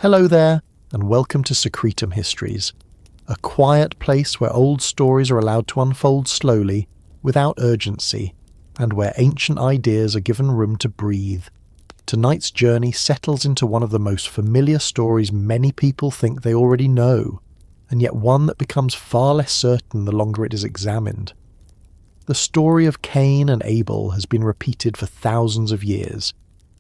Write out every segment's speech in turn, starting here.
Hello there, and welcome to Secretum Histories, a quiet place where old stories are allowed to unfold slowly, without urgency, and where ancient ideas are given room to breathe. Tonight's journey settles into one of the most familiar stories many people think they already know, and yet one that becomes far less certain the longer it is examined. The story of Cain and Abel has been repeated for thousands of years,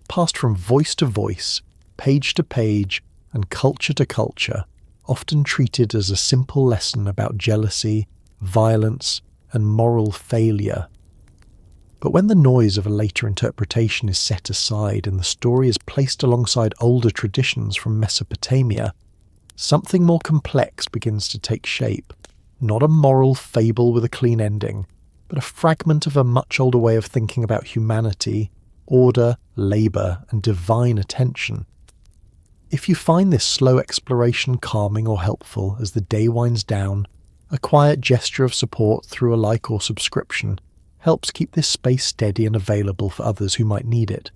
passed from voice to voice, page to page, and culture to culture, often treated as a simple lesson about jealousy, violence, and moral failure. But when the noise of a later interpretation is set aside and the story is placed alongside older traditions from Mesopotamia, something more complex begins to take shape. Not a moral fable with a clean ending, but a fragment of a much older way of thinking about humanity, order, labour, and divine attention. If you find this slow exploration calming or helpful as the day winds down, a quiet gesture of support through a like or subscription helps keep this space steady and available for others who might need it.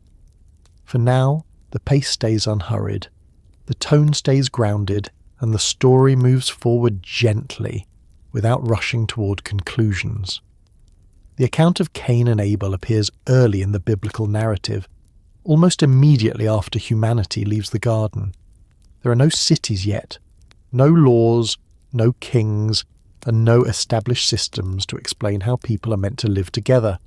For now, the pace stays unhurried, the tone stays grounded, and the story moves forward gently, without rushing toward conclusions. The account of Cain and Abel appears early in the biblical narrative, almost immediately after humanity leaves the garden. There are no cities yet, no laws, no kings, and no established systems to explain how people are meant to live together.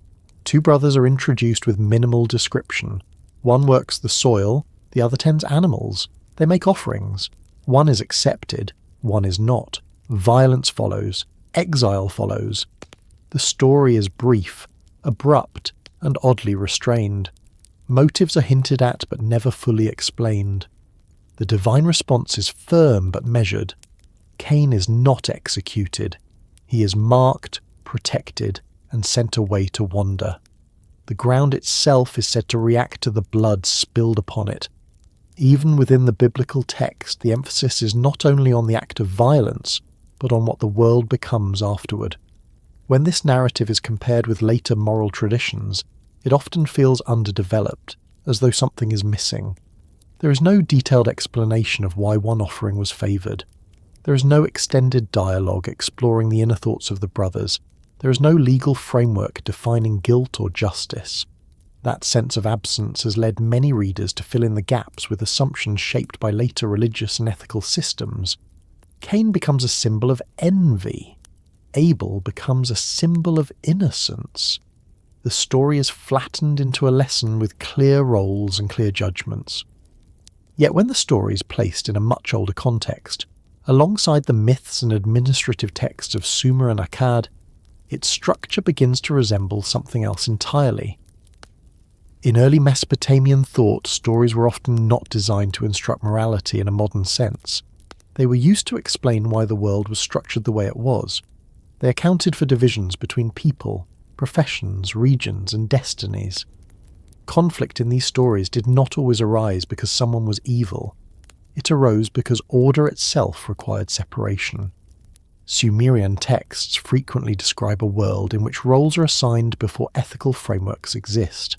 Two brothers are introduced with minimal description. One works the soil, the other tends animals. They make offerings. One is accepted, one is not. Violence follows, exile follows. The story is brief, abrupt, and oddly restrained. Motives are hinted at but never fully explained. The divine response is firm but measured. Cain is not executed. He is marked, protected, and sent away to wander. The ground itself is said to react to the blood spilled upon it. Even within the biblical text, the emphasis is not only on the act of violence, but on what the world becomes afterward. When this narrative is compared with later moral traditions, it often feels underdeveloped, as though something is missing. There is no detailed explanation of why one offering was favoured. There is no extended dialogue exploring the inner thoughts of the brothers. There is no legal framework defining guilt or justice. That sense of absence has led many readers to fill in the gaps with assumptions shaped by later religious and ethical systems. Cain becomes a symbol of envy. Abel becomes a symbol of innocence. The story is flattened into a lesson with clear roles and clear judgments. Yet when the story is placed in a much older context, alongside the myths and administrative texts of Sumer and Akkad, its structure begins to resemble something else entirely. In early Mesopotamian thought, stories were often not designed to instruct morality in a modern sense. They were used to explain why the world was structured the way it was. They accounted for divisions between people, professions, regions, and destinies. Conflict in these stories did not always arise because someone was evil. It arose because order itself required separation. Sumerian texts frequently describe a world in which roles are assigned before ethical frameworks exist.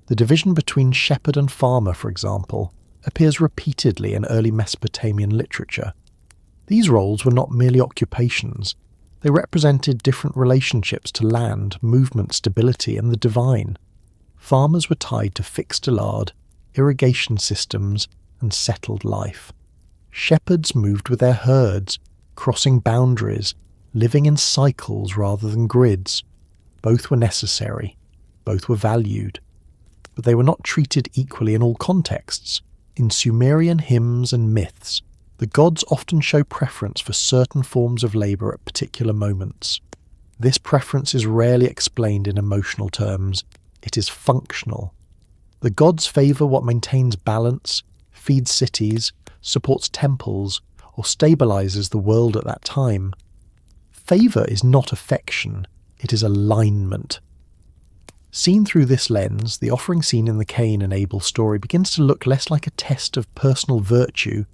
The division between shepherd and farmer, for example, appears repeatedly in early Mesopotamian literature. These roles were not merely occupations. They represented different relationships to land, movement, stability, and the divine. Farmers were tied to fixed lard, irrigation systems, and settled life. Shepherds moved with their herds, crossing boundaries, living in cycles rather than grids. Both were necessary, both were valued. But they were not treated equally in all contexts. In Sumerian hymns and myths, the gods often show preference for certain forms of labour at particular moments. This preference is rarely explained in emotional terms. It is functional. The gods favour what maintains balance, feeds cities, supports temples, or stabilises the world at that time. Favour is not affection, it is alignment. Seen through this lens, the offering scene in the Cain and Abel story begins to look less like a test of personal virtue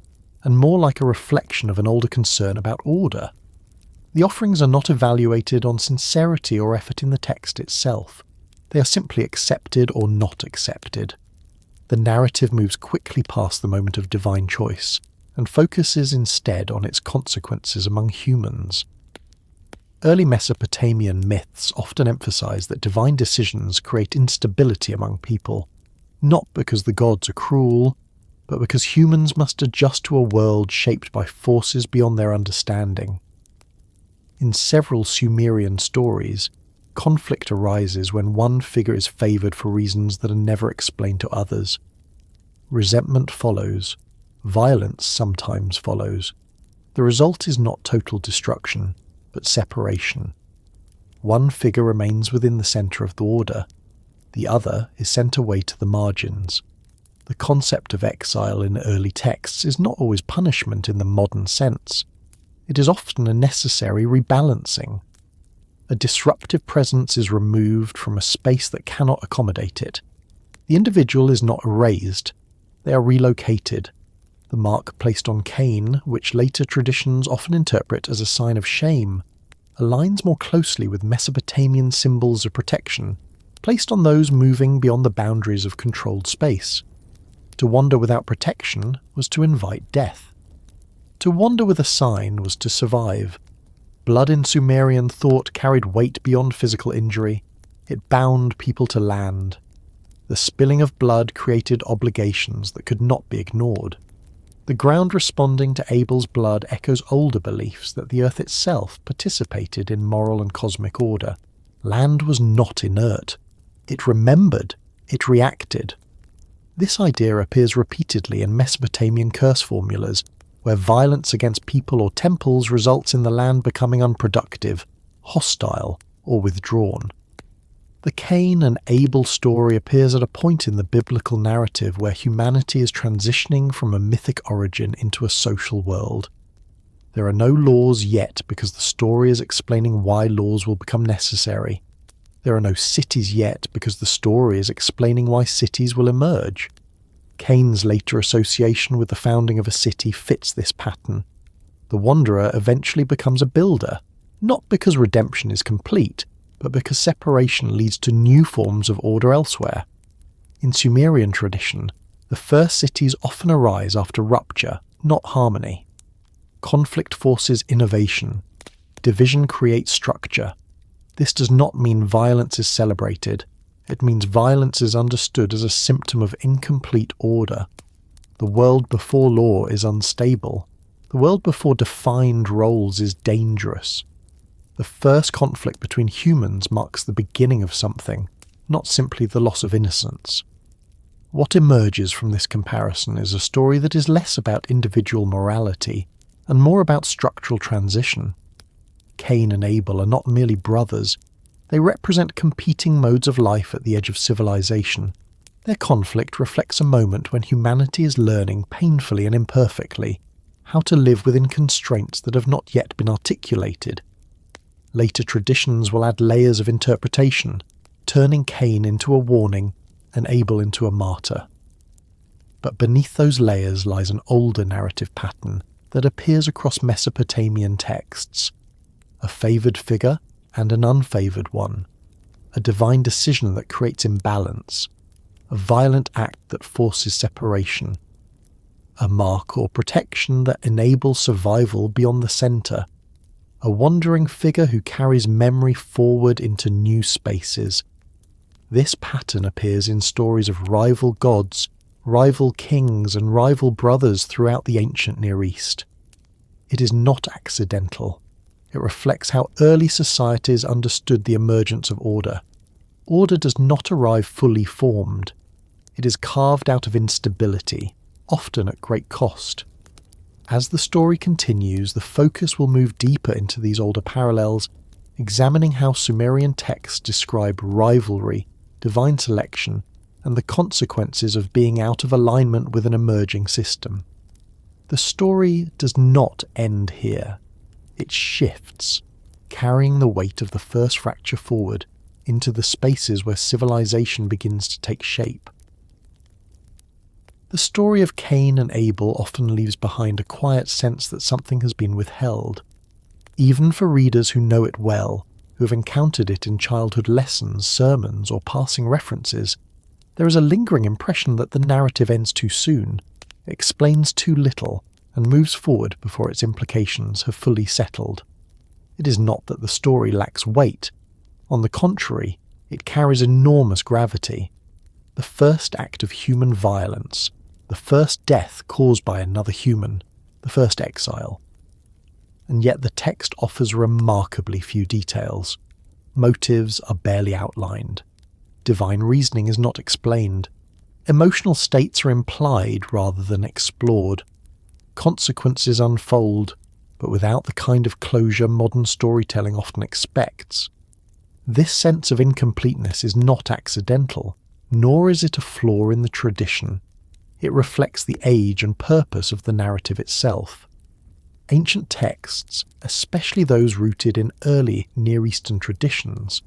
and more like a reflection of an older concern about order. The offerings are not evaluated on sincerity or effort in the text itself. They are simply accepted or not accepted. the narrative moves quickly past the moment of divine choice and focuses instead on its consequences among humans. Early Mesopotamian myths often emphasize that divine decisions create instability among people, not because the gods are cruel, but because humans must adjust to a world shaped by forces beyond their understanding. In several Sumerian stories, conflict arises when one figure is favoured for reasons that are never explained to others. Resentment follows. Violence sometimes follows. The result is not total destruction, but separation. One figure remains within the centre of the order. The other is sent away to the margins. The concept of exile in early texts is not always punishment in the modern sense. It is often a necessary rebalancing. A disruptive presence is removed from a space that cannot accommodate it. The individual is not erased. They are relocated. The mark placed on Cain, which later traditions often interpret as a sign of shame, aligns more closely with Mesopotamian symbols of protection, placed on those moving beyond the boundaries of controlled space. To wander without protection was to invite death. To wander with a sign was to survive. Blood in Sumerian thought carried weight beyond physical injury. It bound people to land. The spilling of blood created obligations that could not be ignored. The ground responding to Abel's blood echoes older beliefs that the earth itself participated in moral and cosmic order. Land was not inert. It remembered. It reacted. This idea appears repeatedly in Mesopotamian curse formulas, where violence against people or temples results in the land becoming unproductive, hostile, or withdrawn. The Cain and Abel story appears at a point in the biblical narrative where humanity is transitioning from a mythic origin into a social world. There are no laws yet because the story is explaining why laws will become necessary. There are no cities yet because the story is explaining why cities will emerge. Cain's later association with the founding of a city fits this pattern. The wanderer eventually becomes a builder, not because redemption is complete, but because separation leads to new forms of order elsewhere. In Sumerian tradition, the first cities often arise after rupture, not harmony. Conflict forces innovation. Division creates structure. This does not mean violence is celebrated. It means violence is understood as a symptom of incomplete order. The world before law is unstable. The world before defined roles is dangerous. The first conflict between humans marks the beginning of something, not simply the loss of innocence. What emerges from this comparison is a story that is less about individual morality and more about structural transition. Cain and Abel are not merely brothers. They represent competing modes of life at the edge of civilization. Their conflict reflects a moment when humanity is learning painfully and imperfectly how to live within constraints that have not yet been articulated. Later traditions will add layers of interpretation, turning Cain into a warning and Abel into a martyr. But beneath those layers lies an older narrative pattern that appears across Mesopotamian texts. A favoured figure and an unfavoured one, a divine decision that creates imbalance, a violent act that forces separation, a mark or protection that enables survival beyond the centre, a wandering figure who carries memory forward into new spaces. This pattern appears in stories of rival gods, rival kings and rival brothers throughout the ancient Near East. It is not accidental. It reflects how early societies understood the emergence of order. Order does not arrive fully formed. It is carved out of instability, often at great cost. As the story continues, the focus will move deeper into these older parallels, examining how Sumerian texts describe rivalry, divine selection, and the consequences of being out of alignment with an emerging system. The story does not end here. It shifts, carrying the weight of the first fracture forward into the spaces where civilization begins to take shape. The story of Cain and Abel often leaves behind a quiet sense that something has been withheld. Even for readers who know it well, who have encountered it in childhood lessons, sermons, or passing references, There is a lingering impression that the narrative ends too soon, explains too little, and moves forward before its implications have fully settled. It is not that the story lacks weight. On the contrary, it carries enormous gravity. The first act of human violence, the first death caused by another human, the first exile. And yet the text offers remarkably few details. Motives are barely outlined. Divine reasoning is not explained. Emotional states are implied rather than explored. Consequences unfold, but without the kind of closure modern storytelling often expects. This sense of incompleteness is not accidental, nor is it a flaw in the tradition. It reflects the age and purpose of the narrative itself. Ancient texts, especially those rooted in early Near Eastern traditions,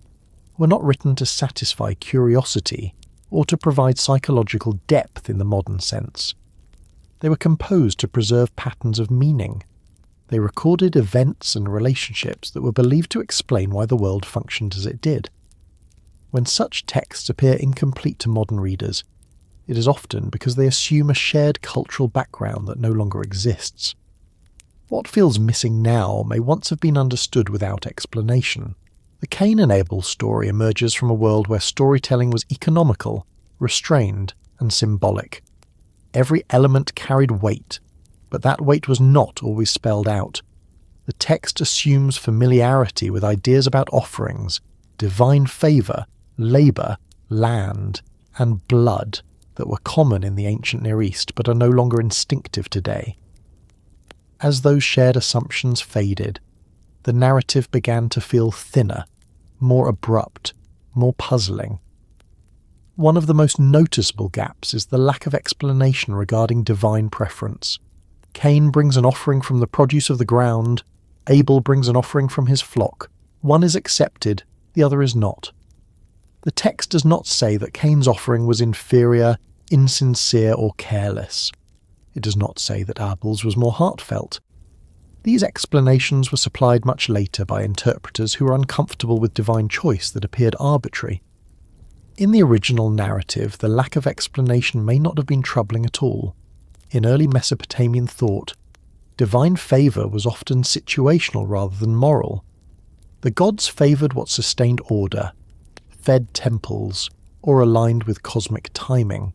were not written to satisfy curiosity or to provide psychological depth in the modern sense. They were composed to preserve patterns of meaning. They recorded events and relationships that were believed to explain why the world functioned as it did. When such texts appear incomplete to modern readers, it is often because they assume a shared cultural background that no longer exists. What feels missing now may once have been understood without explanation. The Cain and Abel story emerges from a world where storytelling was economical, restrained, and symbolic. Every element carried weight, but that weight was not always spelled out. The text assumes familiarity with ideas about offerings, divine favour, labour, land, and blood that were common in the ancient Near East but are no longer instinctive today. As those shared assumptions faded, the narrative began to feel thinner, more abrupt, more puzzling. One of the most noticeable gaps is the lack of explanation regarding divine preference. Cain brings an offering from the produce of the ground, Abel brings an offering from his flock. One is accepted, the other is not. The text does not say that Cain's offering was inferior, insincere, or careless. It does not say that Abel's was more heartfelt. These explanations were supplied much later by interpreters who were uncomfortable with divine choice that appeared arbitrary. In the original narrative, the lack of explanation may not have been troubling at all. In early Mesopotamian thought, divine favour was often situational rather than moral. The gods favoured what sustained order, fed temples, or aligned with cosmic timing.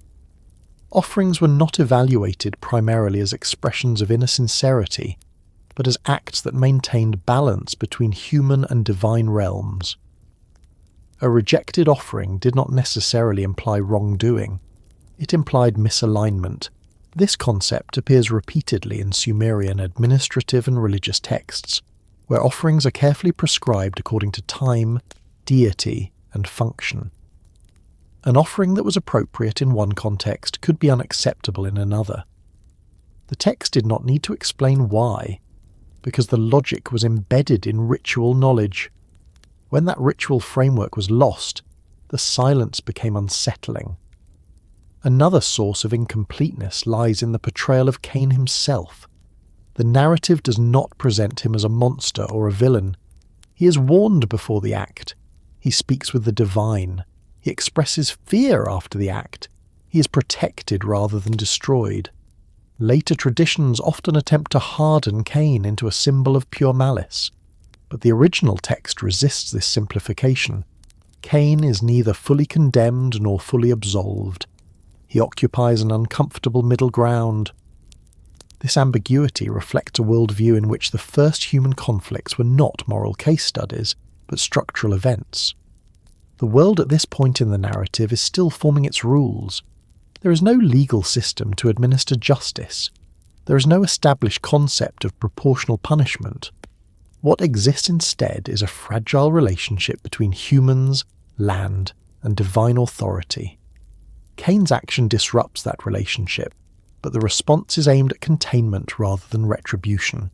Offerings were not evaluated primarily as expressions of inner sincerity, but as acts that maintained balance between human and divine realms. A rejected offering did not necessarily imply wrongdoing. It implied misalignment. This concept appears repeatedly in Sumerian administrative and religious texts, where offerings are carefully prescribed according to time, deity, and function. An offering that was appropriate in one context could be unacceptable in another. The text did not need to explain why, because the logic was embedded in ritual knowledge. When that ritual framework was lost, the silence became unsettling. Another source of incompleteness lies in the portrayal of Cain himself. The narrative does not present him as a monster or a villain. He is warned before the act. He speaks with the divine. He expresses fear after the act. He is protected rather than destroyed. Later traditions often attempt to harden Cain into a symbol of pure malice, but the original text resists this simplification. Cain is neither fully condemned nor fully absolved. He occupies an uncomfortable middle ground. This ambiguity reflects a worldview in which the first human conflicts were not moral case studies, but structural events. The world at this point in the narrative is still forming its rules. There is no legal system to administer justice. There is no established concept of proportional punishment. What exists instead is a fragile relationship between humans, land, and divine authority. Cain's action disrupts that relationship, but the response is aimed at containment rather than retribution.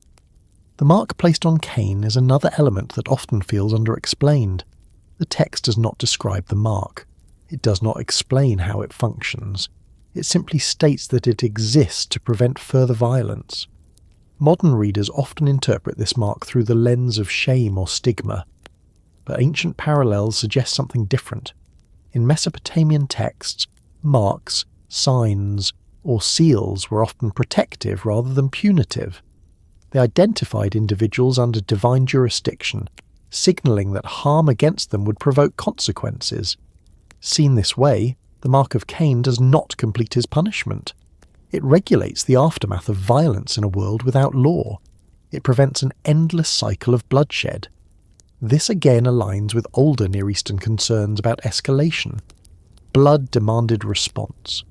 The mark placed on Cain is another element that often feels underexplained. The text does not describe the mark. It does not explain how it functions. It simply states that it exists to prevent further violence. Modern readers often interpret this mark through the lens of shame or stigma, but ancient parallels suggest something different. In Mesopotamian texts, Marks, signs, or seals were often protective rather than punitive. They identified individuals under divine jurisdiction, signalling that harm against them would provoke consequences. Seen this way, the mark of Cain does not complete his punishment. It regulates the aftermath of violence in a world without law. It prevents an endless cycle of bloodshed. This again aligns with older Near Eastern concerns about escalation. Blood demanded response.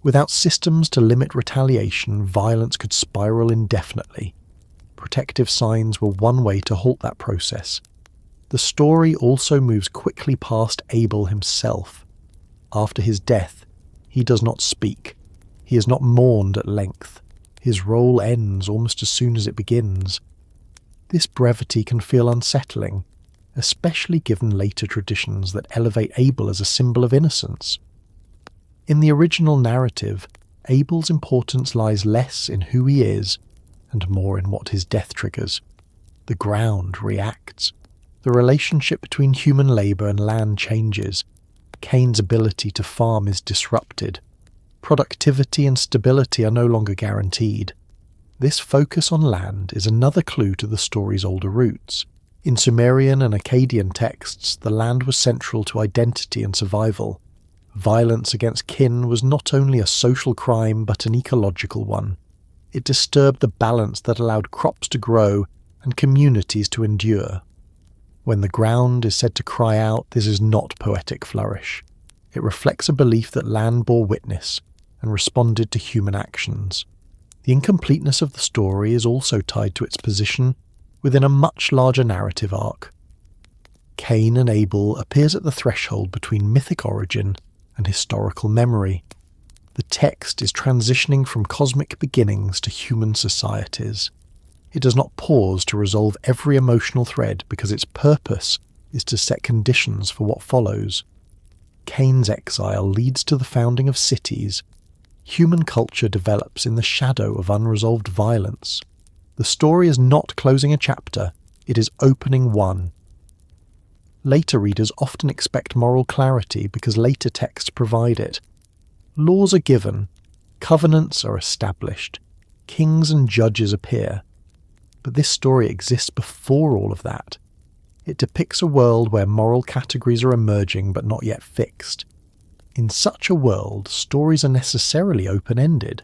Without systems to limit retaliation, violence could spiral indefinitely. Protective signs were one way to halt that process. The story also moves quickly past Abel himself. After his death, he does not speak. He is not mourned at length. His role ends almost as soon as it begins. This brevity can feel unsettling, especially given later traditions that elevate Abel as a symbol of innocence. In the original narrative, Abel's importance lies less in who he is and more in what his death triggers. The ground reacts. The relationship between human labour and land changes. Cain's ability to farm is disrupted. Productivity and stability are no longer guaranteed. This focus on land is another clue to the story's older roots. In Sumerian and Akkadian texts, the land was central to identity and survival. Violence against kin was not only a social crime but an ecological one. It disturbed the balance that allowed crops to grow and communities to endure. When the ground is said to cry out, this is not poetic flourish. It reflects a belief that land bore witness and responded to human actions. The incompleteness of the story is also tied to its position within a much larger narrative arc. Cain and Abel appears at the threshold between mythic origin and historical memory. The text is transitioning from cosmic beginnings to human societies. It does not pause to resolve every emotional thread because its purpose is to set conditions for what follows. Cain's exile leads to the founding of cities. Human culture develops in the shadow of unresolved violence. The story is not closing a chapter, it is opening one. Later readers often expect moral clarity because later texts provide it. Laws are given, covenants are established, kings and judges appear. But this story exists before all of that. It depicts a world where moral categories are emerging but not yet fixed. In such a world, stories are necessarily open-ended.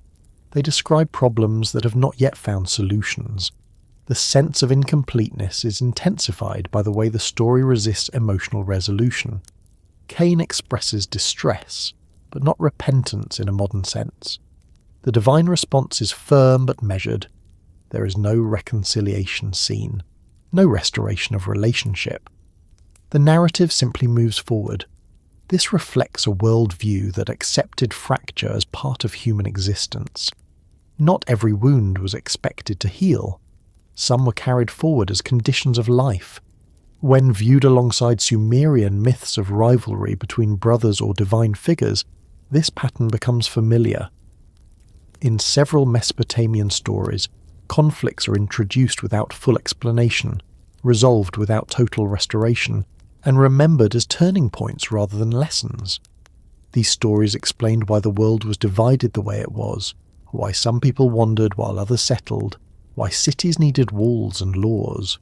They describe problems that have not yet found solutions. The sense of incompleteness is intensified by the way the story resists emotional resolution. Cain expresses distress, but not repentance in a modern sense. The divine response is firm but measured. There is no reconciliation seen, no restoration of relationship. The narrative simply moves forward. This reflects a worldview that accepted fracture as part of human existence. Not every wound was expected to heal. Some were carried forward as conditions of life. When viewed alongside Sumerian myths of rivalry between brothers or divine figures, this pattern becomes familiar. In several Mesopotamian stories, conflicts are introduced without full explanation, resolved without total restoration, and remembered as turning points rather than lessons. These stories explained why the world was divided the way it was, why some people wandered while others settled, why cities needed walls and laws.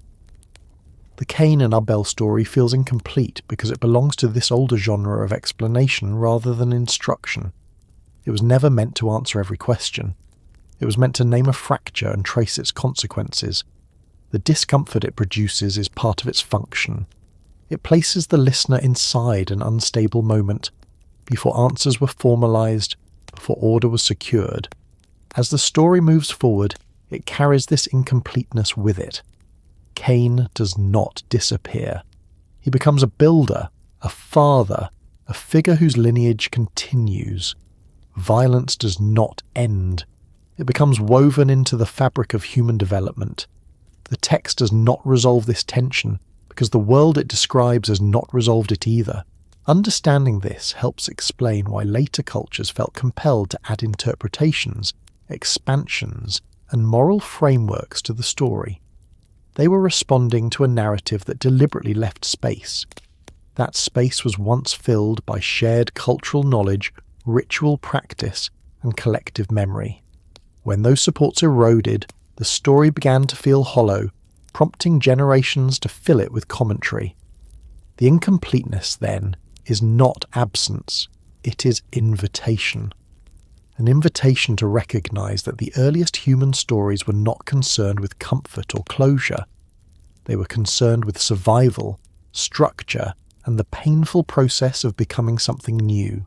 The Cain and Abel story feels incomplete because it belongs to this older genre of explanation rather than instruction. It was never meant to answer every question. It was meant to name a fracture and trace its consequences. The discomfort it produces is part of its function. It places the listener inside an unstable moment, before answers were formalized, before order was secured. As the story moves forward, it carries this incompleteness with it. Cain does not disappear. He becomes a builder, a father, a figure whose lineage continues. Violence does not end. It becomes woven into the fabric of human development. The text does not resolve this tension, because the world it describes has not resolved it either. Understanding this helps explain why later cultures felt compelled to add interpretations, expansions, and moral frameworks to the story. They were responding to a narrative that deliberately left space. That space was once filled by shared cultural knowledge ritual practice, and collective memory. When those supports eroded, the story began to feel hollow, prompting generations to fill it with commentary. The incompleteness, then, is not absence, it is invitation. An invitation to recognize that the earliest human stories were not concerned with comfort or closure. They were concerned with survival, structure, and the painful process of becoming something new.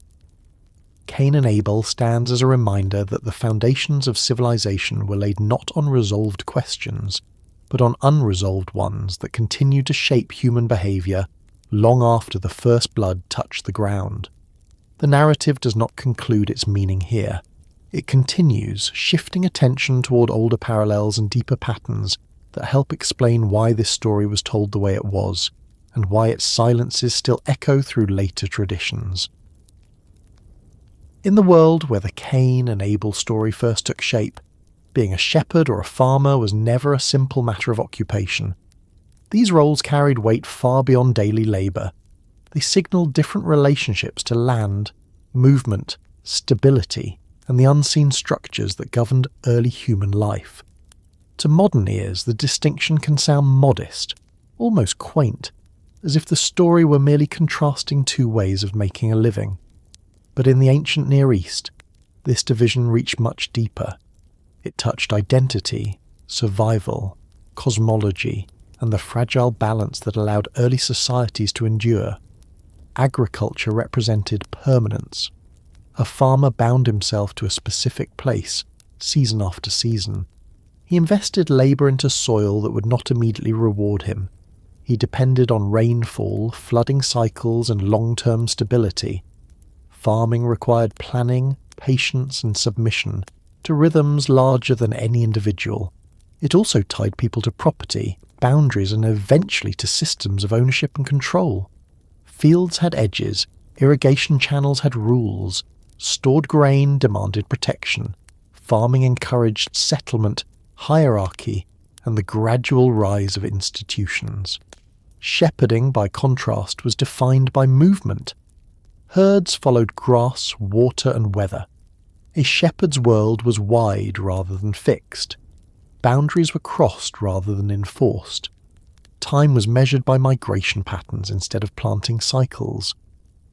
Cain and Abel stands as a reminder that the foundations of civilization were laid not on resolved questions, but on unresolved ones that continue to shape human behavior long after the first blood touched the ground. The narrative does not conclude its meaning here. It continues, shifting attention toward older parallels and deeper patterns that help explain why this story was told the way it was, and why its silences still echo through later traditions. In the world where the Cain and Abel story first took shape, being a shepherd or a farmer was never a simple matter of occupation. These roles carried weight far beyond daily labour. They signalled different relationships to land, movement, stability, and the unseen structures that governed early human life. To modern ears, the distinction can sound modest, almost quaint, as if the story were merely contrasting two ways of making a living. But in the ancient Near East, this division reached much deeper. It touched identity, survival, cosmology, and the fragile balance that allowed early societies to endure. Agriculture represented permanence. A farmer bound himself to a specific place, season after season. He invested labour into soil that would not immediately reward him. He depended on rainfall, flooding cycles, and long-term stability. Farming required planning, patience, and submission to rhythms larger than any individual. It also tied people to property, boundaries, and eventually to systems of ownership and control. Fields had edges, irrigation channels had rules, stored grain demanded protection, farming encouraged settlement, hierarchy, and the gradual rise of institutions. Shepherding, by contrast, was defined by movement. Herds followed grass, water, and weather. A shepherd's world was wide rather than fixed. Boundaries were crossed rather than enforced. Time was measured by migration patterns instead of planting cycles.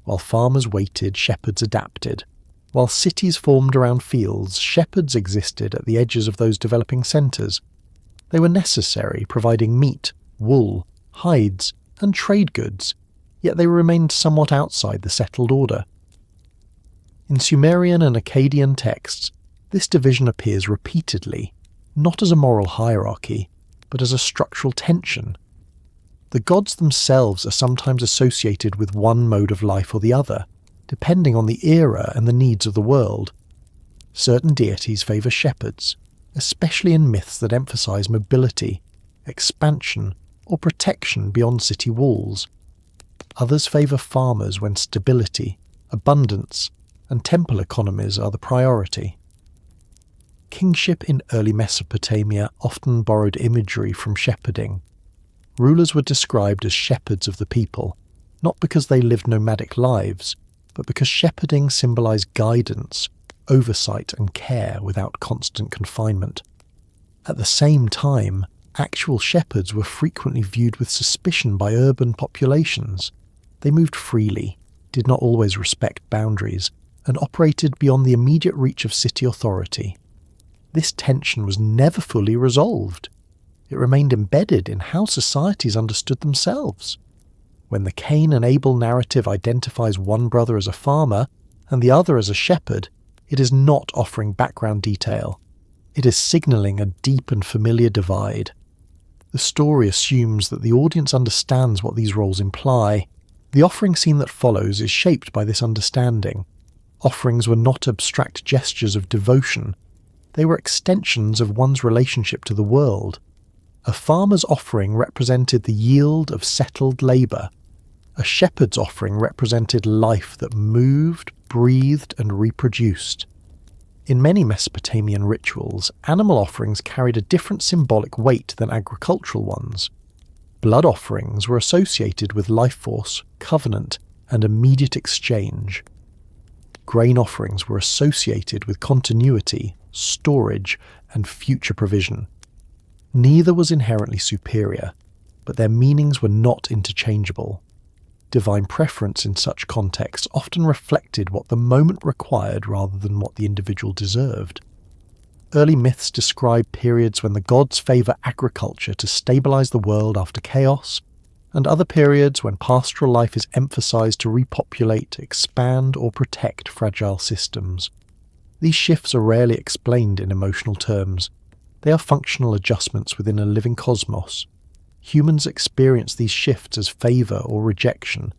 While farmers waited, shepherds adapted. While cities formed around fields, shepherds existed at the edges of those developing centres. They were necessary, providing meat, wool, hides, and trade goods, yet they remained somewhat outside the settled order. In Sumerian and Akkadian texts, this division appears repeatedly, not as a moral hierarchy, but as a structural tension. The gods themselves are sometimes associated with one mode of life or the other, depending on the era and the needs of the world. Certain deities favour shepherds, especially in myths that emphasise mobility, expansion, or protection beyond city walls. Others favour farmers when stability, abundance, and temple economies are the priority. Kingship in early Mesopotamia often borrowed imagery from shepherding. Rulers were described as shepherds of the people, not because they lived nomadic lives, but because shepherding symbolised guidance, oversight, and care without constant confinement. At the same time, actual shepherds were frequently viewed with suspicion by urban populations. They moved freely, did not always respect boundaries, and operated beyond the immediate reach of city authority. This tension was never fully resolved. It remained embedded in how societies understood themselves. When the Cain and Abel narrative identifies one brother as a farmer and the other as a shepherd, it is not offering background detail. It is signalling a deep and familiar divide. The story assumes that the audience understands what these roles imply. The offering scene that follows is shaped by this understanding. Offerings were not abstract gestures of devotion. They were extensions of one's relationship to the world. A farmer's offering represented the yield of settled labour. A shepherd's offering represented life that moved, breathed, and reproduced. In many Mesopotamian rituals, animal offerings carried a different symbolic weight than agricultural ones. Blood offerings were associated with life force, covenant, and immediate exchange. grain offerings were associated with continuity, storage, and future provision. Neither was inherently superior, but their meanings were not interchangeable. Divine preference in such contexts often reflected what the moment required rather than what the individual deserved. Early myths describe periods when the gods favour agriculture to stabilise the world after chaos, and other periods when pastoral life is emphasised to repopulate, expand, or protect fragile systems. These shifts are rarely explained in emotional terms. They are functional adjustments within a living cosmos. Humans experience these shifts as favour or rejection,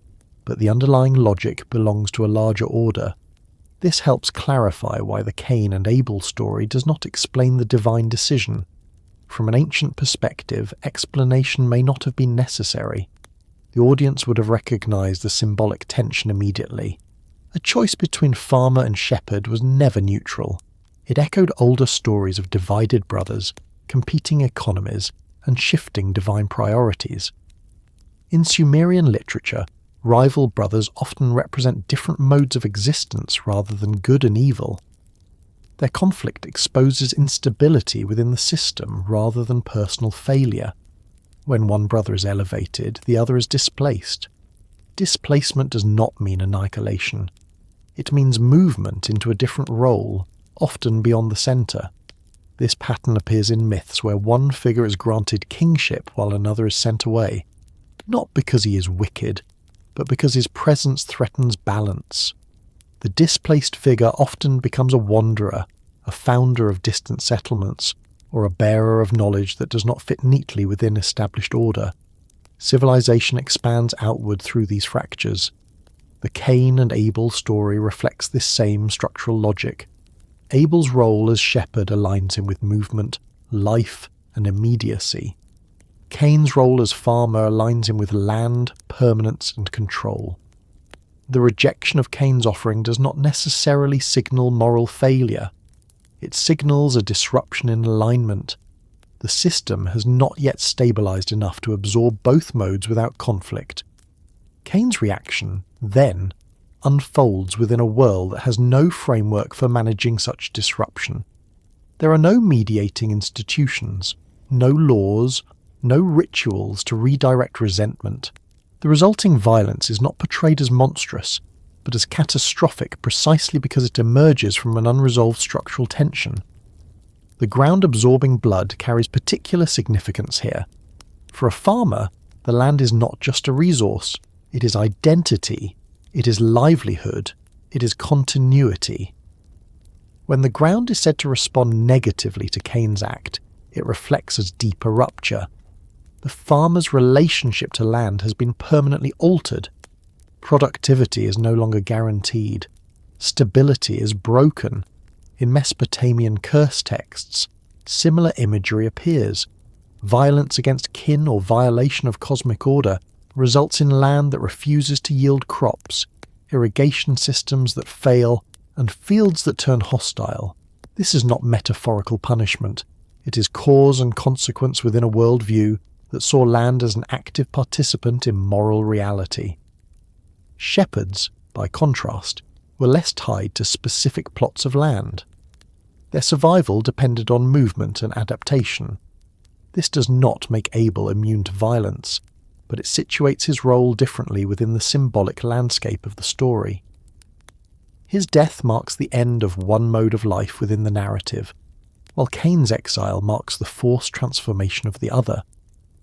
but the underlying logic belongs to a larger order. This helps clarify why the Cain and Abel story does not explain the divine decision. From an ancient perspective, explanation may not have been necessary. The audience would have recognised the symbolic tension immediately. A choice between farmer and shepherd was never neutral. It echoed older stories of divided brothers, competing economies, and shifting divine priorities. In Sumerian literature, rival brothers often represent different modes of existence rather than good and evil. Their conflict exposes instability within the system rather than personal failure. When one brother is elevated, the other is displaced. Displacement does not mean annihilation. It means movement into a different role, often beyond the centre. This pattern appears in myths where one figure is granted kingship while another is sent away, not because he is wicked, but because his presence threatens balance. The displaced figure often becomes a wanderer, a founder of distant settlements, or a bearer of knowledge that does not fit neatly within established order. Civilization expands outward through these fractures. The Cain and Abel story reflects this same structural logic. Abel's role as shepherd aligns him with movement, life, and immediacy. Cain's role as farmer aligns him with land, permanence, and control. The rejection of Cain's offering does not necessarily signal moral failure. It signals a disruption in alignment. The system has not yet stabilised enough to absorb both modes without conflict. Cain's reaction, then, unfolds within a world that has no framework for managing such disruption. There are no mediating institutions, no laws, no rituals to redirect resentment. The resulting violence is not portrayed as monstrous, but as catastrophic precisely because it emerges from an unresolved structural tension. The ground-absorbing blood carries particular significance here. For a farmer, the land is not just a resource, it is identity, it is livelihood, it is continuity. When the ground is said to respond negatively to Cain's act, it reflects as deeper rupture. The farmer's relationship to land has been permanently altered. Productivity is no longer guaranteed. Stability is broken. In Mesopotamian curse texts, similar imagery appears. Violence against kin or violation of cosmic order results in land that refuses to yield crops, irrigation systems that fail, and fields that turn hostile. This is not metaphorical punishment. It is cause and consequence within a worldview that saw land as an active participant in moral reality. Shepherds, by contrast, were less tied to specific plots of land. Their survival depended on movement and adaptation. This does not make Abel immune to violence, but it situates his role differently within the symbolic landscape of the story. His death marks the end of one mode of life within the narrative, while Cain's exile marks the forced transformation of the other.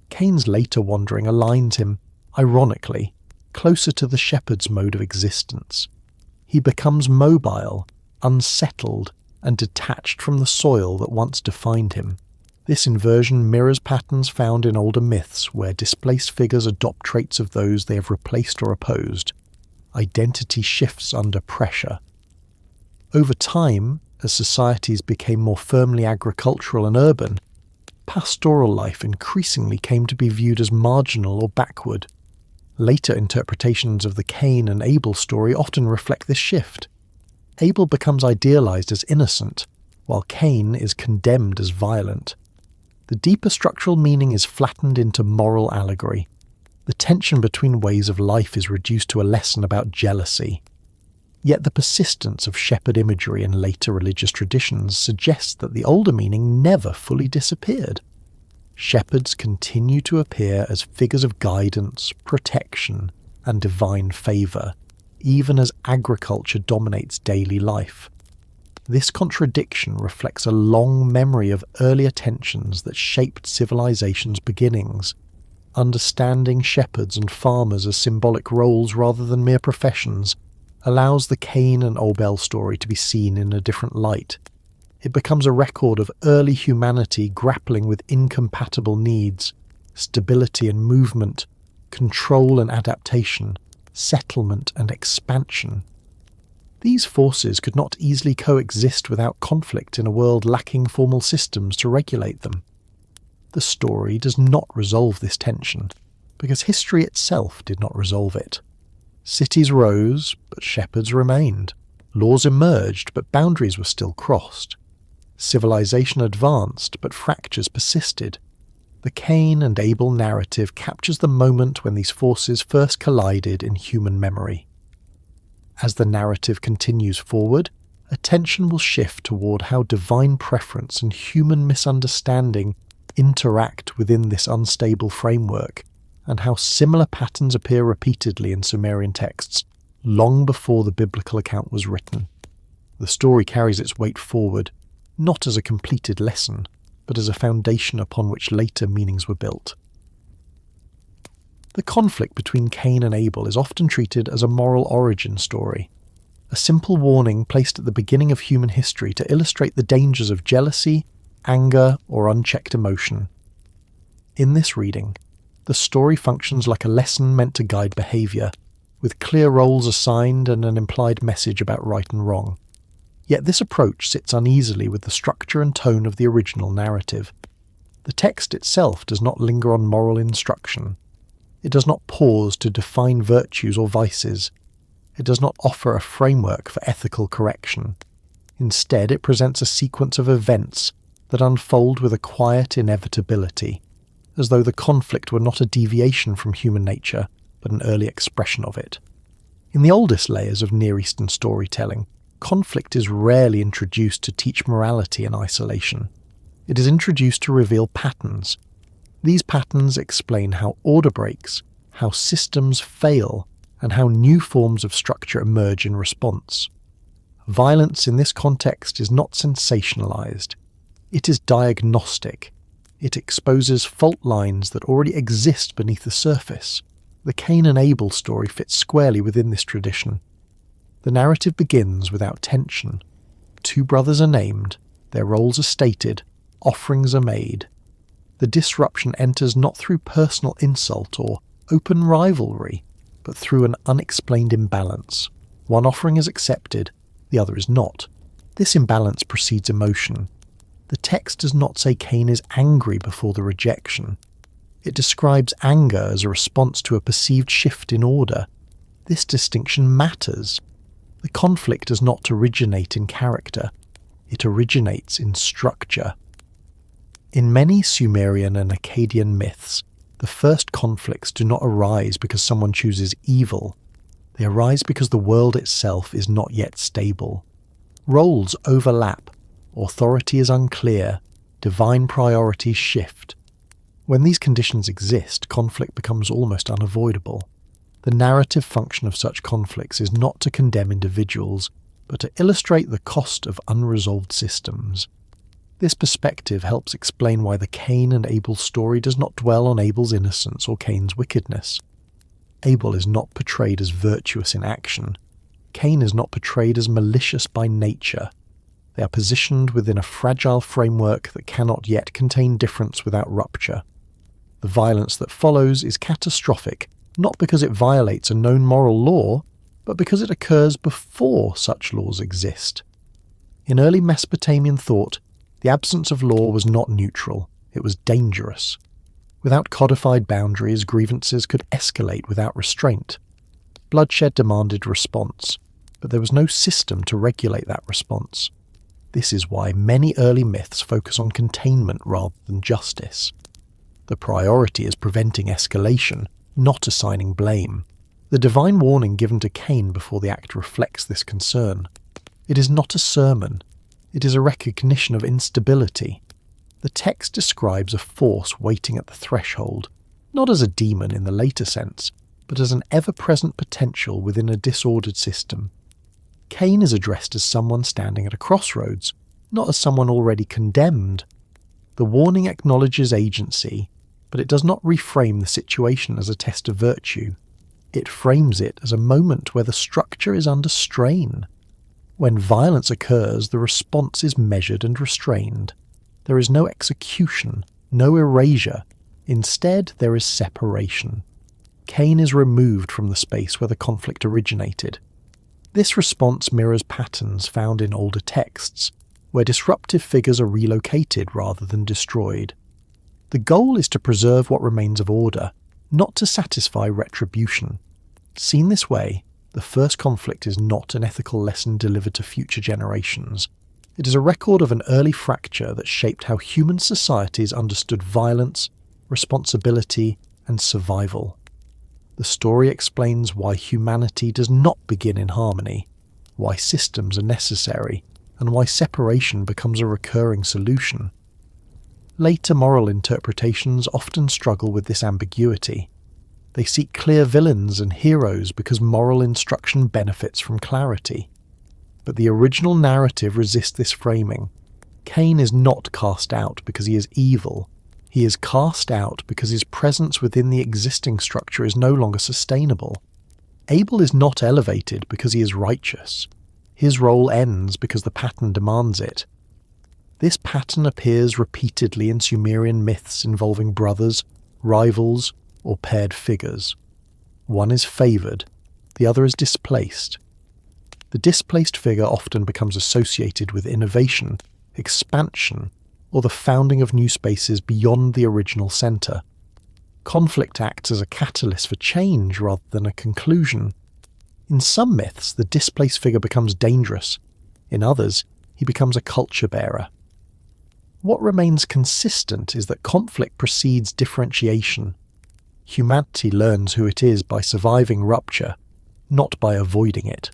Cain's later wandering aligns him, ironically, closer to the shepherd's mode of existence. He becomes mobile, unsettled, and detached from the soil that once defined him. This inversion mirrors patterns found in older myths where displaced figures adopt traits of those they have replaced or opposed. Identity shifts under pressure. Over time, as societies became more firmly agricultural and urban, pastoral life increasingly came to be viewed as marginal or backward. Later interpretations of the Cain and Abel story often reflect this shift. Abel becomes idealized as innocent, while Cain is condemned as violent. The deeper structural meaning is flattened into moral allegory. The tension between ways of life is reduced to a lesson about jealousy. Yet the persistence of shepherd imagery in later religious traditions suggests that the older meaning never fully disappeared. Shepherds continue to appear as figures of guidance, protection, and divine favour, even as agriculture dominates daily life. This contradiction reflects a long memory of earlier tensions that shaped civilization's beginnings. Understanding shepherds and farmers as symbolic roles rather than mere professions allows the Cain and Abel story to be seen in a different light. It becomes a record of early humanity grappling with incompatible needs, stability and movement, control and adaptation, settlement and expansion. These forces could not easily coexist without conflict in a world lacking formal systems to regulate them. The story does not resolve this tension, because history itself did not resolve it. Cities rose, but shepherds remained. Laws emerged, but boundaries were still crossed. Civilization advanced, but fractures persisted. The Cain and Abel narrative captures the moment when these forces first collided in human memory. As the narrative continues forward, attention will shift toward how divine preference and human misunderstanding interact within this unstable framework, and how similar patterns appear repeatedly in Sumerian texts, long before the biblical account was written. The story carries its weight forward, not as a completed lesson, but as a foundation upon which later meanings were built. The conflict between Cain and Abel is often treated as a moral origin story, a simple warning placed at the beginning of human history to illustrate the dangers of jealousy, anger, or unchecked emotion. In this reading, the story functions like a lesson meant to guide behaviour, with clear roles assigned and an implied message about right and wrong. Yet this approach sits uneasily with the structure and tone of the original narrative. The text itself does not linger on moral instruction. It does not pause to define virtues or vices. It does not offer a framework for ethical correction. Instead, it presents a sequence of events that unfold with a quiet inevitability, as though the conflict were not a deviation from human nature, but an early expression of it. In the oldest layers of Near Eastern storytelling, conflict is rarely introduced to teach morality in isolation. It is introduced to reveal patterns. These patterns explain how order breaks, how systems fail, and how new forms of structure emerge in response. Violence in this context is not sensationalized. It is diagnostic. It exposes fault lines that already exist beneath the surface. The Cain and Abel story fits squarely within this tradition. The narrative begins without tension. Two brothers are named, their roles are stated, offerings are made. The disruption enters not through personal insult or open rivalry, but through an unexplained imbalance. One offering is accepted, the other is not. This imbalance precedes emotion. The text does not say Cain is angry before the rejection. It describes anger as a response to a perceived shift in order. This distinction matters. The conflict does not originate in character. It originates in structure. In many Sumerian and Akkadian myths, the first conflicts do not arise because someone chooses evil. They arise because the world itself is not yet stable. Roles overlap, authority is unclear, divine priorities shift. When these conditions exist, conflict becomes almost unavoidable. The narrative function of such conflicts is not to condemn individuals, but to illustrate the cost of unresolved systems. This perspective helps explain why the Cain and Abel story does not dwell on Abel's innocence or Cain's wickedness. Abel is not portrayed as virtuous in action. Cain is not portrayed as malicious by nature. They are positioned within a fragile framework that cannot yet contain difference without rupture. The violence that follows is catastrophic, not because it violates a known moral law, but because it occurs before such laws exist. In early Mesopotamian thought, the absence of law was not neutral, it was dangerous. Without codified boundaries, grievances could escalate without restraint. Bloodshed demanded response, but there was no system to regulate that response. This is why many early myths focus on containment rather than justice. The priority is preventing escalation, not assigning blame. The divine warning given to Cain before the act reflects this concern. It is not a sermon, it is a recognition of instability. The text describes a force waiting at the threshold, not as a demon in the later sense, but as an ever-present potential within a disordered system. Cain is addressed as someone standing at a crossroads, not as someone already condemned. The warning acknowledges agency, but it does not reframe the situation as a test of virtue. It frames it as a moment where the structure is under strain. When violence occurs, the response is measured and restrained. There is no execution, no erasure. Instead, there is separation. Cain is removed from the space where the conflict originated. This response mirrors patterns found in older texts, where disruptive figures are relocated rather than destroyed. The goal is to preserve what remains of order, not to satisfy retribution. Seen this way, the first conflict is not an ethical lesson delivered to future generations. It is a record of an early fracture that shaped how human societies understood violence, responsibility, and survival. The story explains why humanity does not begin in harmony, why systems are necessary, and why separation becomes a recurring solution. Later moral interpretations often struggle with this ambiguity. They seek clear villains and heroes because moral instruction benefits from clarity. But the original narrative resists this framing. Cain is not cast out because he is evil. He is cast out because his presence within the existing structure is no longer sustainable. Abel is not elevated because he is righteous. His role ends because the pattern demands it. This pattern appears repeatedly in Sumerian myths involving brothers, rivals, or paired figures. One is favoured, the other is displaced. The displaced figure often becomes associated with innovation, expansion, or the founding of new spaces beyond the original centre. Conflict acts as a catalyst for change rather than a conclusion. In some myths, the displaced figure becomes dangerous. In others, he becomes a culture bearer. What remains consistent is that conflict precedes differentiation. Humanity learns who it is by surviving rupture, not by avoiding it.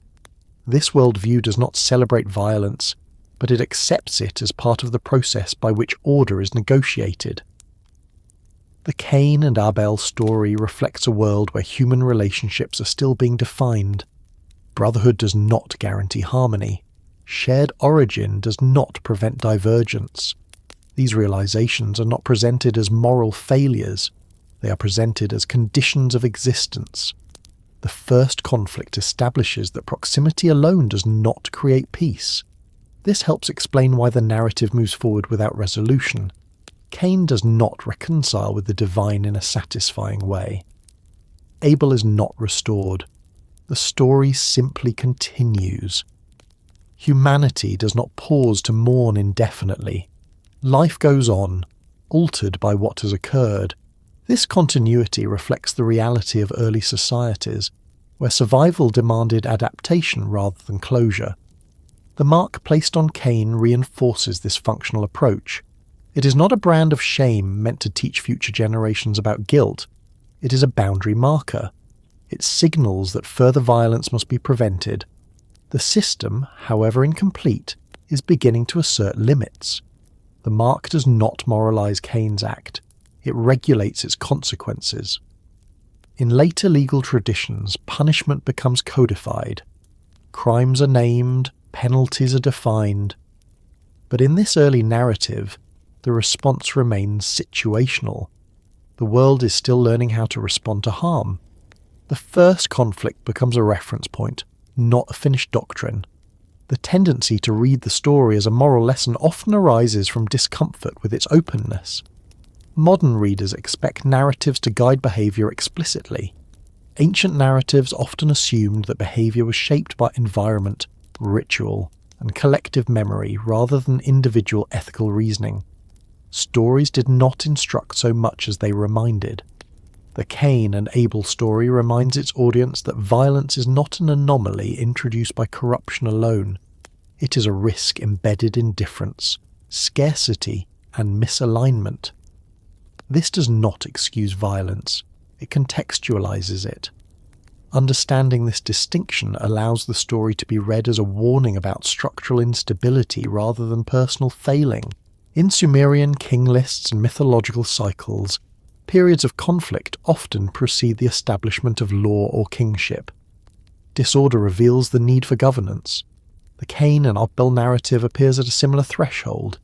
This worldview does not celebrate violence, but it accepts it as part of the process by which order is negotiated. The Cain and Abel story reflects a world where human relationships are still being defined. Brotherhood does not guarantee harmony. Shared origin does not prevent divergence. These realizations are not presented as moral failures. They are presented as conditions of existence. The first conflict establishes that proximity alone does not create peace. This helps explain why the narrative moves forward without resolution. Cain does not reconcile with the divine in a satisfying way. Abel is not restored. The story simply continues. Humanity does not pause to mourn indefinitely. Life goes on, altered by what has occurred. This continuity reflects the reality of early societies, where survival demanded adaptation rather than closure. The mark placed on Cain reinforces this functional approach. It is not a brand of shame meant to teach future generations about guilt. It is a boundary marker. It signals that further violence must be prevented. The system, however incomplete, is beginning to assert limits. The mark does not moralize Cain's act. It regulates its consequences. In later legal traditions, punishment becomes codified. Crimes are named, penalties are defined. But in this early narrative, the response remains situational. The world is still learning how to respond to harm. The first conflict becomes a reference point, not a finished doctrine. The tendency to read the story as a moral lesson often arises from discomfort with its openness. Modern readers expect narratives to guide behaviour explicitly. Ancient narratives often assumed that behaviour was shaped by environment, ritual, and collective memory rather than individual ethical reasoning. Stories did not instruct so much as they reminded. The Cain and Abel story reminds its audience that violence is not an anomaly introduced by corruption alone. It is a risk embedded in difference, scarcity, and misalignment. This does not excuse violence, it contextualizes it. Understanding this distinction allows the story to be read as a warning about structural instability rather than personal failing. In Sumerian king lists and mythological cycles, periods of conflict often precede the establishment of law or kingship. Disorder reveals the need for governance. The Cain and Abel narrative appears at a similar threshold.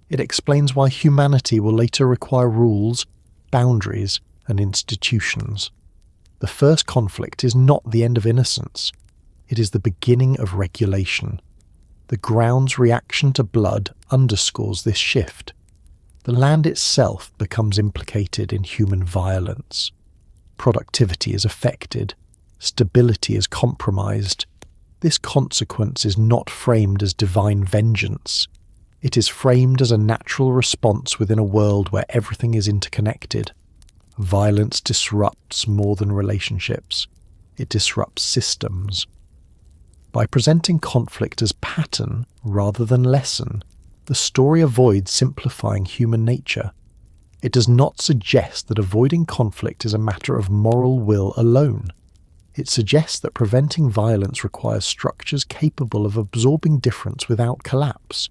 It explains why humanity will later require rules, boundaries, and institutions. The first conflict is not the end of innocence. It is the beginning of regulation. The ground's reaction to blood underscores this shift. The land itself becomes implicated in human violence. Productivity is affected. Stability is compromised. This consequence is not framed as divine vengeance. It is framed as a natural response within a world where everything is interconnected. Violence disrupts more than relationships. It disrupts systems. By presenting conflict as pattern rather than lesson, the story avoids simplifying human nature. It does not suggest that avoiding conflict is a matter of moral will alone. It suggests that preventing violence requires structures capable of absorbing difference without collapse.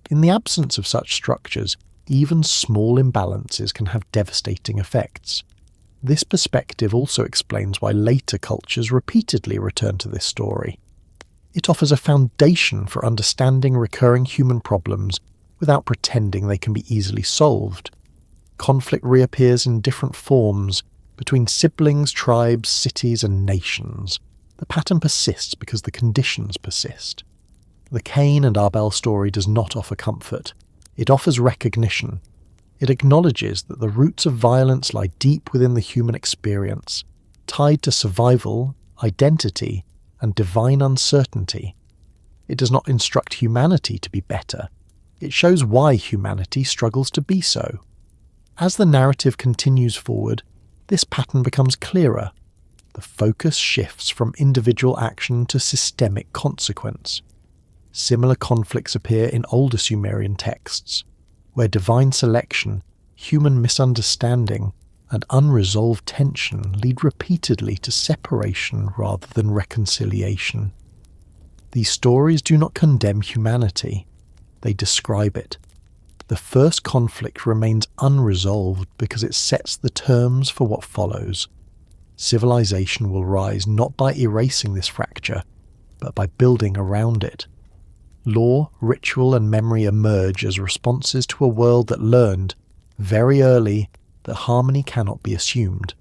In the absence of such structures, even small imbalances can have devastating effects. This perspective also explains why later cultures repeatedly return to this story. It offers a foundation for understanding recurring human problems without pretending they can be easily solved. Conflict reappears in different forms between siblings, tribes, cities, and nations. The pattern persists because the conditions persist. The Cain and Abel story does not offer comfort. It offers recognition. It acknowledges that the roots of violence lie deep within the human experience, tied to survival, identity, and divine uncertainty. It does not instruct humanity to be better. It shows why humanity struggles to be so. As the narrative continues forward, this pattern becomes clearer. The focus shifts from individual action to systemic consequence. Similar conflicts appear in older Sumerian texts, where divine selection, human misunderstanding, and unresolved tension lead repeatedly to separation rather than reconciliation. These stories do not condemn humanity, they describe it. The first conflict remains unresolved because it sets the terms for what follows. Civilization will rise not by erasing this fracture, but by building around it. Law, ritual, and memory emerge as responses to a world that learned, very early, that harmony cannot be assumed.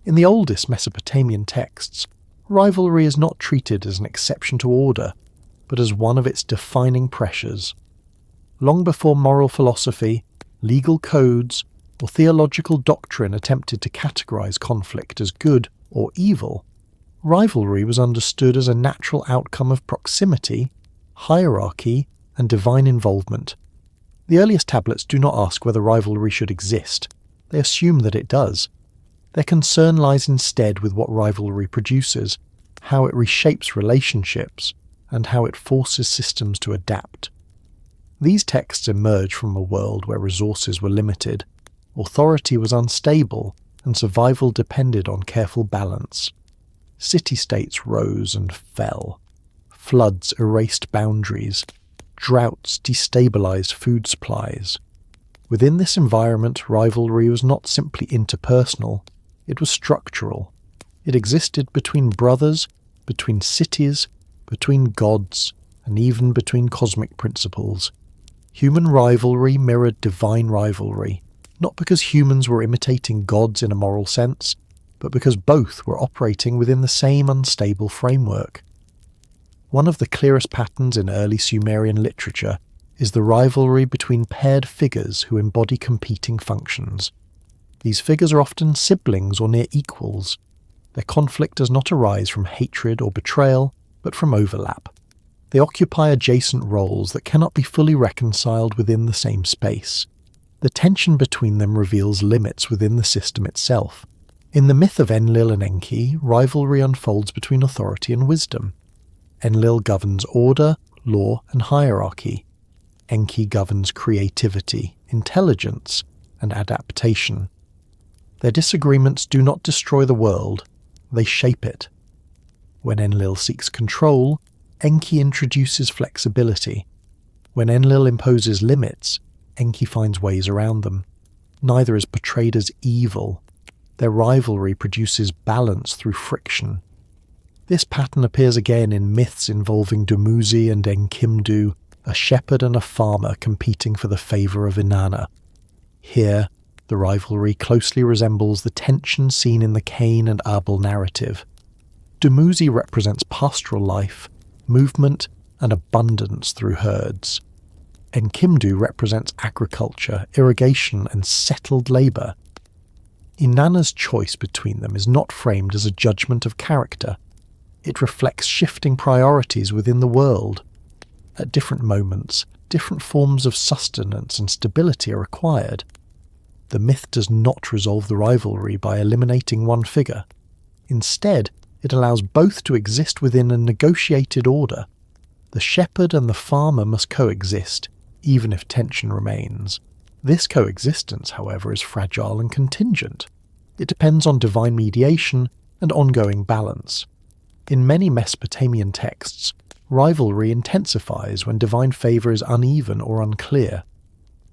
In the oldest Mesopotamian texts, rivalry is not treated as an exception to order, but as one of its defining pressures. Long before moral philosophy, legal codes, or theological doctrine attempted to categorize conflict as good or evil, rivalry was understood as a natural outcome of proximity, hierarchy, and divine involvement. The earliest tablets do not ask whether rivalry should exist. They assume that it does. Their concern lies instead with what rivalry produces, how it reshapes relationships, and how it forces systems to adapt. These texts emerge from a world where resources were limited, authority was unstable, and survival depended on careful balance. City-states rose and fell. Floods erased boundaries. Droughts destabilized food supplies. Within this environment, rivalry was not simply interpersonal, it was structural. It existed between brothers, between cities, between gods, and even between cosmic principles. Human rivalry mirrored divine rivalry, not because humans were imitating gods in a moral sense, but because both were operating within the same unstable framework. One of the clearest patterns in early Sumerian literature is the rivalry between paired figures who embody competing functions. These figures are often siblings or near equals. Their conflict does not arise from hatred or betrayal, but from overlap. They occupy adjacent roles that cannot be fully reconciled within the same space. The tension between them reveals limits within the system itself. In the myth of Enlil and Enki, rivalry unfolds between authority and wisdom. Enlil governs order, law, and hierarchy. Enki governs creativity, intelligence, and adaptation. Their disagreements do not destroy the world, they shape it. When Enlil seeks control, Enki introduces flexibility. When Enlil imposes limits, Enki finds ways around them. Neither is portrayed as evil. Their rivalry produces balance through friction. This pattern appears again in myths involving Dumuzi and Enkimdu, a shepherd and a farmer competing for the favour of Inanna. Here, the rivalry closely resembles the tension seen in the Cain and Abel narrative. Dumuzi represents pastoral life, movement, and abundance through herds. Enkimdu represents agriculture, irrigation, and settled labour. Inanna's choice between them is not framed as a judgment of character. It reflects shifting priorities within the world. At different moments, different forms of sustenance and stability are required. The myth does not resolve the rivalry by eliminating one figure. Instead, it allows both to exist within a negotiated order. The shepherd and the farmer must coexist, even if tension remains. This coexistence, however, is fragile and contingent. It depends on divine mediation and ongoing balance. In many Mesopotamian texts, rivalry intensifies when divine favour is uneven or unclear.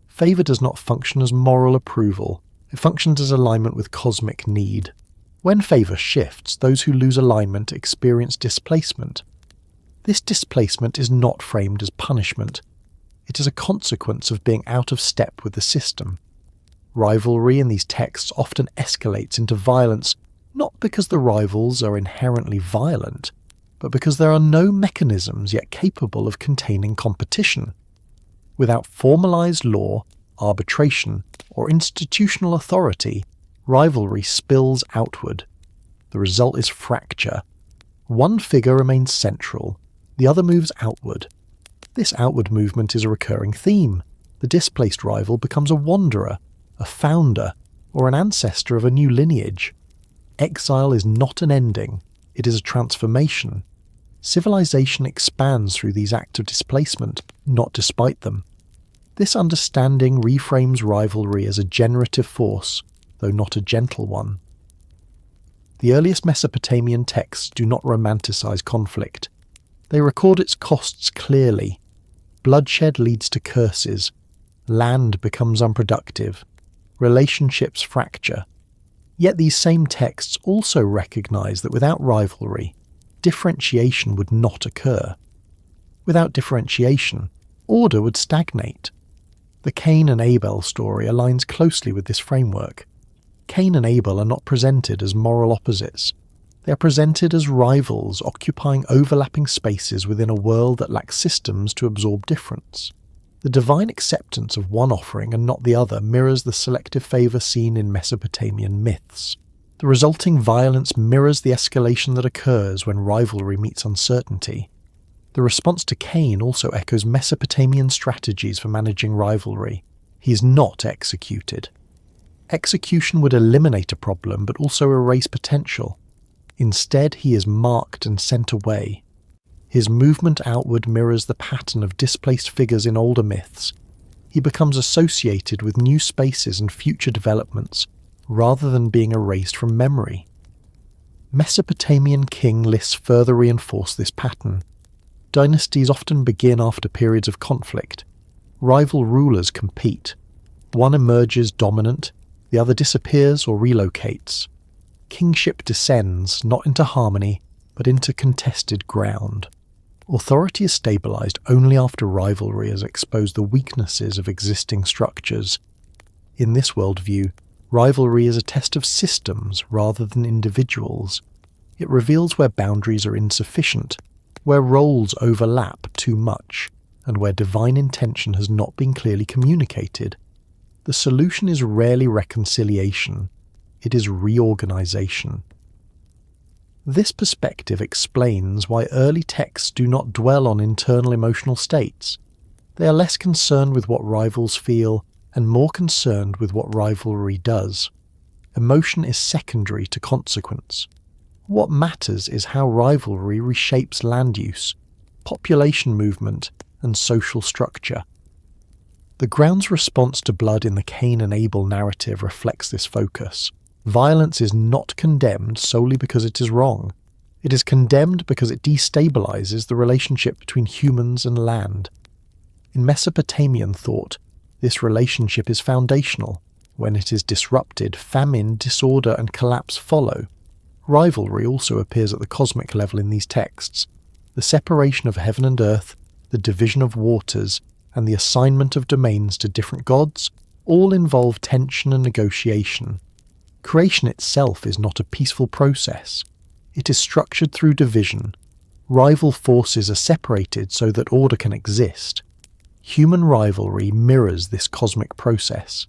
Favour does not function as moral approval, it functions as alignment with cosmic need. When favour shifts, those who lose alignment experience displacement. This displacement is not framed as punishment. It is a consequence of being out of step with the system. Rivalry in these texts often escalates into violence, not because the rivals are inherently violent, but because there are no mechanisms yet capable of containing competition. Without formalized law, arbitration, or institutional authority, rivalry spills outward. The result is fracture. One figure remains central, the other moves outward. This outward movement is a recurring theme. The displaced rival becomes a wanderer, a founder, or an ancestor of a new lineage. Exile is not an ending, it is a transformation. Civilization expands through these acts of displacement, not despite them. This understanding reframes rivalry as a generative force, though not a gentle one. The earliest Mesopotamian texts do not romanticize conflict. They record its costs clearly. Bloodshed leads to curses. Land becomes unproductive. Relationships fracture. Yet these same texts also recognize that without rivalry, differentiation would not occur. Without differentiation, order would stagnate. The Cain and Abel story aligns closely with this framework. Cain and Abel are not presented as moral opposites. They are presented as rivals occupying overlapping spaces within a world that lacks systems to absorb difference. The divine acceptance of one offering and not the other mirrors the selective favour seen in Mesopotamian myths. The resulting violence mirrors the escalation that occurs when rivalry meets uncertainty. The response to Cain also echoes Mesopotamian strategies for managing rivalry. He is not executed. Execution would eliminate a problem but also erase potential. Instead, he is marked and sent away. His movement outward mirrors the pattern of displaced figures in older myths. He becomes associated with new spaces and future developments, rather than being erased from memory. Mesopotamian king lists further reinforce this pattern. Dynasties often begin after periods of conflict. Rival rulers compete. One emerges dominant, the other disappears or relocates. Kingship descends not into harmony, but into contested ground. Authority is stabilized only after rivalry has exposed the weaknesses of existing structures. In this worldview, rivalry is a test of systems rather than individuals. It reveals where boundaries are insufficient, where roles overlap too much, and where divine intention has not been clearly communicated. The solution is rarely reconciliation, it is reorganization. This perspective explains why early texts do not dwell on internal emotional states. They are less concerned with what rivals feel and more concerned with what rivalry does. Emotion is secondary to consequence. What matters is how rivalry reshapes land use, population movement, and social structure. The ground's response to blood in the Cain and Abel narrative reflects this focus. Violence is not condemned solely because it is wrong. It is condemned because it destabilizes the relationship between humans and land. In Mesopotamian thought, this relationship is foundational. When it is disrupted, famine, disorder, and collapse follow. Rivalry also appears at the cosmic level in these texts. The separation of heaven and earth, the division of waters, and the assignment of domains to different gods all involve tension and negotiation. Creation itself is not a peaceful process. It is structured through division. Rival forces are separated so that order can exist. Human rivalry mirrors this cosmic process.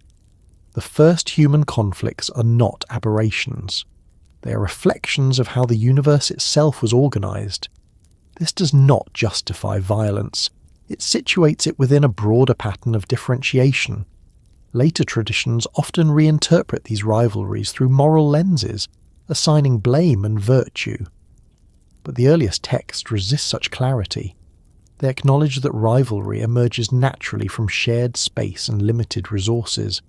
The first human conflicts are not aberrations. They are reflections of how the universe itself was organized. This does not justify violence. It situates it within a broader pattern of differentiation. Later traditions often reinterpret these rivalries through moral lenses, assigning blame and virtue. But the earliest texts resist such clarity. They acknowledge that rivalry emerges naturally from shared space and limited resources.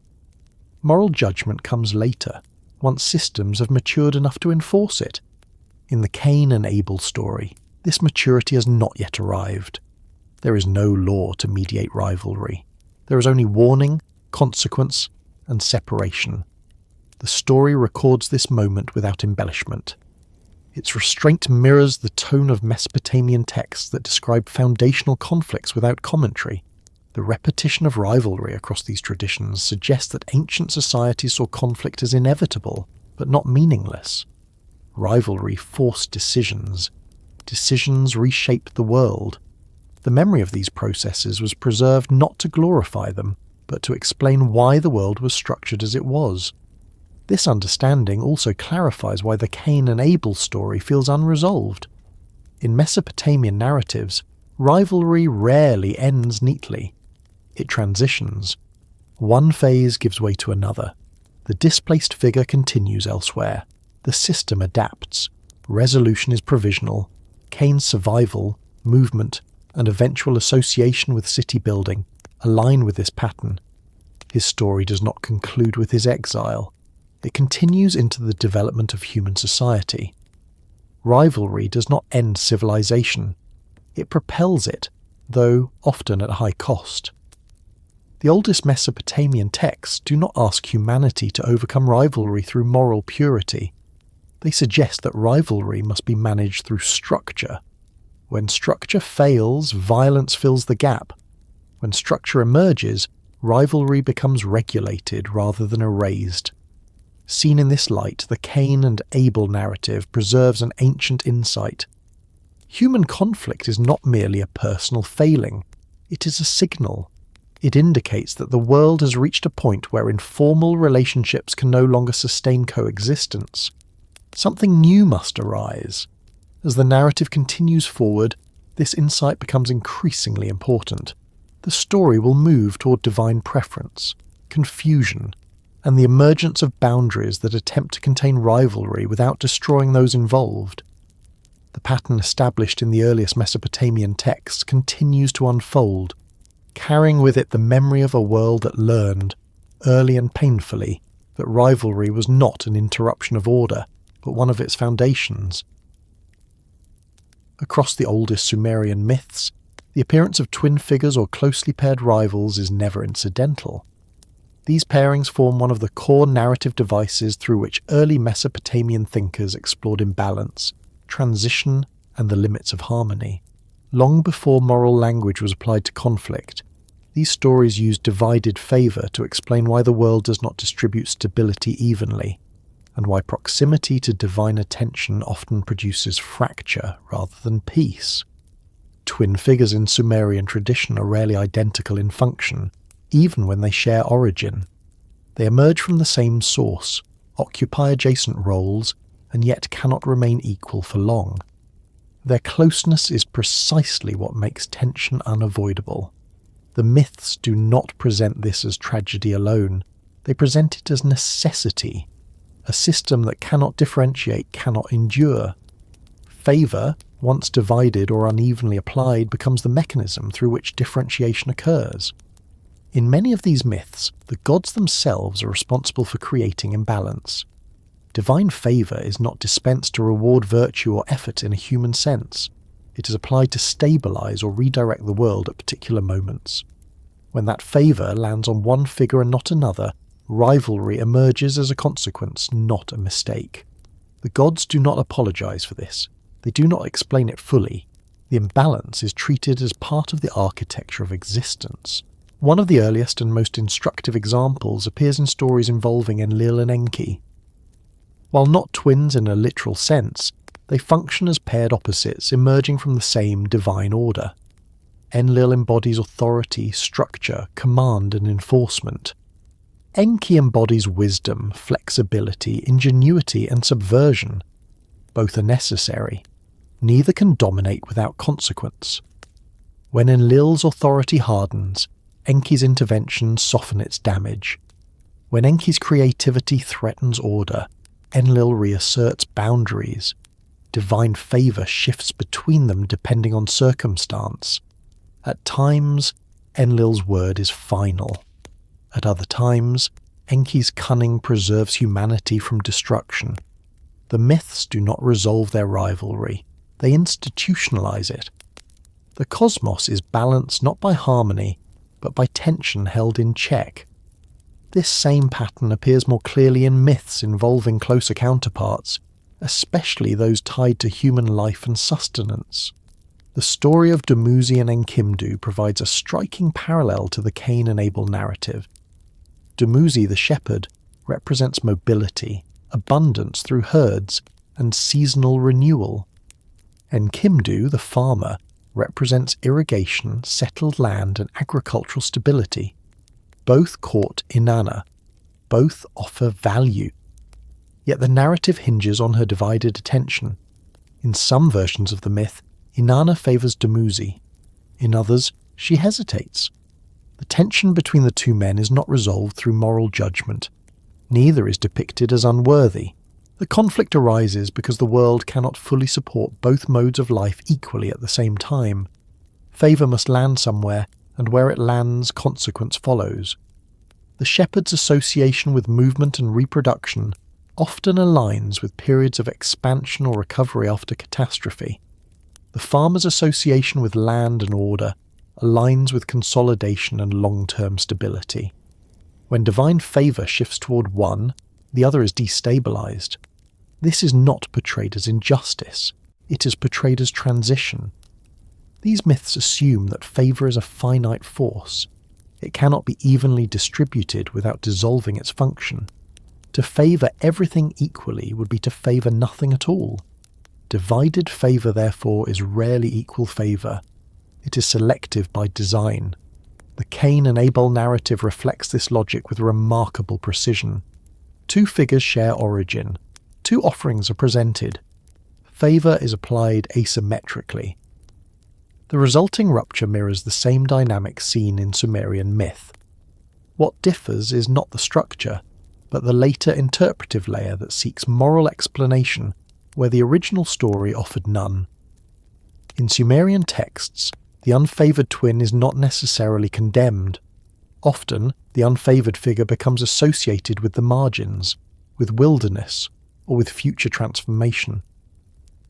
Moral judgment comes later, once systems have matured enough to enforce it. In the Cain and Abel story, this maturity has not yet arrived. There is no law to mediate rivalry. There is only warning, consequence, and separation. The story records this moment without embellishment. Its restraint mirrors the tone of Mesopotamian texts that describe foundational conflicts without commentary. The repetition of rivalry across these traditions suggests that ancient societies saw conflict as inevitable, but not meaningless. Rivalry forced decisions. Decisions reshaped the world. The memory of these processes was preserved not to glorify them, but to explain why the world was structured as it was. This understanding also clarifies why the Cain and Abel story feels unresolved. In Mesopotamian narratives, rivalry rarely ends neatly. It transitions. One phase gives way to another. The displaced figure continues elsewhere. The system adapts. Resolution is provisional. Cain's survival, movement, and eventual association with city building align with this pattern. His story does not conclude with his exile. It continues into the development of human society. Rivalry does not end civilization. It propels it, though often at high cost. The oldest Mesopotamian texts do not ask humanity to overcome rivalry through moral purity. They suggest that rivalry must be managed through structure. When structure fails, violence fills the gap. When structure emerges, rivalry becomes regulated rather than erased. Seen in this light, the Cain and Abel narrative preserves an ancient insight. Human conflict is not merely a personal failing. It is a signal. It indicates that the world has reached a point where informal relationships can no longer sustain coexistence. Something new must arise. As the narrative continues forward, this insight becomes increasingly important. The story will move toward divine preference, confusion, and the emergence of boundaries that attempt to contain rivalry without destroying those involved. The pattern established in the earliest Mesopotamian texts continues to unfold, carrying with it the memory of a world that learned, early and painfully, that rivalry was not an interruption of order, but one of its foundations. Across the oldest Sumerian myths, the appearance of twin figures or closely paired rivals is never incidental. These pairings form one of the core narrative devices through which early Mesopotamian thinkers explored imbalance, transition, and the limits of harmony. Long before moral language was applied to conflict, these stories used divided favour to explain why the world does not distribute stability evenly, and why proximity to divine attention often produces fracture rather than peace. Twin figures in Sumerian tradition are rarely identical in function, even when they share origin. They emerge from the same source, occupy adjacent roles, and yet cannot remain equal for long. Their closeness is precisely what makes tension unavoidable. The myths do not present this as tragedy alone. They present it as necessity. A system that cannot differentiate cannot endure. Favour, once divided or unevenly applied, becomes the mechanism through which differentiation occurs. In many of these myths, the gods themselves are responsible for creating imbalance. Divine favour is not dispensed to reward virtue or effort in a human sense. It is applied to stabilise or redirect the world at particular moments. When that favour lands on one figure and not another, rivalry emerges as a consequence, not a mistake. The gods do not apologise for this. They do not explain it fully. The imbalance is treated as part of the architecture of existence. One of the earliest and most instructive examples appears in stories involving Enlil and Enki. While not twins in a literal sense, they function as paired opposites emerging from the same divine order. Enlil embodies authority, structure, command and enforcement. Enki embodies wisdom, flexibility, ingenuity and subversion. Both are necessary. Neither can dominate without consequence. When Enlil's authority hardens, Enki's interventions soften its damage. When Enki's creativity threatens order, Enlil reasserts boundaries. Divine favour shifts between them depending on circumstance. At times, Enlil's word is final. At other times, Enki's cunning preserves humanity from destruction. The myths do not resolve their rivalry. They institutionalize it. The cosmos is balanced not by harmony, but by tension held in check. This same pattern appears more clearly in myths involving closer counterparts, especially those tied to human life and sustenance. The story of Dumuzi and Enkidu provides a striking parallel to the Cain and Abel narrative. Dumuzi, the shepherd, represents mobility, abundance through herds, and seasonal renewal. Enkidu, the farmer, represents irrigation, settled land, and agricultural stability. Both court Inanna. Both offer value. Yet the narrative hinges on her divided attention. In some versions of the myth, Inanna favours Dumuzi. In others, she hesitates. The tension between the two men is not resolved through moral judgment. Neither is depicted as unworthy. The conflict arises because the world cannot fully support both modes of life equally at the same time. Favour must land somewhere, and where it lands, consequence follows. The shepherd's association with movement and reproduction often aligns with periods of expansion or recovery after catastrophe. The farmer's association with land and order aligns with consolidation and long-term stability. When divine favour shifts toward one, the other is destabilised. This is not portrayed as injustice. It is portrayed as transition. These myths assume that favour is a finite force. It cannot be evenly distributed without dissolving its function. To favour everything equally would be to favour nothing at all. Divided favour, therefore, is rarely equal favour. It is selective by design. The Cain and Abel narrative reflects this logic with remarkable precision. Two figures share origin. Two offerings are presented. Favour is applied asymmetrically. The resulting rupture mirrors the same dynamic seen in Sumerian myth. What differs is not the structure, but the later interpretive layer that seeks moral explanation where the original story offered none. In Sumerian texts, the unfavoured twin is not necessarily condemned. Often, the unfavoured figure becomes associated with the margins, with wilderness, or with future transformation.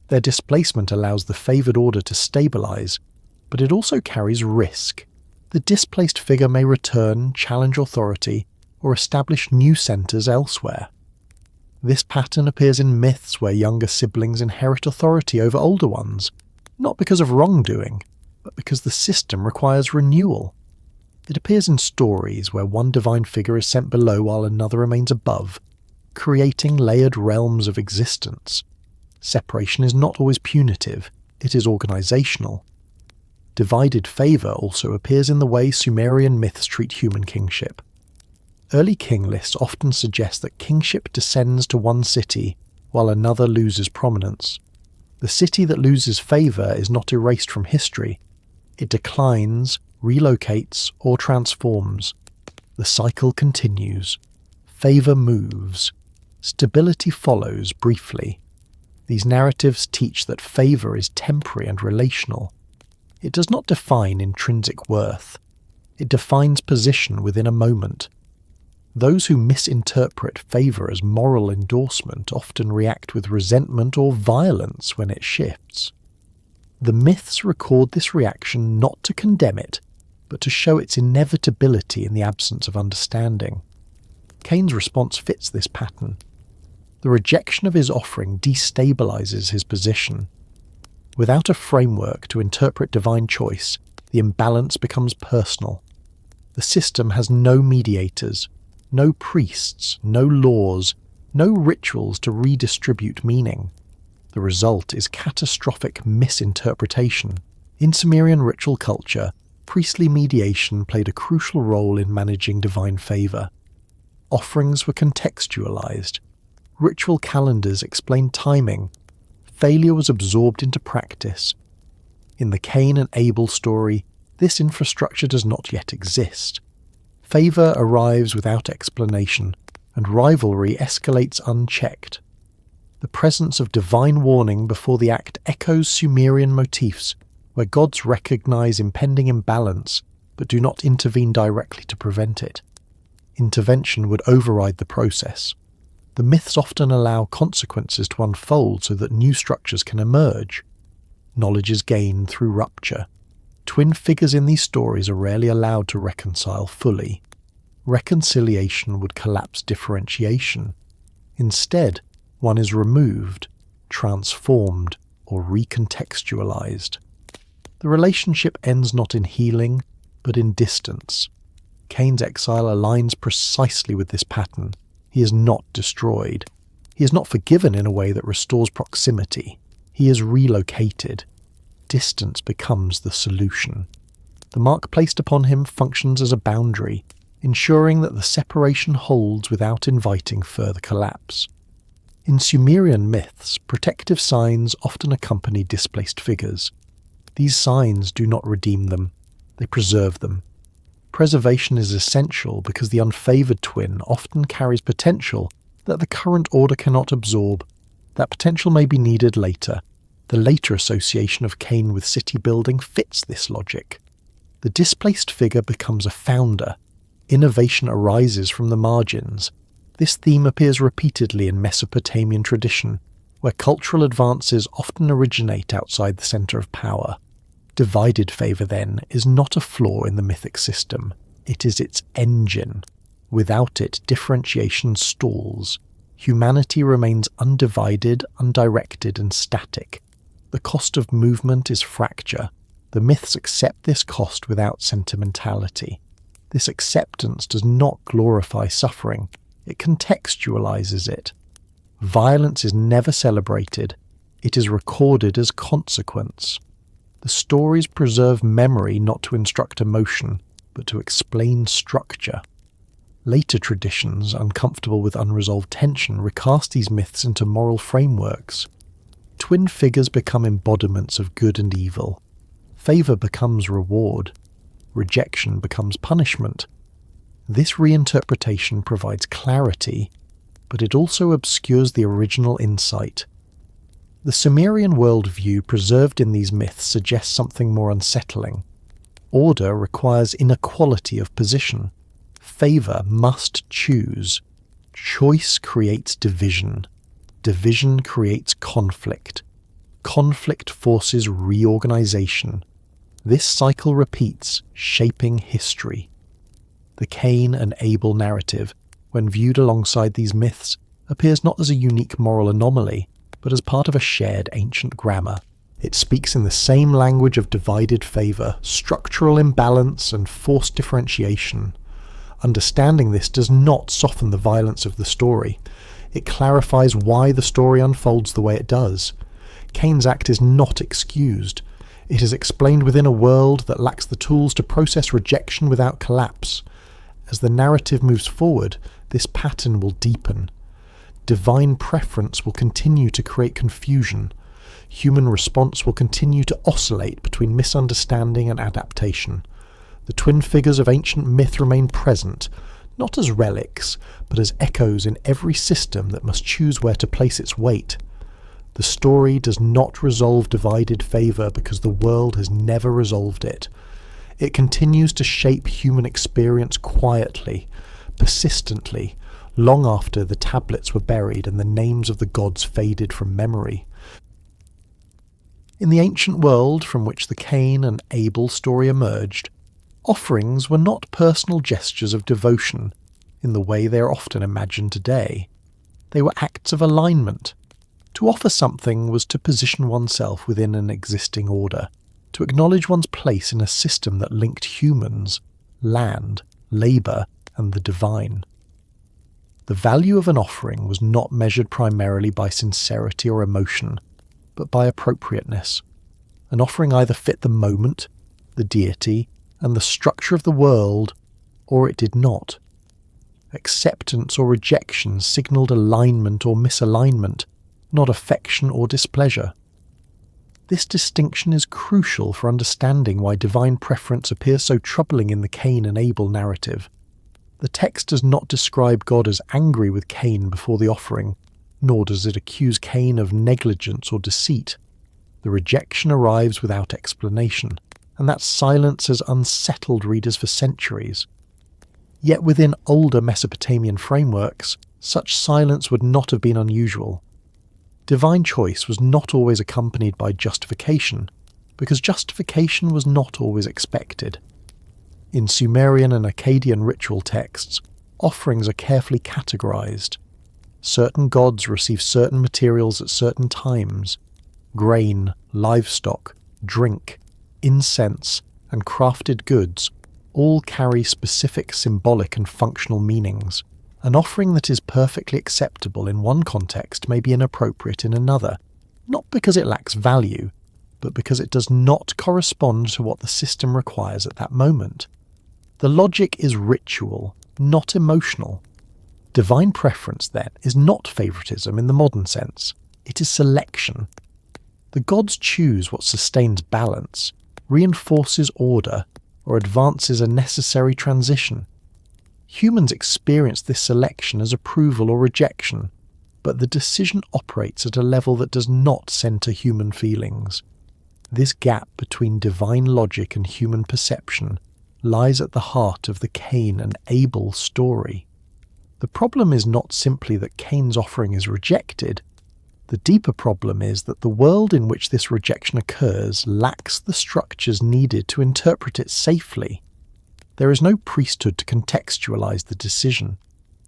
Their displacement allows the favoured order to stabilise, but it also carries risk. The displaced figure may return, challenge authority, or establish new centres elsewhere. This pattern appears in myths where younger siblings inherit authority over older ones, not because of wrongdoing, but because the system requires renewal. It appears in stories where one divine figure is sent below while another remains above, creating layered realms of existence. Separation is not always punitive, it is organisational. Divided favour also appears in the way Sumerian myths treat human kingship. Early king lists often suggest that kingship descends to one city while another loses prominence. The city that loses favour is not erased from history. It declines, relocates, or transforms. The cycle continues. Favour moves. Stability follows briefly. These narratives teach that favour is temporary and relational. It does not define intrinsic worth. It defines position within a moment. Those who misinterpret favour as moral endorsement often react with resentment or violence when it shifts. The myths record this reaction not to condemn it, but to show its inevitability in the absence of understanding. Cain's response fits this pattern. The rejection of his offering destabilizes his position. Without a framework to interpret divine choice, the imbalance becomes personal. The system has no mediators, no priests, no laws, no rituals to redistribute meaning. The result is catastrophic misinterpretation. In Sumerian ritual culture, priestly mediation played a crucial role in managing divine favour. Offerings were contextualised. Ritual calendars explained timing. Failure was absorbed into practice. In the Cain and Abel story, this infrastructure does not yet exist. Favour arrives without explanation, and rivalry escalates unchecked. The presence of divine warning before the act echoes Sumerian motifs, where gods recognise impending imbalance but do not intervene directly to prevent it. Intervention would override the process. The myths often allow consequences to unfold so that new structures can emerge. Knowledge is gained through rupture. Twin figures in these stories are rarely allowed to reconcile fully. Reconciliation would collapse differentiation. Instead, one is removed, transformed, or recontextualized. The relationship ends not in healing, but in distance. Cain's exile aligns precisely with this pattern. He is not destroyed. He is not forgiven in a way that restores proximity. He is relocated. Distance becomes the solution. The mark placed upon him functions as a boundary, ensuring that the separation holds without inviting further collapse. In Sumerian myths, protective signs often accompany displaced figures. These signs do not redeem them, they preserve them. Preservation is essential because the unfavoured twin often carries potential that the current order cannot absorb. That potential may be needed later. The later association of Cain with city building fits this logic. The displaced figure becomes a founder. Innovation arises from the margins. This theme appears repeatedly in Mesopotamian tradition, where cultural advances often originate outside the centre of power. Divided favour, then, is not a flaw in the mythic system. It is its engine. Without it, differentiation stalls. Humanity remains undivided, undirected, and static. The cost of movement is fracture. The myths accept this cost without sentimentality. This acceptance does not glorify suffering. It contextualizes it. Violence is never celebrated. It is recorded as consequence. The stories preserve memory not to instruct emotion, but to explain structure. Later traditions, uncomfortable with unresolved tension, recast these myths into moral frameworks. Twin figures become embodiments of good and evil. Favour becomes reward. Rejection becomes punishment. This reinterpretation provides clarity, but it also obscures the original insight. The Sumerian worldview preserved in these myths suggests something more unsettling. Order requires inequality of position. Favour must choose. Choice creates division. Division creates conflict. Conflict forces reorganization. This cycle repeats, shaping history. The Cain and Abel narrative, when viewed alongside these myths, appears not as a unique moral anomaly, but as part of a shared ancient grammar. It speaks in the same language of divided favour, structural imbalance, and forced differentiation. Understanding this does not soften the violence of the story. It clarifies why the story unfolds the way it does. Cain's act is not excused. It is explained within a world that lacks the tools to process rejection without collapse. As the narrative moves forward, this pattern will deepen. Divine preference will continue to create confusion. Human response will continue to oscillate between misunderstanding and adaptation. The twin figures of ancient myth remain present, not as relics, but as echoes in every system that must choose where to place its weight. The story does not resolve divided favour because the world has never resolved it. It continues to shape human experience quietly, persistently, long after the tablets were buried and the names of the gods faded from memory. In the ancient world from which the Cain and Abel story emerged, offerings were not personal gestures of devotion in the way they are often imagined today. They were acts of alignment. To offer something was to position oneself within an existing order, to acknowledge one's place in a system that linked humans, land, labour, and the divine. The value of an offering was not measured primarily by sincerity or emotion, but by appropriateness. An offering either fit the moment, the deity, and the structure of the world, or it did not. Acceptance or rejection signalled alignment or misalignment, not affection or displeasure. This distinction is crucial for understanding why divine preference appears so troubling in the Cain and Abel narrative. The text does not describe God as angry with Cain before the offering, nor does it accuse Cain of negligence or deceit. The rejection arrives without explanation, and that silence has unsettled readers for centuries. Yet within older Mesopotamian frameworks, such silence would not have been unusual. Divine choice was not always accompanied by justification, because justification was not always expected. In Sumerian and Akkadian ritual texts, offerings are carefully categorized. Certain gods receive certain materials at certain times. Grain, livestock, drink, incense, and crafted goods all carry specific symbolic and functional meanings. An offering that is perfectly acceptable in one context may be inappropriate in another, not because it lacks value, but because it does not correspond to what the system requires at that moment. The logic is ritual, not emotional. Divine preference, then, is not favoritism in the modern sense. It is selection. The gods choose what sustains balance, reinforces order, or advances a necessary transition. Humans experience this selection as approval or rejection, but the decision operates at a level that does not centre human feelings. This gap between divine logic and human perception lies at the heart of the Cain and Abel story. The problem is not simply that Cain's offering is rejected. The deeper problem is that the world in which this rejection occurs lacks the structures needed to interpret it safely. There is no priesthood to contextualize the decision,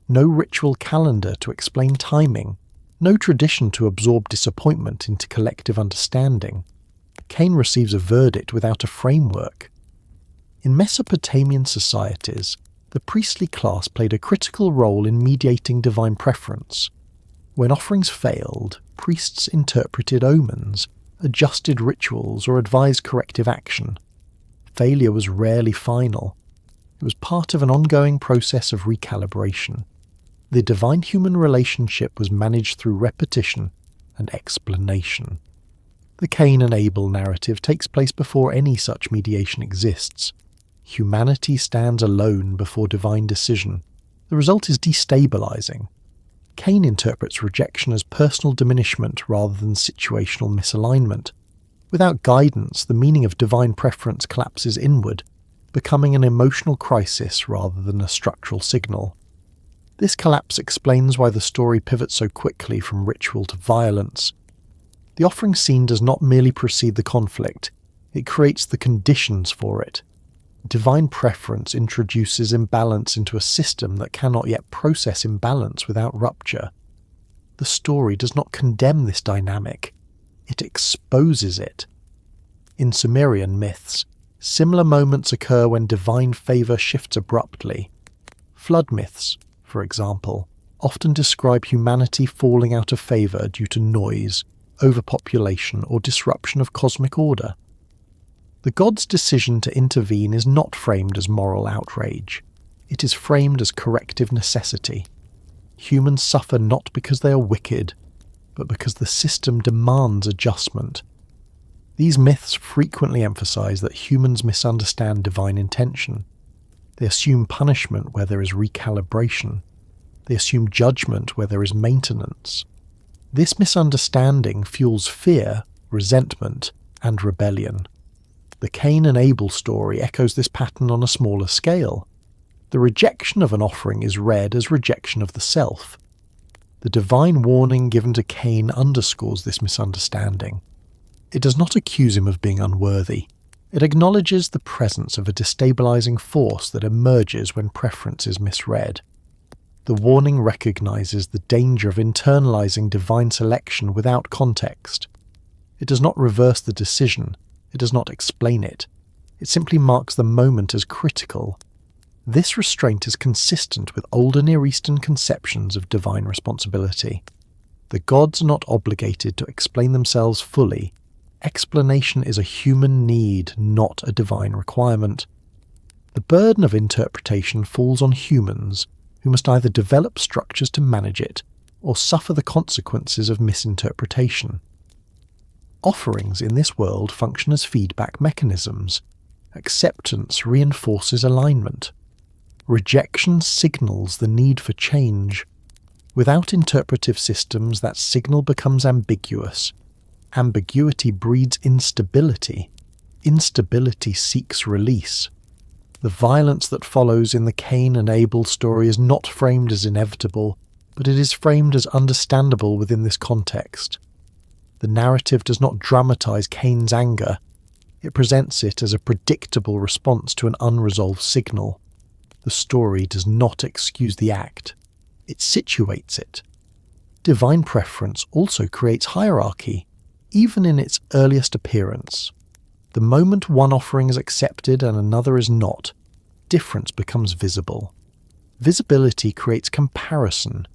no ritual calendar to explain timing, no tradition to absorb disappointment into collective understanding. Cain receives a verdict without a framework. In Mesopotamian societies, the priestly class played a critical role in mediating divine preference. When offerings failed, priests interpreted omens, adjusted rituals, or advised corrective action. Failure was rarely final. It was part of an ongoing process of recalibration. The divine-human relationship was managed through repetition and explanation. The Cain and Abel narrative takes place before any such mediation exists. Humanity stands alone before divine decision. The result is destabilizing. Cain interprets rejection as personal diminishment rather than situational misalignment. Without guidance, the meaning of divine preference collapses inward, becoming an emotional crisis rather than a structural signal. This collapse explains why the story pivots so quickly from ritual to violence. The offering scene does not merely precede the conflict, it creates the conditions for it. Divine preference introduces imbalance into a system that cannot yet process imbalance without rupture. The story does not condemn this dynamic, it exposes it. In Sumerian myths, similar moments occur when divine favour shifts abruptly. Flood myths, for example, often describe humanity falling out of favour due to noise, overpopulation, or disruption of cosmic order. The gods' decision to intervene is not framed as moral outrage. It is framed as corrective necessity. Humans suffer not because they are wicked, but because the system demands adjustment. These myths frequently emphasize that humans misunderstand divine intention. They assume punishment where there is recalibration. They assume judgment where there is maintenance. This misunderstanding fuels fear, resentment, and rebellion. The Cain and Abel story echoes this pattern on a smaller scale. The rejection of an offering is read as rejection of the self. The divine warning given to Cain underscores this misunderstanding. It does not accuse him of being unworthy. It acknowledges the presence of a destabilizing force that emerges when preference is misread. The warning recognizes the danger of internalizing divine selection without context. It does not reverse the decision. It does not explain it. It simply marks the moment as critical. This restraint is consistent with older Near Eastern conceptions of divine responsibility. The gods are not obligated to explain themselves fully. Explanation is a human need, not a divine requirement. The burden of interpretation falls on humans, who must either develop structures to manage it or suffer the consequences of misinterpretation. Offerings in this world function as feedback mechanisms. Acceptance reinforces alignment. Rejection signals the need for change. Without interpretive systems, that signal becomes ambiguous. Ambiguity breeds instability. Instability seeks release. The violence that follows in the Cain and Abel story is not framed as inevitable, but it is framed as understandable within this context. The narrative does not dramatize Cain's anger. It presents it as a predictable response to an unresolved signal. The story does not excuse the act. It situates it. Divine preference also creates hierarchy, even in its earliest appearance. The moment one offering is accepted and another is not, difference becomes visible. Visibility creates comparison.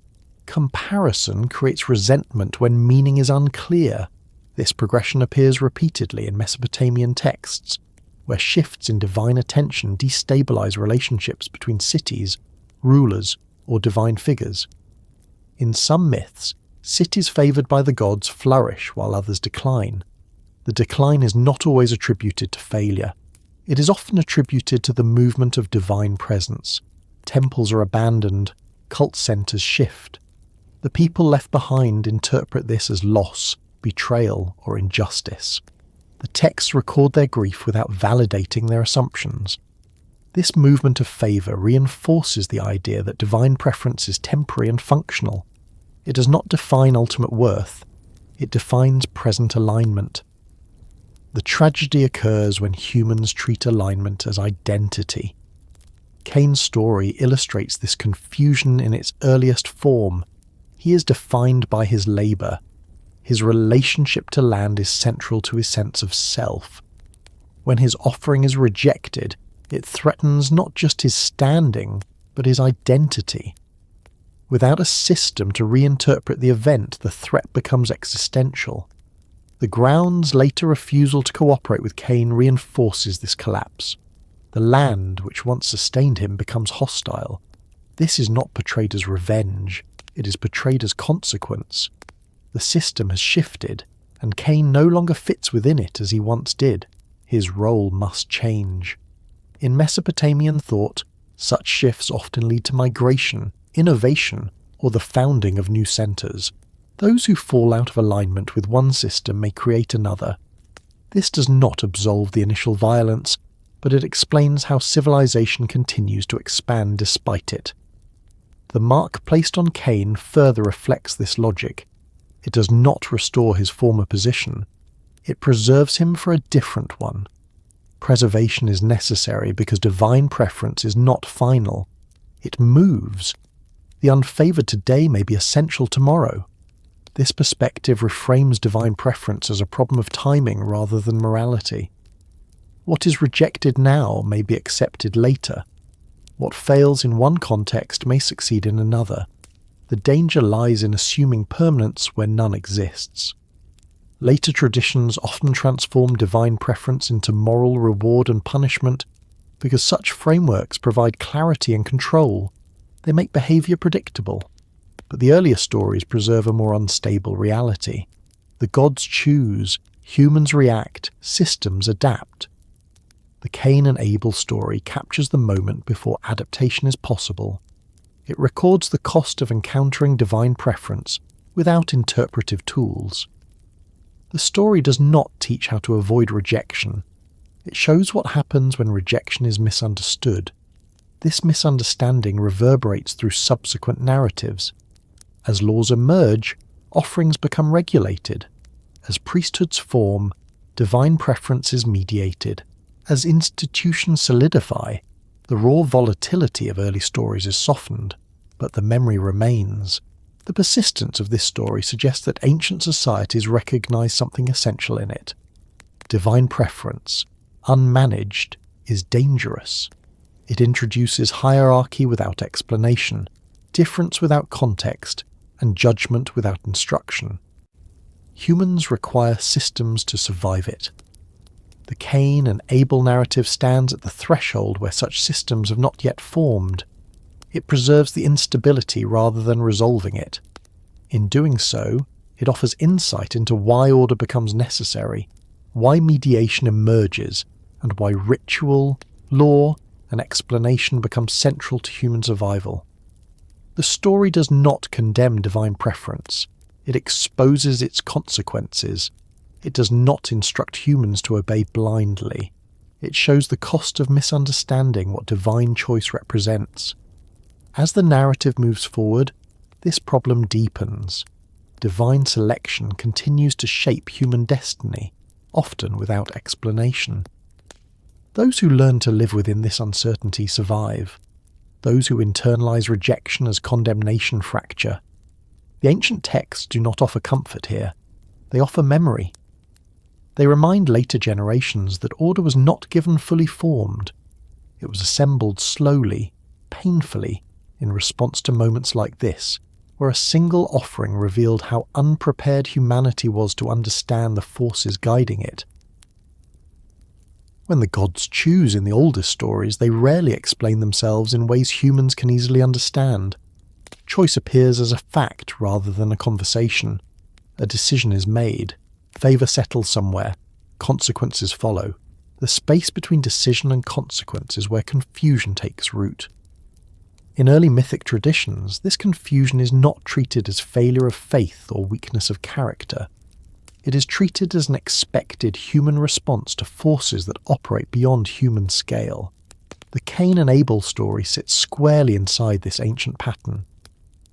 Comparison creates resentment when meaning is unclear. This progression appears repeatedly in Mesopotamian texts, where shifts in divine attention destabilize relationships between cities, rulers, or divine figures. In some myths, cities favored by the gods flourish while others decline. The decline is not always attributed to failure. It is often attributed to the movement of divine presence. Temples are abandoned, cult centers shift. The people left behind interpret this as loss, betrayal, or injustice. The texts record their grief without validating their assumptions. This movement of favour reinforces the idea that divine preference is temporary and functional. It does not define ultimate worth. It defines present alignment. The tragedy occurs when humans treat alignment as identity. Cain's story illustrates this confusion in its earliest form. He is defined by his labour. His relationship to land is central to his sense of self. When his offering is rejected, it threatens not just his standing, but his identity. Without a system to reinterpret the event, the threat becomes existential. The ground's later refusal to cooperate with Cain reinforces this collapse. The land, which once sustained him, becomes hostile. This is not portrayed as revenge, it is portrayed as consequence. The system has shifted, and Cain no longer fits within it as he once did. His role must change. In Mesopotamian thought, such shifts often lead to migration, innovation, or the founding of new centers. Those who fall out of alignment with one system may create another. This does not absolve the initial violence, but it explains how civilization continues to expand despite it. The mark placed on Cain further reflects this logic. It does not restore his former position. It preserves him for a different one. Preservation is necessary because divine preference is not final. It moves. The unfavored today may be essential tomorrow. This perspective reframes divine preference as a problem of timing rather than morality. What is rejected now may be accepted later. What fails in one context may succeed in another. The danger lies in assuming permanence where none exists. Later traditions often transform divine preference into moral reward and punishment because such frameworks provide clarity and control. They make behavior predictable. But the earlier stories preserve a more unstable reality. The gods choose, humans react, systems adapt. The Cain and Abel story captures the moment before adaptation is possible. It records the cost of encountering divine preference without interpretive tools. The story does not teach how to avoid rejection. It shows what happens when rejection is misunderstood. This misunderstanding reverberates through subsequent narratives. As laws emerge, offerings become regulated. As priesthoods form, divine preference is mediated. As institutions solidify, the raw volatility of early stories is softened, but the memory remains. The persistence of this story suggests that ancient societies recognize something essential in it. Divine preference, unmanaged, is dangerous. It introduces hierarchy without explanation, difference without context, and judgment without instruction. Humans require systems to survive it. The Cain and Abel narrative stands at the threshold where such systems have not yet formed. It preserves the instability rather than resolving it. In doing so, it offers insight into why order becomes necessary, why mediation emerges, and why ritual, law, and explanation become central to human survival. The story does not condemn divine preference. It exposes its consequences. It does not instruct humans to obey blindly. It shows the cost of misunderstanding what divine choice represents. As the narrative moves forward, this problem deepens. Divine selection continues to shape human destiny, often without explanation. Those who learn to live within this uncertainty survive. Those who internalize rejection as condemnation fracture. The ancient texts do not offer comfort here. They offer memory. They remind later generations that order was not given fully formed. It was assembled slowly, painfully, in response to moments like this, where a single offering revealed how unprepared humanity was to understand the forces guiding it. When the gods choose in the oldest stories, they rarely explain themselves in ways humans can easily understand. Choice appears as a fact rather than a conversation. A decision is made. Favour settles somewhere. Consequences follow. The space between decision and consequence is where confusion takes root. In early mythic traditions, this confusion is not treated as failure of faith or weakness of character. It is treated as an expected human response to forces that operate beyond human scale. The Cain and Abel story sits squarely inside this ancient pattern.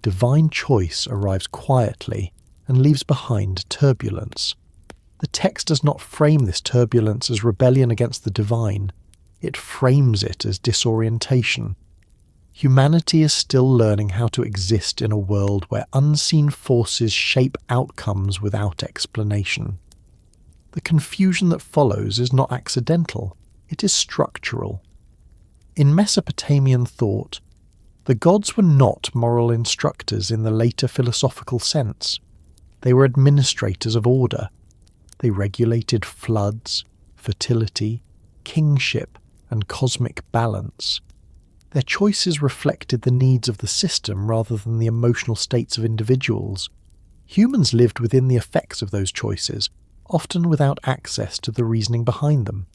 Divine choice arrives quietly and leaves behind turbulence. The text does not frame this turbulence as rebellion against the divine. It frames it as disorientation. Humanity is still learning how to exist in a world where unseen forces shape outcomes without explanation. The confusion that follows is not accidental, it is structural. In Mesopotamian thought, the gods were not moral instructors in the later philosophical sense. They were administrators of order. They regulated floods, fertility, kingship, and cosmic balance. Their choices reflected the needs of the system rather than the emotional states of individuals. Humans lived within the effects of those choices, often without access to the reasoning behind them.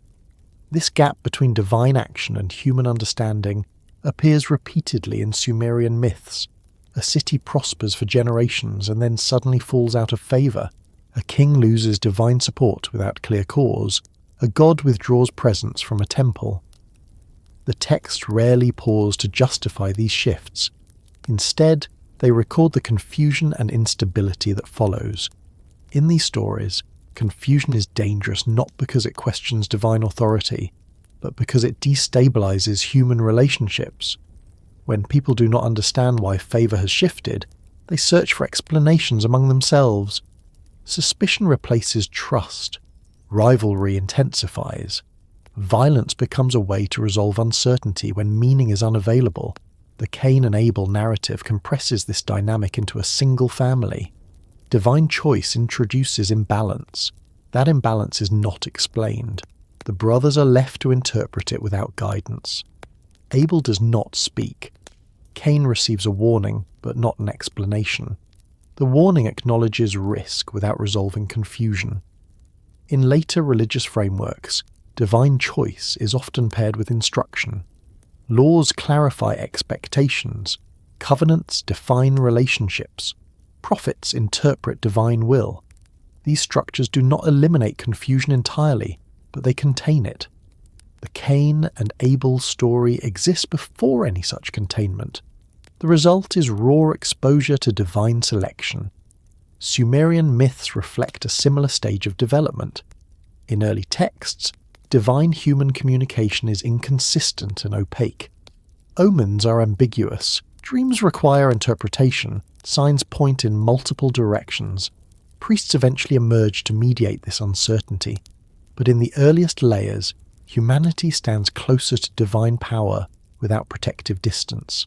This gap between divine action and human understanding appears repeatedly in Sumerian myths. A city prospers for generations and then suddenly falls out of favour. A king loses divine support without clear cause. A god withdraws presence from a temple. The text rarely pause to justify these shifts. Instead, they record the confusion and instability that follows. In these stories, confusion is dangerous not because it questions divine authority, but because it destabilizes human relationships. When people do not understand why favour has shifted, they search for explanations among themselves. Suspicion replaces trust. Rivalry intensifies. Violence becomes a way to resolve uncertainty when meaning is unavailable. The Cain and Abel narrative compresses this dynamic into a single family. Divine choice introduces imbalance. That imbalance is not explained. The brothers are left to interpret it without guidance. Abel does not speak. Cain receives a warning, but not an explanation. The warning acknowledges risk without resolving confusion. In later religious frameworks, divine choice is often paired with instruction. Laws clarify expectations. Covenants define relationships. Prophets interpret divine will. These structures do not eliminate confusion entirely, but they contain it. The Cain and Abel story exists before any such containment. The result is raw exposure to divine selection. Sumerian myths reflect a similar stage of development. In early texts, divine-human communication is inconsistent and opaque. Omens are ambiguous. Dreams require interpretation. Signs point in multiple directions. Priests eventually emerge to mediate this uncertainty. But in the earliest layers, humanity stands closer to divine power without protective distance.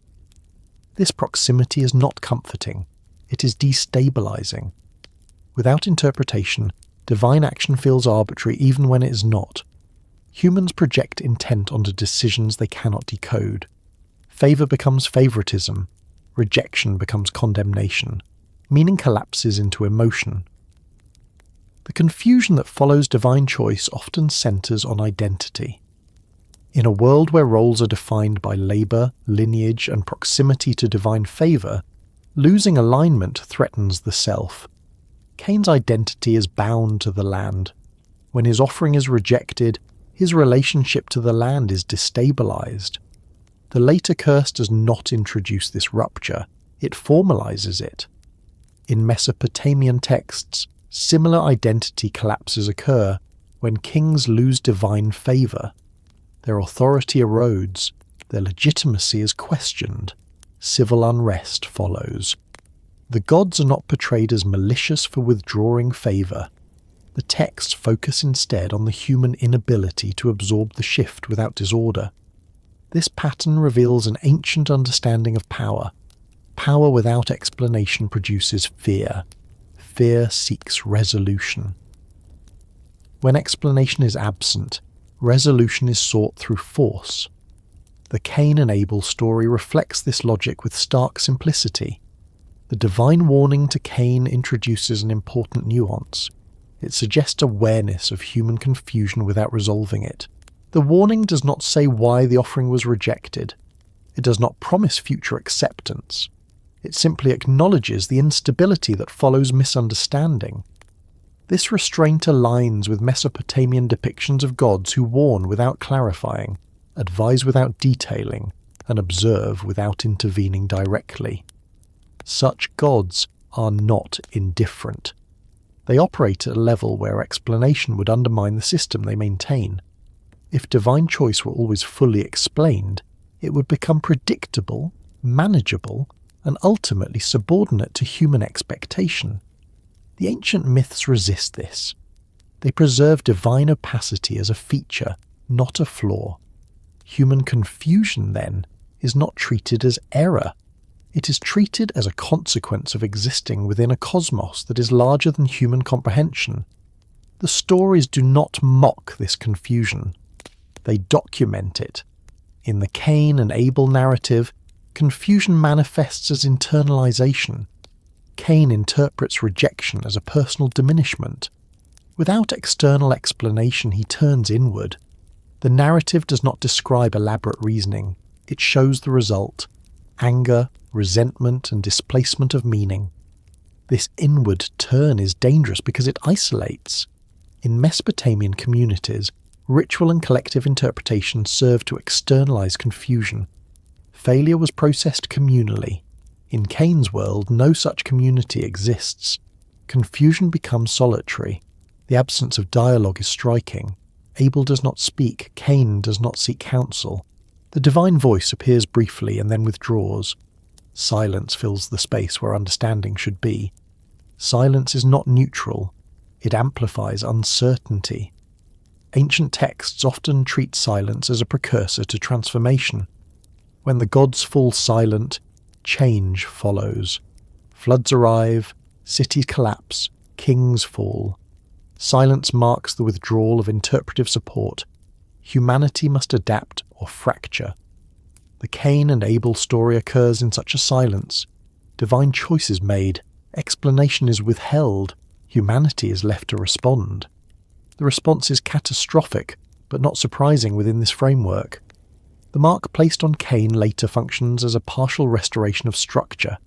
This proximity is not comforting. It is destabilizing. Without interpretation, divine action feels arbitrary even when it is not. Humans project intent onto decisions they cannot decode. Favor becomes favoritism. Rejection becomes condemnation. Meaning collapses into emotion. The confusion that follows divine choice often centers on identity. In a world where roles are defined by labor, lineage, and proximity to divine favor, losing alignment threatens the self. Cain's identity is bound to the land. When his offering is rejected, his relationship to the land is destabilized. The later curse does not introduce this rupture, it formalizes it. In Mesopotamian texts, similar identity collapses occur when kings lose divine favor. Their authority erodes, their legitimacy is questioned, civil unrest follows. The gods are not portrayed as malicious for withdrawing favor. The texts focus instead on the human inability to absorb the shift without disorder. This pattern reveals an ancient understanding of power. Power without explanation produces fear. Fear seeks resolution. When explanation is absent, resolution is sought through force. The Cain and Abel story reflects this logic with stark simplicity. The divine warning to Cain introduces an important nuance. It suggests awareness of human confusion without resolving it. The warning does not say why the offering was rejected. It does not promise future acceptance. It simply acknowledges the instability that follows misunderstanding. This restraint aligns with Mesopotamian depictions of gods who warn without clarifying, advise without detailing, and observe without intervening directly. Such gods are not indifferent. They operate at a level where explanation would undermine the system they maintain. If divine choice were always fully explained, it would become predictable, manageable, and ultimately subordinate to human expectation. The ancient myths resist this. They preserve divine opacity as a feature, not a flaw. Human confusion, then, is not treated as error. It is treated as a consequence of existing within a cosmos that is larger than human comprehension. The stories do not mock this confusion. They document it. In the Cain and Abel narrative, confusion manifests as internalization. Cain interprets rejection as a personal diminishment. Without external explanation, he turns inward. The narrative does not describe elaborate reasoning. It shows the result: anger, resentment, and displacement of meaning. This inward turn is dangerous because it isolates. In Mesopotamian communities, ritual and collective interpretation served to externalize confusion. Failure was processed communally. In Cain's world, no such community exists. Confusion becomes solitary. The absence of dialogue is striking. Abel does not speak. Cain does not seek counsel. The divine voice appears briefly and then withdraws. Silence fills the space where understanding should be. Silence is not neutral. It amplifies uncertainty. Ancient texts often treat silence as a precursor to transformation. When the gods fall silent, change follows. Floods arrive, cities collapse, kings fall. Silence marks the withdrawal of interpretive support. Humanity must adapt or fracture. The Cain and Abel story occurs in such a silence. Divine choice is made, explanation is withheld, humanity is left to respond. The response is catastrophic, but not surprising within this framework. The mark placed on Cain later functions as a partial restoration of structure.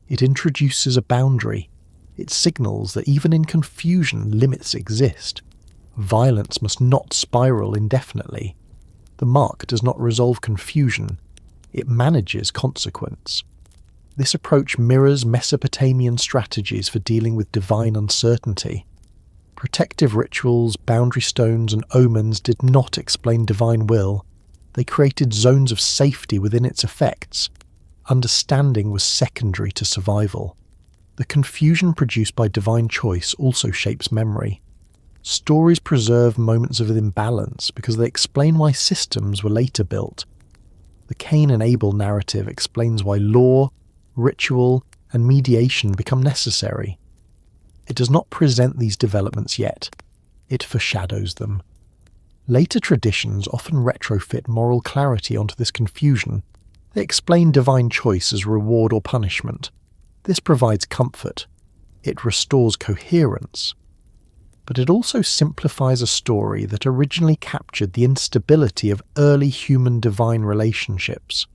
It introduces a boundary. It signals that even in confusion, limits exist. Violence must not spiral indefinitely. The mark does not resolve confusion, it manages consequence. This approach mirrors Mesopotamian strategies for dealing with divine uncertainty. Protective rituals, boundary stones, and omens did not explain divine will. They created zones of safety within its effects. Understanding was secondary to survival. The confusion produced by divine choice also shapes memory. Stories preserve moments of imbalance because they explain why systems were later built. The Cain and Abel narrative explains why law, ritual, and mediation become necessary. It does not present these developments yet. It foreshadows them. Later traditions often retrofit moral clarity onto this confusion. They explain divine choice as reward or punishment. This provides comfort. It restores coherence. But it also simplifies a story that originally captured the instability of early human-divine relationships.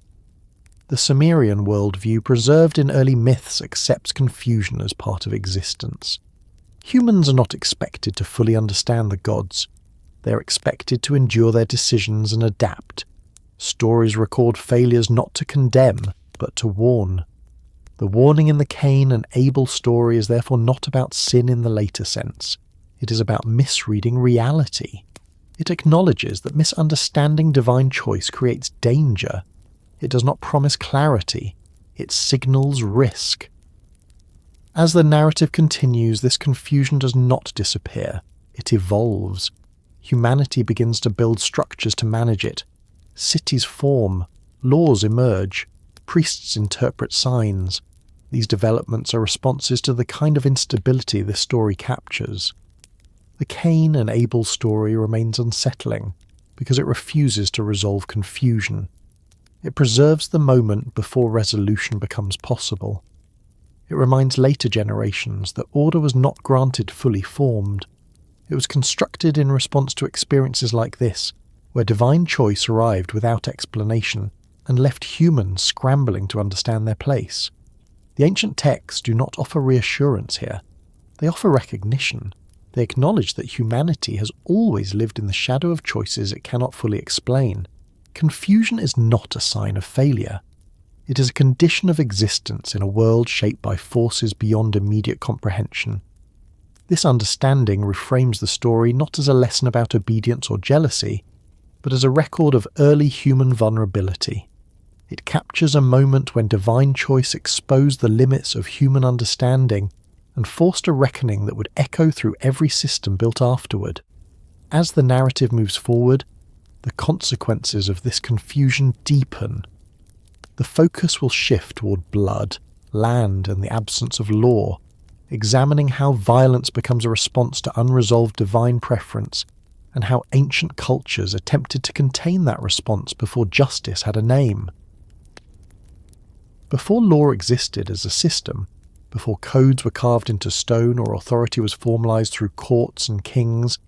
The Sumerian worldview preserved in early myths accepts confusion as part of existence. Humans are not expected to fully understand the gods. They are expected to endure their decisions and adapt. Stories record failures not to condemn, but to warn. The warning in the Cain and Abel story is therefore not about sin in the later sense. It is about misreading reality. It acknowledges that misunderstanding divine choice creates danger. It does not promise clarity. It signals risk. As the narrative continues, this confusion does not disappear. It evolves. Humanity begins to build structures to manage it. Cities form. Laws emerge. Priests interpret signs. These developments are responses to the kind of instability this story captures. The Cain and Abel story remains unsettling because it refuses to resolve confusion. It preserves the moment before resolution becomes possible. It reminds later generations that order was not granted fully formed. It was constructed in response to experiences like this, where divine choice arrived without explanation and left humans scrambling to understand their place. The ancient texts do not offer reassurance here. They offer recognition. They acknowledge that humanity has always lived in the shadow of choices it cannot fully explain. Confusion is not a sign of failure. It is a condition of existence in a world shaped by forces beyond immediate comprehension. This understanding reframes the story not as a lesson about obedience or jealousy, but as a record of early human vulnerability. It captures a moment when divine choice exposed the limits of human understanding and forced a reckoning that would echo through every system built afterward. As the narrative moves forward, the consequences of this confusion deepen. The focus will shift toward blood, land, and the absence of law, examining how violence becomes a response to unresolved divine preference, and how ancient cultures attempted to contain that response before justice had a name. Before law existed as a system, before codes were carved into stone or authority was formalized through courts and kings,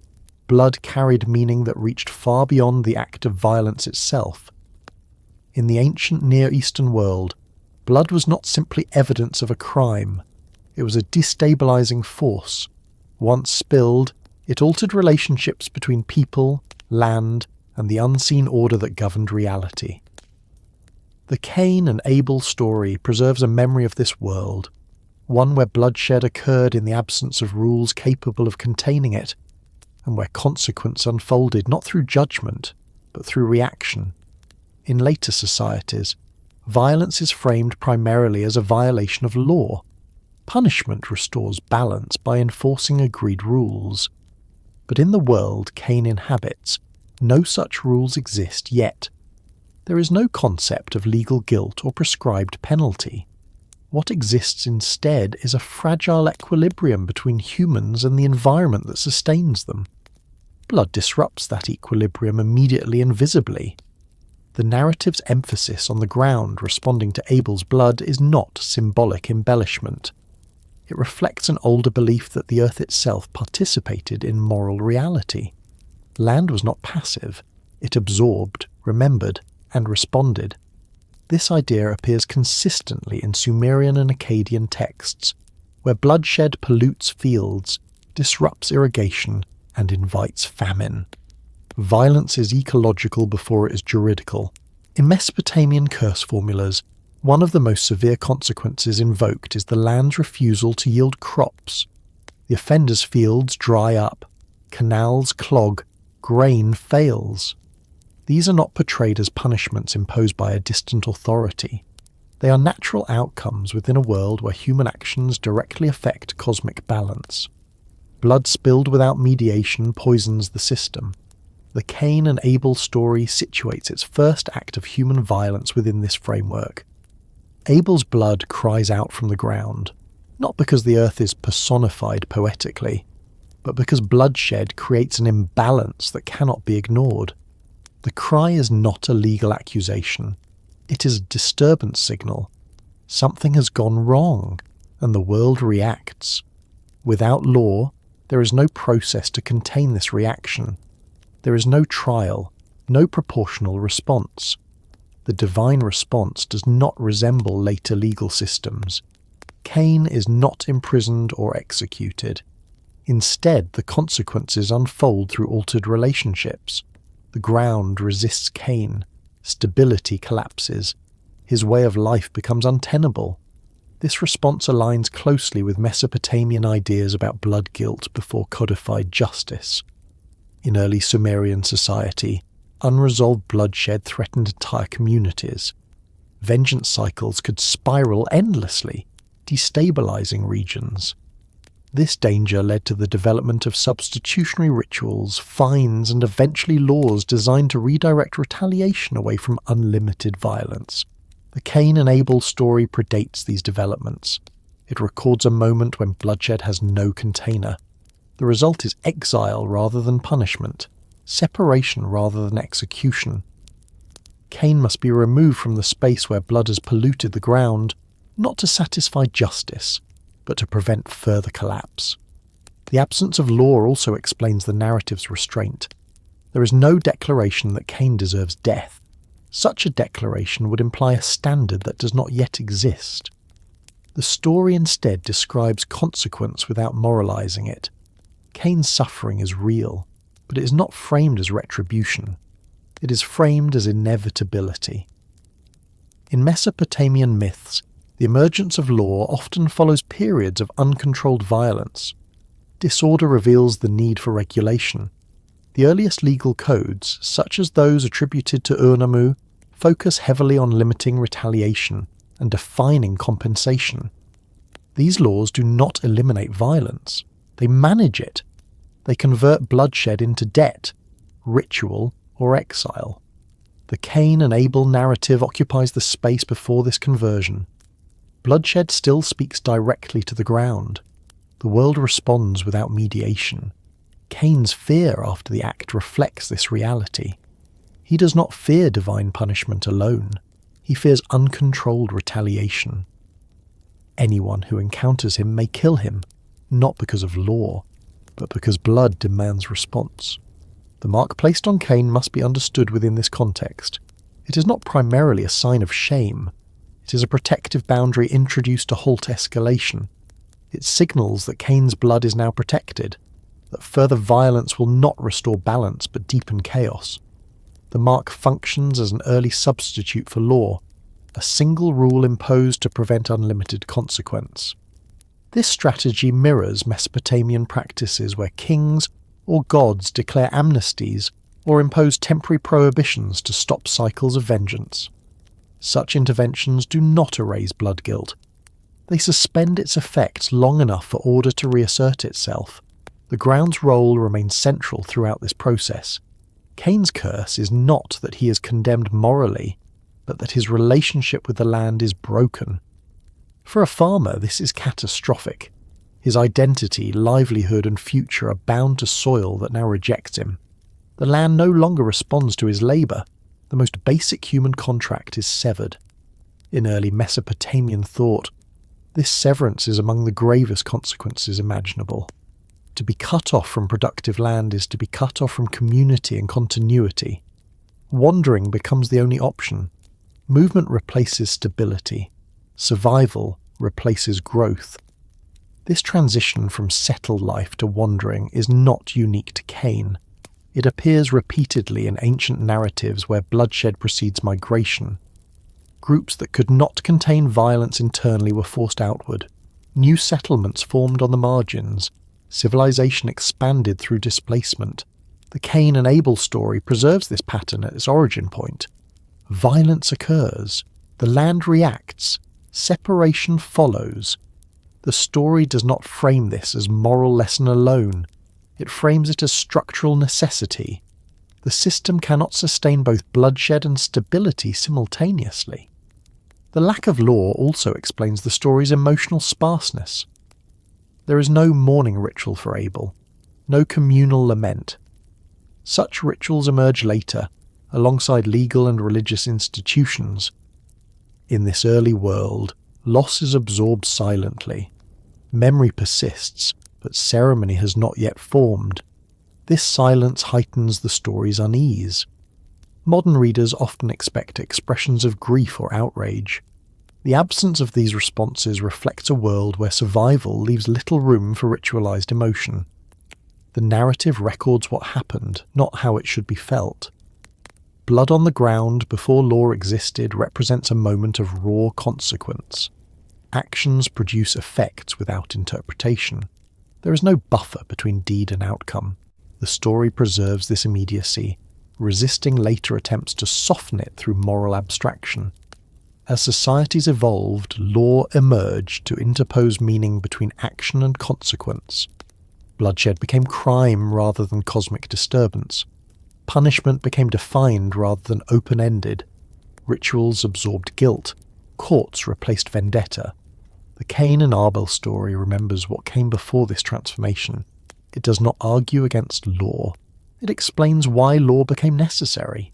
blood carried meaning that reached far beyond the act of violence itself. In the ancient Near Eastern world, blood was not simply evidence of a crime. It was a destabilizing force. Once spilled, it altered relationships between people, land, and the unseen order that governed reality. The Cain and Abel story preserves a memory of this world, one where bloodshed occurred in the absence of rules capable of containing it, and where consequence unfolded not through judgment, but through reaction. In later societies, violence is framed primarily as a violation of law. Punishment restores balance by enforcing agreed rules. But in the world Cain inhabits, no such rules exist yet. There is no concept of legal guilt or prescribed penalty. What exists instead is a fragile equilibrium between humans and the environment that sustains them. Blood disrupts that equilibrium immediately and visibly. The narrative's emphasis on the ground responding to Abel's blood is not symbolic embellishment. It reflects an older belief that the earth itself participated in moral reality. Land was not passive. It absorbed, remembered, and responded. This idea appears consistently in Sumerian and Akkadian texts, where bloodshed pollutes fields, disrupts irrigation, and invites famine. Violence is ecological before it is juridical. In Mesopotamian curse formulas, one of the most severe consequences invoked is the land's refusal to yield crops. The offender's fields dry up, canals clog, grain fails. These are not portrayed as punishments imposed by a distant authority. They are natural outcomes within a world where human actions directly affect cosmic balance. Blood spilled without mediation poisons the system. The Cain and Abel story situates its first act of human violence within this framework. Abel's blood cries out from the ground, not because the earth is personified poetically, but because bloodshed creates an imbalance that cannot be ignored. The cry is not a legal accusation. It is a disturbance signal. Something has gone wrong, and the world reacts. Without law, there is no process to contain this reaction. There is no trial, no proportional response. The divine response does not resemble later legal systems. Cain is not imprisoned or executed. Instead, the consequences unfold through altered relationships. The ground resists Cain. Stability collapses. His way of life becomes untenable. This response aligns closely with Mesopotamian ideas about blood guilt before codified justice. In early Sumerian society, unresolved bloodshed threatened entire communities. Vengeance cycles could spiral endlessly, destabilizing regions. This danger led to the development of substitutionary rituals, fines, and eventually laws designed to redirect retaliation away from unlimited violence. The Cain and Abel story predates these developments. It records a moment when bloodshed has no container. The result is exile rather than punishment, separation rather than execution. Cain must be removed from the space where blood has polluted the ground, not to satisfy justice, but to prevent further collapse. The absence of law also explains the narrative's restraint. There is no declaration that Cain deserves death. Such a declaration would imply a standard that does not yet exist. The story instead describes consequence without moralizing it. Cain's suffering is real, but it is not framed as retribution. It is framed as inevitability. In Mesopotamian myths, the emergence of law often follows periods of uncontrolled violence. Disorder reveals the need for regulation. The earliest legal codes, such as those attributed to Ur-Nammu, focus heavily on limiting retaliation and defining compensation. These laws do not eliminate violence. They manage it. They convert bloodshed into debt, ritual, or exile. The Cain and Abel narrative occupies the space before this conversion. Bloodshed still speaks directly to the ground. The world responds without mediation. Cain's fear after the act reflects this reality. He does not fear divine punishment alone. He fears uncontrolled retaliation. Anyone who encounters him may kill him, not because of law, but because blood demands response. The mark placed on Cain must be understood within this context. It is not primarily a sign of shame. It is a protective boundary introduced to halt escalation. It signals that Cain's blood is now protected, that further violence will not restore balance but deepen chaos. The mark functions as an early substitute for law, a single rule imposed to prevent unlimited consequence. This strategy mirrors Mesopotamian practices where kings or gods declare amnesties or impose temporary prohibitions to stop cycles of vengeance. Such interventions do not erase blood guilt. They suspend its effects long enough for order to reassert itself. The ground's role remains central throughout this process. Cain's curse is not that he is condemned morally, but that his relationship with the land is broken. For a farmer, this is catastrophic. His identity, livelihood, and future are bound to soil that now rejects him. The land no longer responds to his labour. The most basic human contract is severed. In early Mesopotamian thought, this severance is among the gravest consequences imaginable. To be cut off from productive land is to be cut off from community and continuity. Wandering becomes the only option. Movement replaces stability. Survival replaces growth. This transition from settled life to wandering is not unique to Cain. It appears repeatedly in ancient narratives where bloodshed precedes migration. Groups that could not contain violence internally were forced outward. New settlements formed on the margins. Civilization expanded through displacement. The Cain and Abel story preserves this pattern at its origin point. Violence occurs. The land reacts. Separation follows. The story does not frame this as moral lesson alone. It frames it as structural necessity. The system cannot sustain both bloodshed and stability simultaneously. The lack of law also explains the story's emotional sparseness. There is no mourning ritual for Abel, no communal lament. Such rituals emerge later, alongside legal and religious institutions. In this early world, loss is absorbed silently. Memory persists, but ceremony has not yet formed. This silence heightens the story's unease. Modern readers often expect expressions of grief or outrage. The absence of these responses reflects a world where survival leaves little room for ritualized emotion. The narrative records what happened, not how it should be felt. Blood on the ground before law existed represents a moment of raw consequence. Actions produce effects without interpretation. There is no buffer between deed and outcome. The story preserves this immediacy, resisting later attempts to soften it through moral abstraction. As societies evolved, law emerged to interpose meaning between action and consequence. Bloodshed became crime rather than cosmic disturbance. Punishment became defined rather than open-ended. Rituals absorbed guilt. Courts replaced vendetta. The Cain and Abel story remembers what came before this transformation. It does not argue against law. It explains why law became necessary.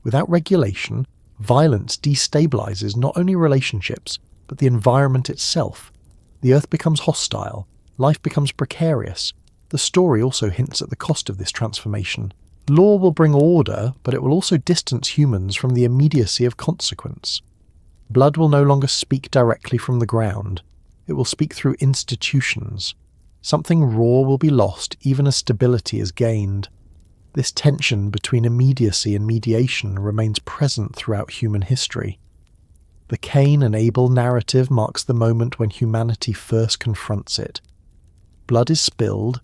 Without regulation, violence destabilizes not only relationships, but the environment itself. The earth becomes hostile. Life becomes precarious. The story also hints at the cost of this transformation. Law will bring order, but it will also distance humans from the immediacy of consequence. Blood will no longer speak directly from the ground. It will speak through institutions. Something raw will be lost even as stability is gained. This tension between immediacy and mediation remains present throughout human history. The Cain and Abel narrative marks the moment when humanity first confronts it. Blood is spilled.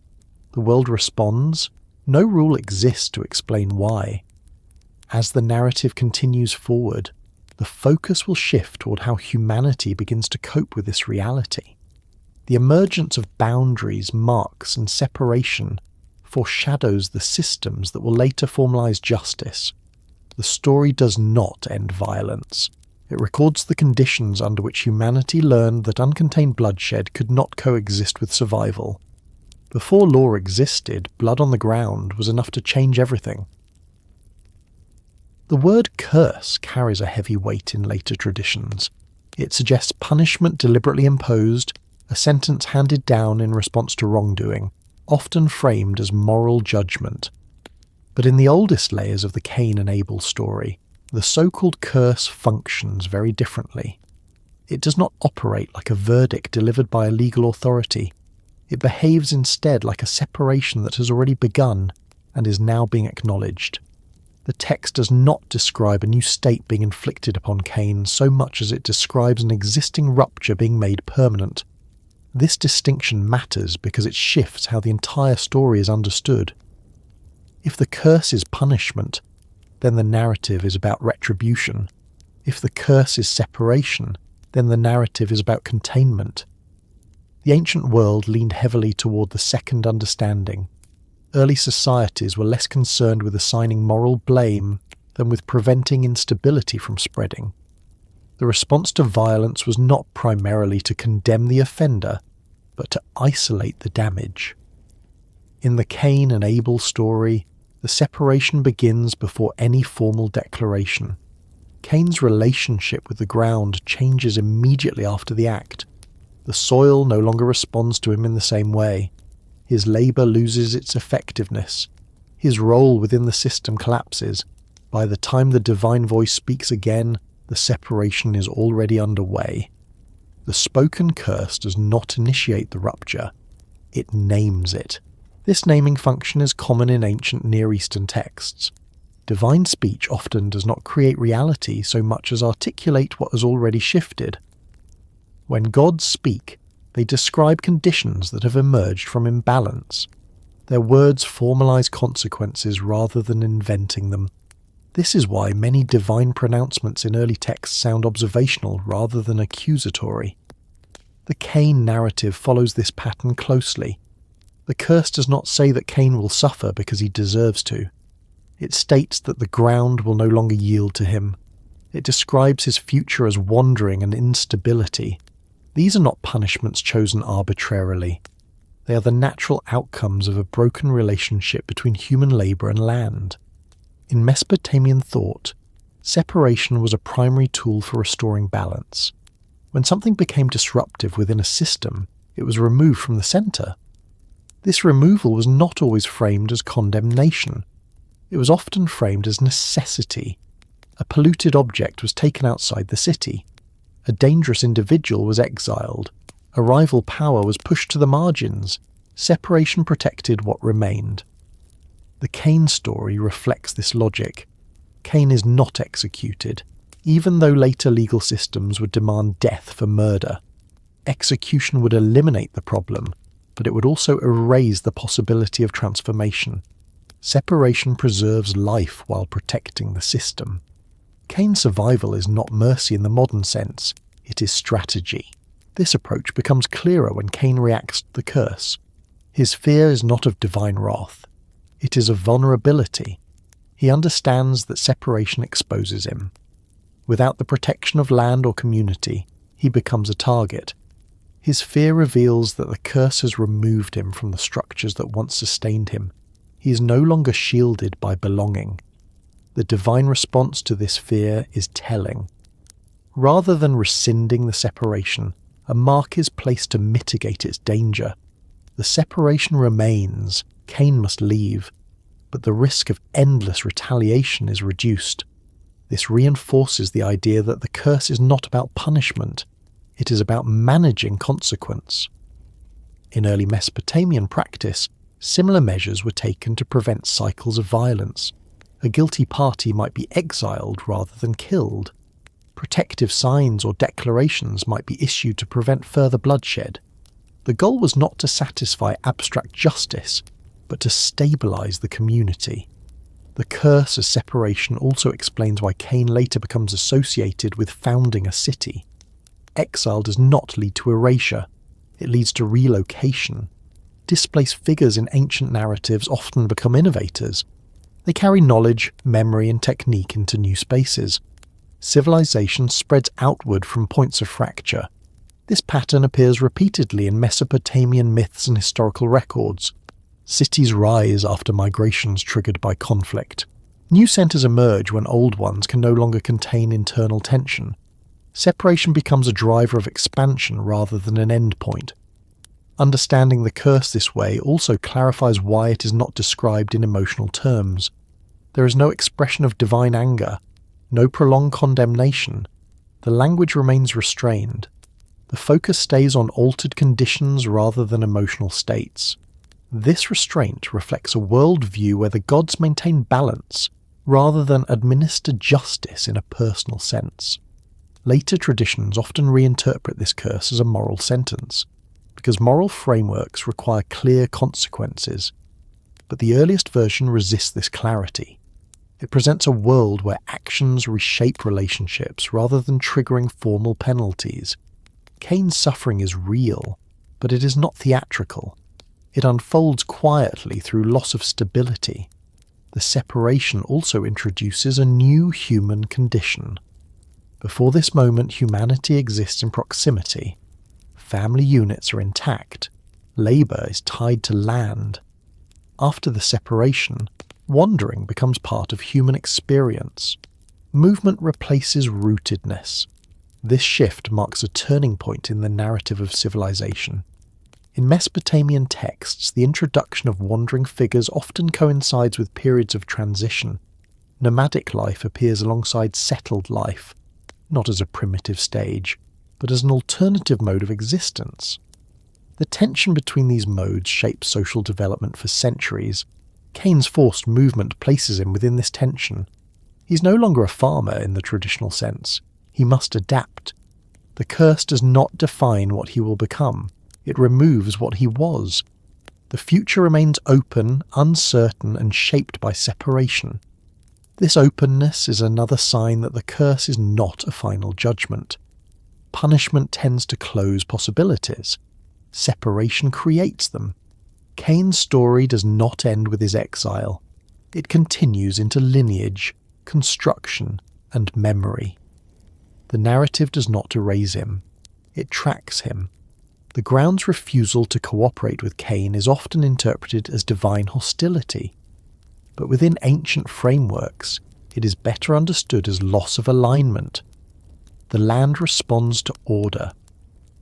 The world responds. No rule exists to explain why. As the narrative continues forward, the focus will shift toward how humanity begins to cope with this reality. The emergence of boundaries, marks, and separation foreshadows the systems that will later formalize justice. The story does not end violence. It records the conditions under which humanity learned that uncontained bloodshed could not coexist with survival. Before law existed, blood on the ground was enough to change everything. The word curse carries a heavy weight in later traditions. It suggests punishment deliberately imposed, a sentence handed down in response to wrongdoing, often framed as moral judgment. But in the oldest layers of the Cain and Abel story, the so-called curse functions very differently. It does not operate like a verdict delivered by a legal authority. It behaves instead like a separation that has already begun and is now being acknowledged. The text does not describe a new state being inflicted upon Cain so much as it describes an existing rupture being made permanent. This distinction matters because it shifts how the entire story is understood. If the curse is punishment, then the narrative is about retribution. If the curse is separation, then the narrative is about containment. The ancient world leaned heavily toward the second understanding. Early societies were less concerned with assigning moral blame than with preventing instability from spreading. The response to violence was not primarily to condemn the offender, but to isolate the damage. In the Cain and Abel story, the separation begins before any formal declaration. Cain's relationship with the ground changes immediately after the act. The soil no longer responds to him in the same way. His labour loses its effectiveness. His role within the system collapses. By the time the divine voice speaks again, the separation is already underway. The spoken curse does not initiate the rupture. It names it. This naming function is common in ancient Near Eastern texts. Divine speech often does not create reality so much as articulate what has already shifted. When gods speak, they describe conditions that have emerged from imbalance. Their words formalize consequences rather than inventing them. This is why many divine pronouncements in early texts sound observational rather than accusatory. The Cain narrative follows this pattern closely. The curse does not say that Cain will suffer because he deserves to. It states that the ground will no longer yield to him. It describes his future as wandering and instability. These are not punishments chosen arbitrarily. They are the natural outcomes of a broken relationship between human labour and land. In Mesopotamian thought, separation was a primary tool for restoring balance. When something became disruptive within a system, it was removed from the centre. This removal was not always framed as condemnation. It was often framed as necessity. A polluted object was taken outside the city. A dangerous individual was exiled. A rival power was pushed to the margins. Separation protected what remained. The Cain story reflects this logic. Cain is not executed, even though later legal systems would demand death for murder. Execution would eliminate the problem, but it would also erase the possibility of transformation. Separation preserves life while protecting the system. Cain's survival is not mercy in the modern sense, it is strategy. This approach becomes clearer when Cain reacts to the curse. His fear is not of divine wrath. It is of vulnerability. He understands that separation exposes him. Without the protection of land or community, he becomes a target. His fear reveals that the curse has removed him from the structures that once sustained him. He is no longer shielded by belonging. The divine response to this fear is telling. Rather than rescinding the separation, a mark is placed to mitigate its danger. The separation remains. Cain must leave, but the risk of endless retaliation is reduced. This reinforces the idea that the curse is not about punishment, it is about managing consequence. In early Mesopotamian practice, similar measures were taken to prevent cycles of violence. A guilty party might be exiled rather than killed. Protective signs or declarations might be issued to prevent further bloodshed. The goal was not to satisfy abstract justice, but to stabilize the community. The curse of separation also explains why Cain later becomes associated with founding a city. Exile does not lead to erasure, it leads to relocation. Displaced figures in ancient narratives often become innovators. They carry knowledge, memory, and technique into new spaces. Civilization spreads outward from points of fracture. This pattern appears repeatedly in Mesopotamian myths and historical records. Cities rise after migrations triggered by conflict. New centres emerge when old ones can no longer contain internal tension. Separation becomes a driver of expansion rather than an endpoint. Understanding the curse this way also clarifies why it is not described in emotional terms. There is no expression of divine anger, no prolonged condemnation. The language remains restrained. The focus stays on altered conditions rather than emotional states. This restraint reflects a worldview where the gods maintain balance rather than administer justice in a personal sense. Later traditions often reinterpret this curse as a moral sentence, because moral frameworks require clear consequences. But the earliest version resists this clarity. It presents a world where actions reshape relationships rather than triggering formal penalties. Cain's suffering is real, but it is not theatrical. It unfolds quietly through loss of stability. The separation also introduces a new human condition. Before this moment, humanity exists in proximity. Family units are intact. Labour is tied to land. After the separation, wandering becomes part of human experience. Movement replaces rootedness. This shift marks a turning point in the narrative of civilization. In Mesopotamian texts, the introduction of wandering figures often coincides with periods of transition. Nomadic life appears alongside settled life, not as a primitive stage, but as an alternative mode of existence. The tension between these modes shapes social development for centuries. Cain's forced movement places him within this tension. He's no longer a farmer in the traditional sense. He must adapt. The curse does not define what he will become. It removes what he was. The future remains open, uncertain, and shaped by separation. This openness is another sign that the curse is not a final judgment. Punishment tends to close possibilities. Separation creates them. Cain's story does not end with his exile. It continues into lineage, construction, and memory. The narrative does not erase him. It tracks him. The ground's refusal to cooperate with Cain is often interpreted as divine hostility, but within ancient frameworks, it is better understood as loss of alignment. The land responds to order.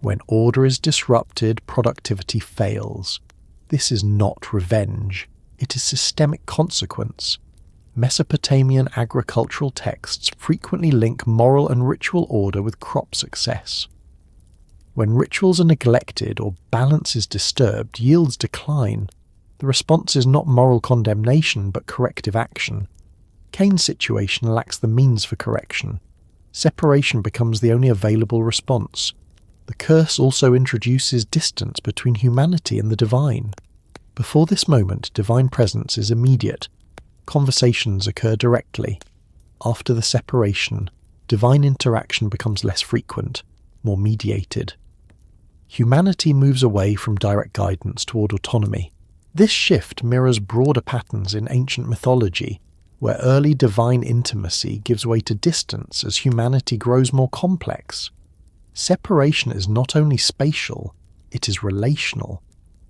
When order is disrupted, productivity fails. This is not revenge. It is systemic consequence. Mesopotamian agricultural texts frequently link moral and ritual order with crop success. When rituals are neglected or balance is disturbed, yields decline. The response is not moral condemnation but corrective action. Cain's situation lacks the means for correction. Separation becomes the only available response. The curse also introduces distance between humanity and the divine. Before this moment, divine presence is immediate. Conversations occur directly. After the separation, divine interaction becomes less frequent, more mediated. Humanity moves away from direct guidance toward autonomy. This shift mirrors broader patterns in ancient mythology, where early divine intimacy gives way to distance as humanity grows more complex. Separation is not only spatial, it is relational.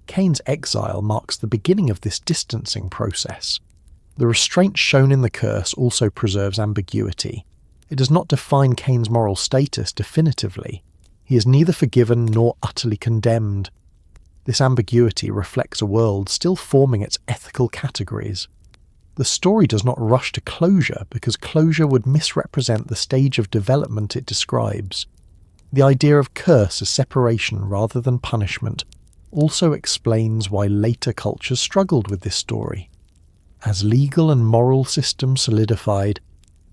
Cain's exile marks the beginning of this distancing process. The restraint shown in the curse also preserves ambiguity. It does not define Cain's moral status definitively. He is neither forgiven nor utterly condemned. This ambiguity reflects a world still forming its ethical categories. The story does not rush to closure because closure would misrepresent the stage of development it describes. The idea of curse as separation rather than punishment also explains why later cultures struggled with this story. As legal and moral systems solidified,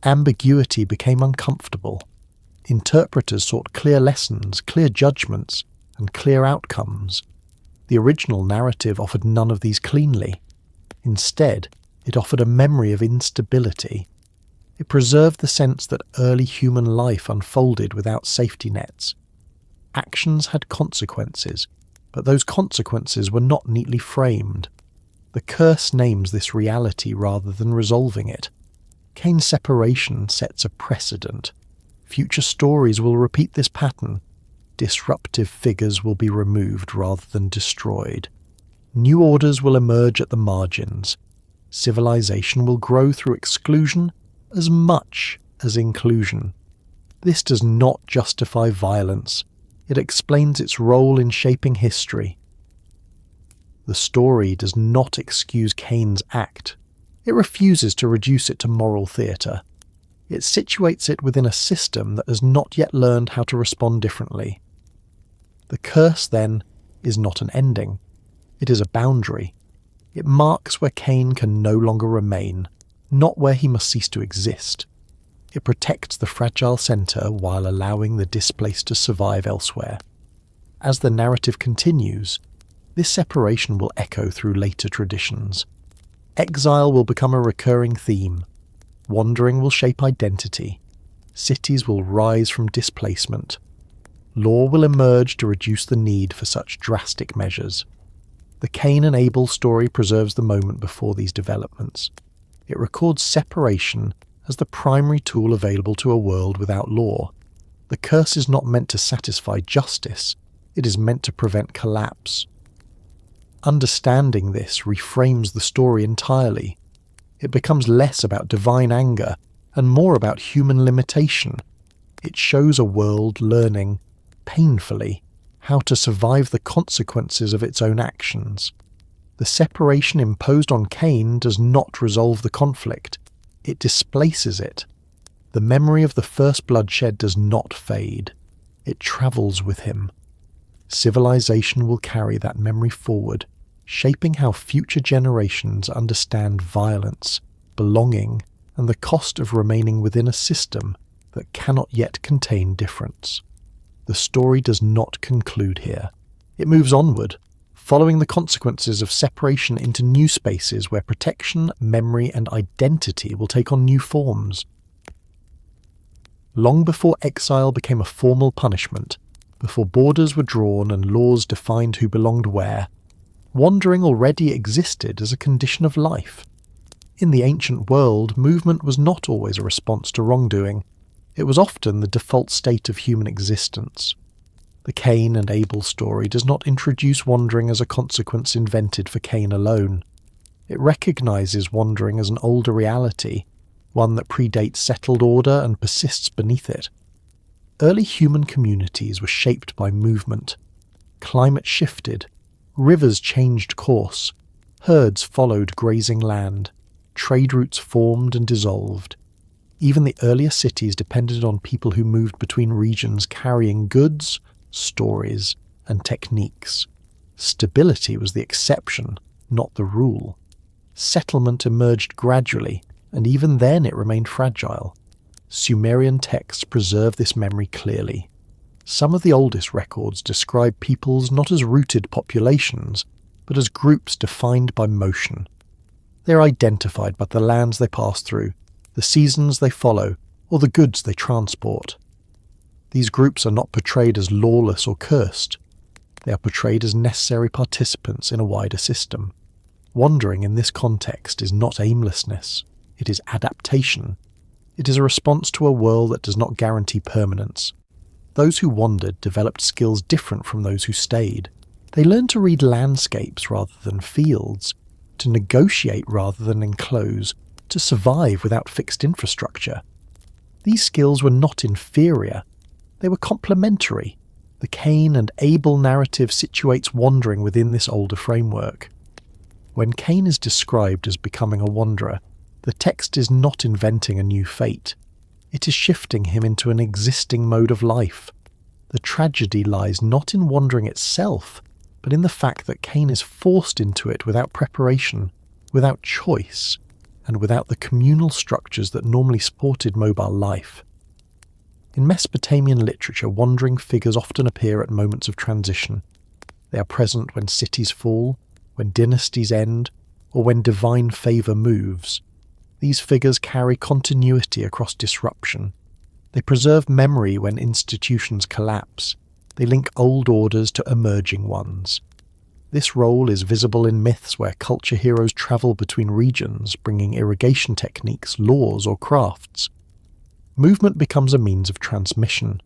ambiguity became uncomfortable. Interpreters sought clear lessons, clear judgments, and clear outcomes. The original narrative offered none of these cleanly. Instead, it offered a memory of instability. It preserved the sense that early human life unfolded without safety nets. Actions had consequences, but those consequences were not neatly framed. The curse names this reality rather than resolving it. Cain's separation sets a precedent. Future stories will repeat this pattern. Disruptive figures will be removed rather than destroyed. New orders will emerge at the margins. Civilization will grow through exclusion as much as inclusion. This does not justify violence. It explains its role in shaping history. The story does not excuse Cain's act. It refuses to reduce it to moral theatre. It situates it within a system that has not yet learned how to respond differently. The curse, then, is not an ending. It is a boundary. It marks where Cain can no longer remain, not where he must cease to exist. It protects the fragile centre while allowing the displaced to survive elsewhere. As the narrative continues, this separation will echo through later traditions. Exile will become a recurring theme. Wandering will shape identity. Cities will rise from displacement. Law will emerge to reduce the need for such drastic measures. The Cain and Abel story preserves the moment before these developments. It records separation as the primary tool available to a world without law. The curse is not meant to satisfy justice. It is meant to prevent collapse. Understanding this reframes the story entirely. It becomes less about divine anger and more about human limitation. It shows a world learning, painfully, how to survive the consequences of its own actions. The separation imposed on Cain does not resolve the conflict. It displaces it. The memory of the first bloodshed does not fade. It travels with him. civilization will carry that memory forward, shaping how future generations understand violence, belonging, and the cost of remaining within a system that cannot yet contain difference. The story does not conclude here. It moves onward, following the consequences of separation into new spaces where protection, memory, and identity will take on new forms. Long before exile became a formal punishment, before borders were drawn and laws defined who belonged where, wandering already existed as a condition of life. In the ancient world, movement was not always a response to wrongdoing. It was often the default state of human existence. The Cain and Abel story does not introduce wandering as a consequence invented for Cain alone. It recognizes wandering as an older reality, one that predates settled order and persists beneath it. Early human communities were shaped by movement. Climate shifted, rivers changed course, herds followed grazing land, trade routes formed and dissolved. Even the earlier cities depended on people who moved between regions carrying goods, stories, and techniques. Stability was the exception, not the rule. Settlement emerged gradually, and even then it remained fragile. Sumerian texts preserve this memory clearly. Some of the oldest records describe peoples not as rooted populations, but as groups defined by motion. They are identified by the lands they pass through, the seasons they follow, or the goods they transport. These groups are not portrayed as lawless or cursed. They are portrayed as necessary participants in a wider system. Wandering in this context is not aimlessness. It is adaptation. It is a response to a world that does not guarantee permanence. Those who wandered developed skills different from those who stayed. They learned to read landscapes rather than fields, to negotiate rather than enclose, to survive without fixed infrastructure. These skills were not inferior. They were complementary. The Cain and Abel narrative situates wandering within this older framework. When Cain is described as becoming a wanderer, the text is not inventing a new fate. It is shifting him into an existing mode of life. The tragedy lies not in wandering itself, but in the fact that Cain is forced into it without preparation, without choice, and without the communal structures that normally supported mobile life. In Mesopotamian literature, wandering figures often appear at moments of transition. They are present when cities fall, when dynasties end, or when divine favour moves. These figures carry continuity across disruption. They preserve memory when institutions collapse. They link old orders to emerging ones. This role is visible in myths where culture heroes travel between regions, bringing irrigation techniques, laws, or crafts. Movement becomes a means of transmission.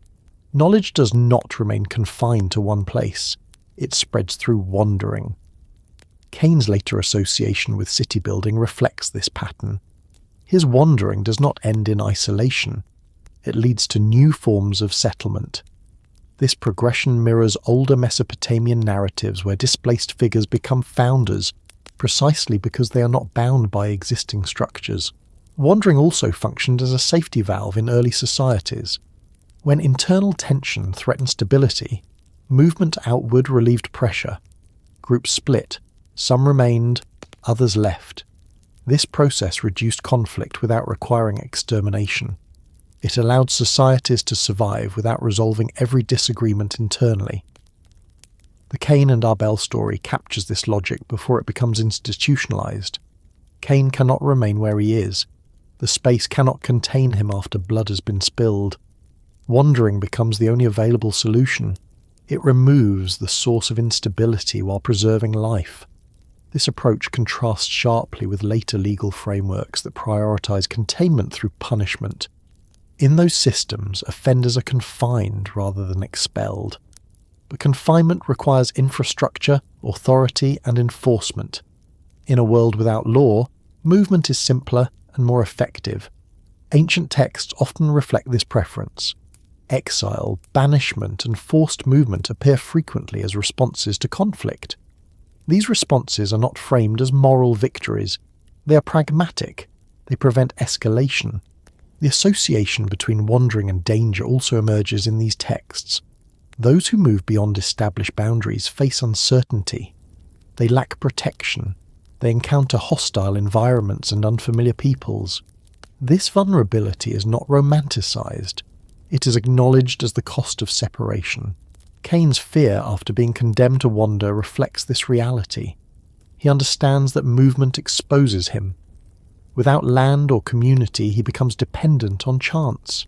Knowledge does not remain confined to one place. It spreads through wandering. Cain's later association with city building reflects this pattern. His wandering does not end in isolation. It leads to new forms of settlement. This progression mirrors older Mesopotamian narratives where displaced figures become founders, precisely because they are not bound by existing structures. Wandering also functioned as a safety valve in early societies. When internal tension threatened stability, movement outward relieved pressure. Groups split, some remained, others left. This process reduced conflict without requiring extermination. It allowed societies to survive without resolving every disagreement internally. The Cain and Abel story captures this logic before it becomes institutionalized. Cain cannot remain where he is. The space cannot contain him after blood has been spilled. Wandering becomes the only available solution. It removes the source of instability while preserving life. This approach contrasts sharply with later legal frameworks that prioritize containment through punishment. In those systems, offenders are confined rather than expelled. But confinement requires infrastructure, authority, and enforcement. In a world without law, movement is simpler and more effective. Ancient texts often reflect this preference. Exile, banishment, and forced movement appear frequently as responses to conflict. These responses are not framed as moral victories. They are pragmatic. They prevent escalation. The association between wandering and danger also emerges in these texts. Those who move beyond established boundaries face uncertainty. They lack protection. They encounter hostile environments and unfamiliar peoples. This vulnerability is not romanticized. It is acknowledged as the cost of separation. Cain's fear after being condemned to wander reflects this reality. He understands that movement exposes him. Without land or community, he becomes dependent on chance.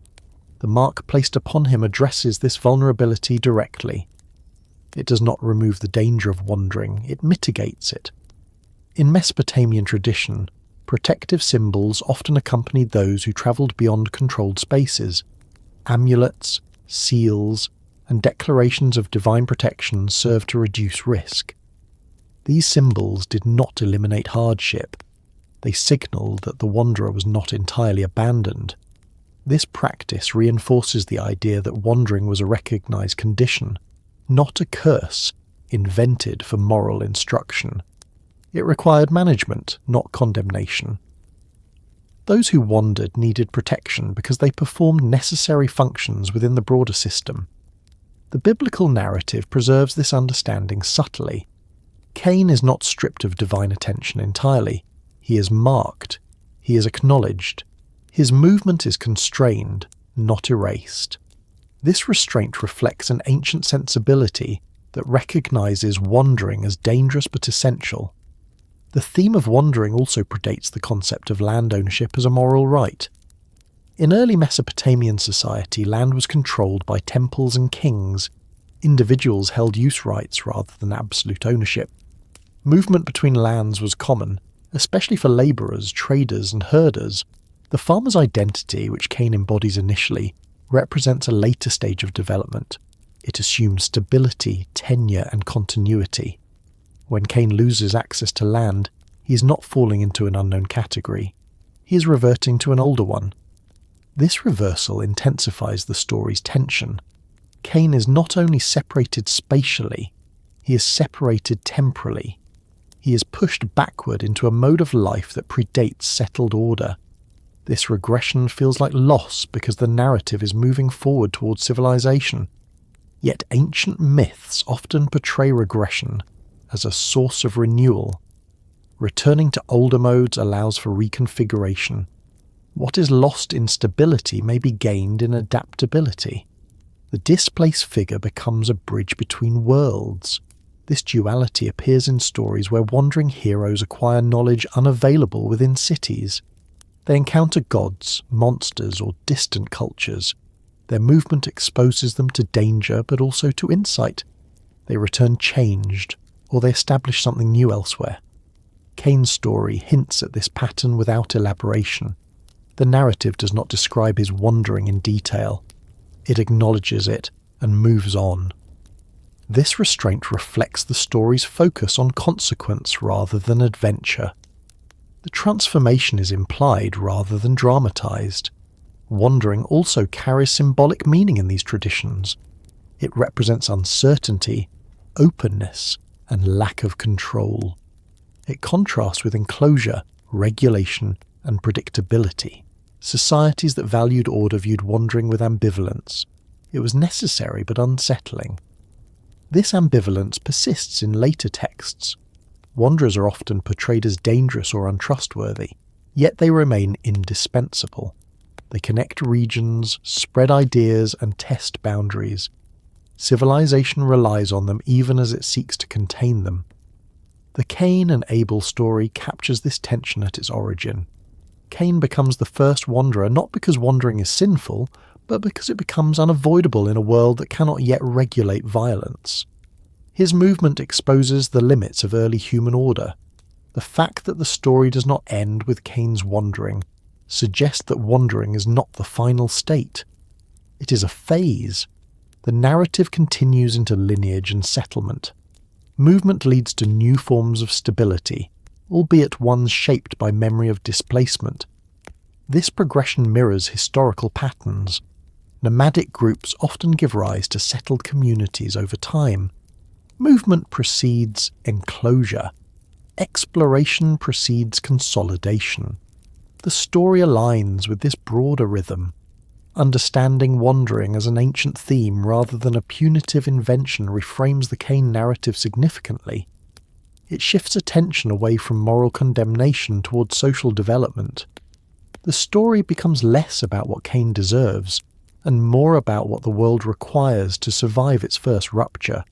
The mark placed upon him addresses this vulnerability directly. It does not remove the danger of wandering, it mitigates it. In Mesopotamian tradition, protective symbols often accompanied those who travelled beyond controlled spaces. Amulets, seals, and declarations of divine protection served to reduce risk. These symbols did not eliminate hardship. They signalled that the wanderer was not entirely abandoned. This practice reinforces the idea that wandering was a recognised condition, not a curse invented for moral instruction. It required management, not condemnation. Those who wandered needed protection because they performed necessary functions within the broader system. The biblical narrative preserves this understanding subtly. Cain is not stripped of divine attention entirely. He is marked. He is acknowledged. His movement is constrained, not erased. This restraint reflects an ancient sensibility that recognizes wandering as dangerous but essential. The theme of wandering also predates the concept of land ownership as a moral right. In early Mesopotamian society, land was controlled by temples and kings. Individuals held use rights rather than absolute ownership. Movement between lands was common, especially for labourers, traders, and herders. The farmer's identity, which Cain embodies initially, represents a later stage of development. It assumes stability, tenure, and continuity. When Cain loses access to land, he is not falling into an unknown category. He is reverting to an older one. This reversal intensifies the story's tension. Cain is not only separated spatially, he is separated temporally. He is pushed backward into a mode of life that predates settled order. This regression feels like loss because the narrative is moving forward towards civilization. Yet ancient myths often portray regression as a source of renewal. Returning to older modes allows for reconfiguration. What is lost in stability may be gained in adaptability. The displaced figure becomes a bridge between worlds. This duality appears in stories where wandering heroes acquire knowledge unavailable within cities. They encounter gods, monsters, or distant cultures. Their movement exposes them to danger but also to insight. They return changed, or they establish something new elsewhere. Cain's story hints at this pattern without elaboration. The narrative does not describe his wandering in detail. It acknowledges it and moves on. This restraint reflects the story's focus on consequence rather than adventure. The transformation is implied rather than dramatized. Wandering also carries symbolic meaning in these traditions. It represents uncertainty, openness, and lack of control. It contrasts with enclosure, regulation, and predictability. Societies that valued order viewed wandering with ambivalence. It was necessary but unsettling. This ambivalence persists in later texts. Wanderers are often portrayed as dangerous or untrustworthy, yet they remain indispensable. They connect regions, spread ideas, and test boundaries. Civilization relies on them even as it seeks to contain them. The Cain and Abel story captures this tension at its origin. Cain becomes the first wanderer not because wandering is sinful, but because it becomes unavoidable in a world that cannot yet regulate violence. His movement exposes the limits of early human order. The fact that the story does not end with Cain's wandering suggests that wandering is not the final state. It is a phase. The narrative continues into lineage and settlement. Movement leads to new forms of stability, albeit ones shaped by memory of displacement. This progression mirrors historical patterns. Nomadic groups often give rise to settled communities over time. Movement precedes enclosure. Exploration precedes consolidation. The story aligns with this broader rhythm. Understanding wandering as an ancient theme rather than a punitive invention reframes the Cain narrative significantly. It shifts attention away from moral condemnation towards social development. The story becomes less about what Cain deserves, and more about what the world requires to survive its first rupture.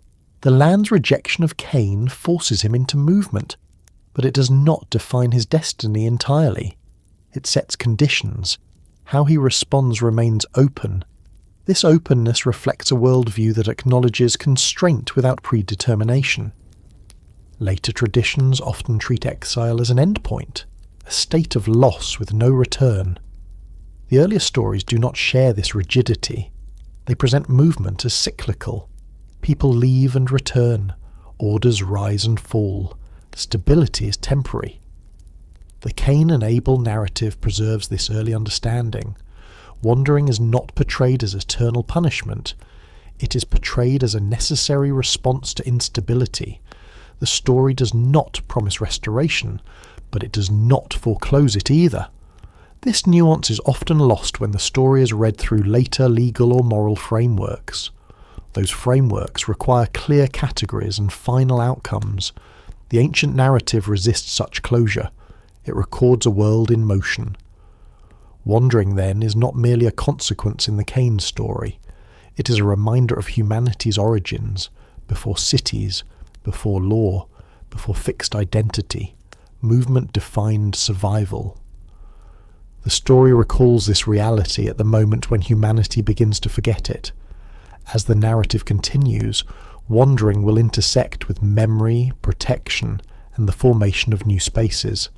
The land's rejection of Cain forces him into movement, but it does not define his destiny entirely. It sets conditions. How he responds remains open. This openness reflects a worldview that acknowledges constraint without predetermination. Later traditions often treat exile as an endpoint, a state of loss with no return. The earlier stories do not share this rigidity. They present movement as cyclical. People leave and return. Orders rise and fall. Stability is temporary. The Cain and Abel narrative preserves this early understanding. Wandering is not portrayed as eternal punishment. It is portrayed as a necessary response to instability. The story does not promise restoration, but it does not foreclose it either. This nuance is often lost when the story is read through later legal or moral frameworks. Those frameworks require clear categories and final outcomes. The ancient narrative resists such closure. It records a world in motion. Wandering, then, is not merely a consequence in the Cain story. It is a reminder of humanity's origins, before cities, before law, before fixed identity. Movement defined survival. The story recalls this reality at the moment when humanity begins to forget it. As the narrative continues, wandering will intersect with memory, protection, and the formation of new spaces.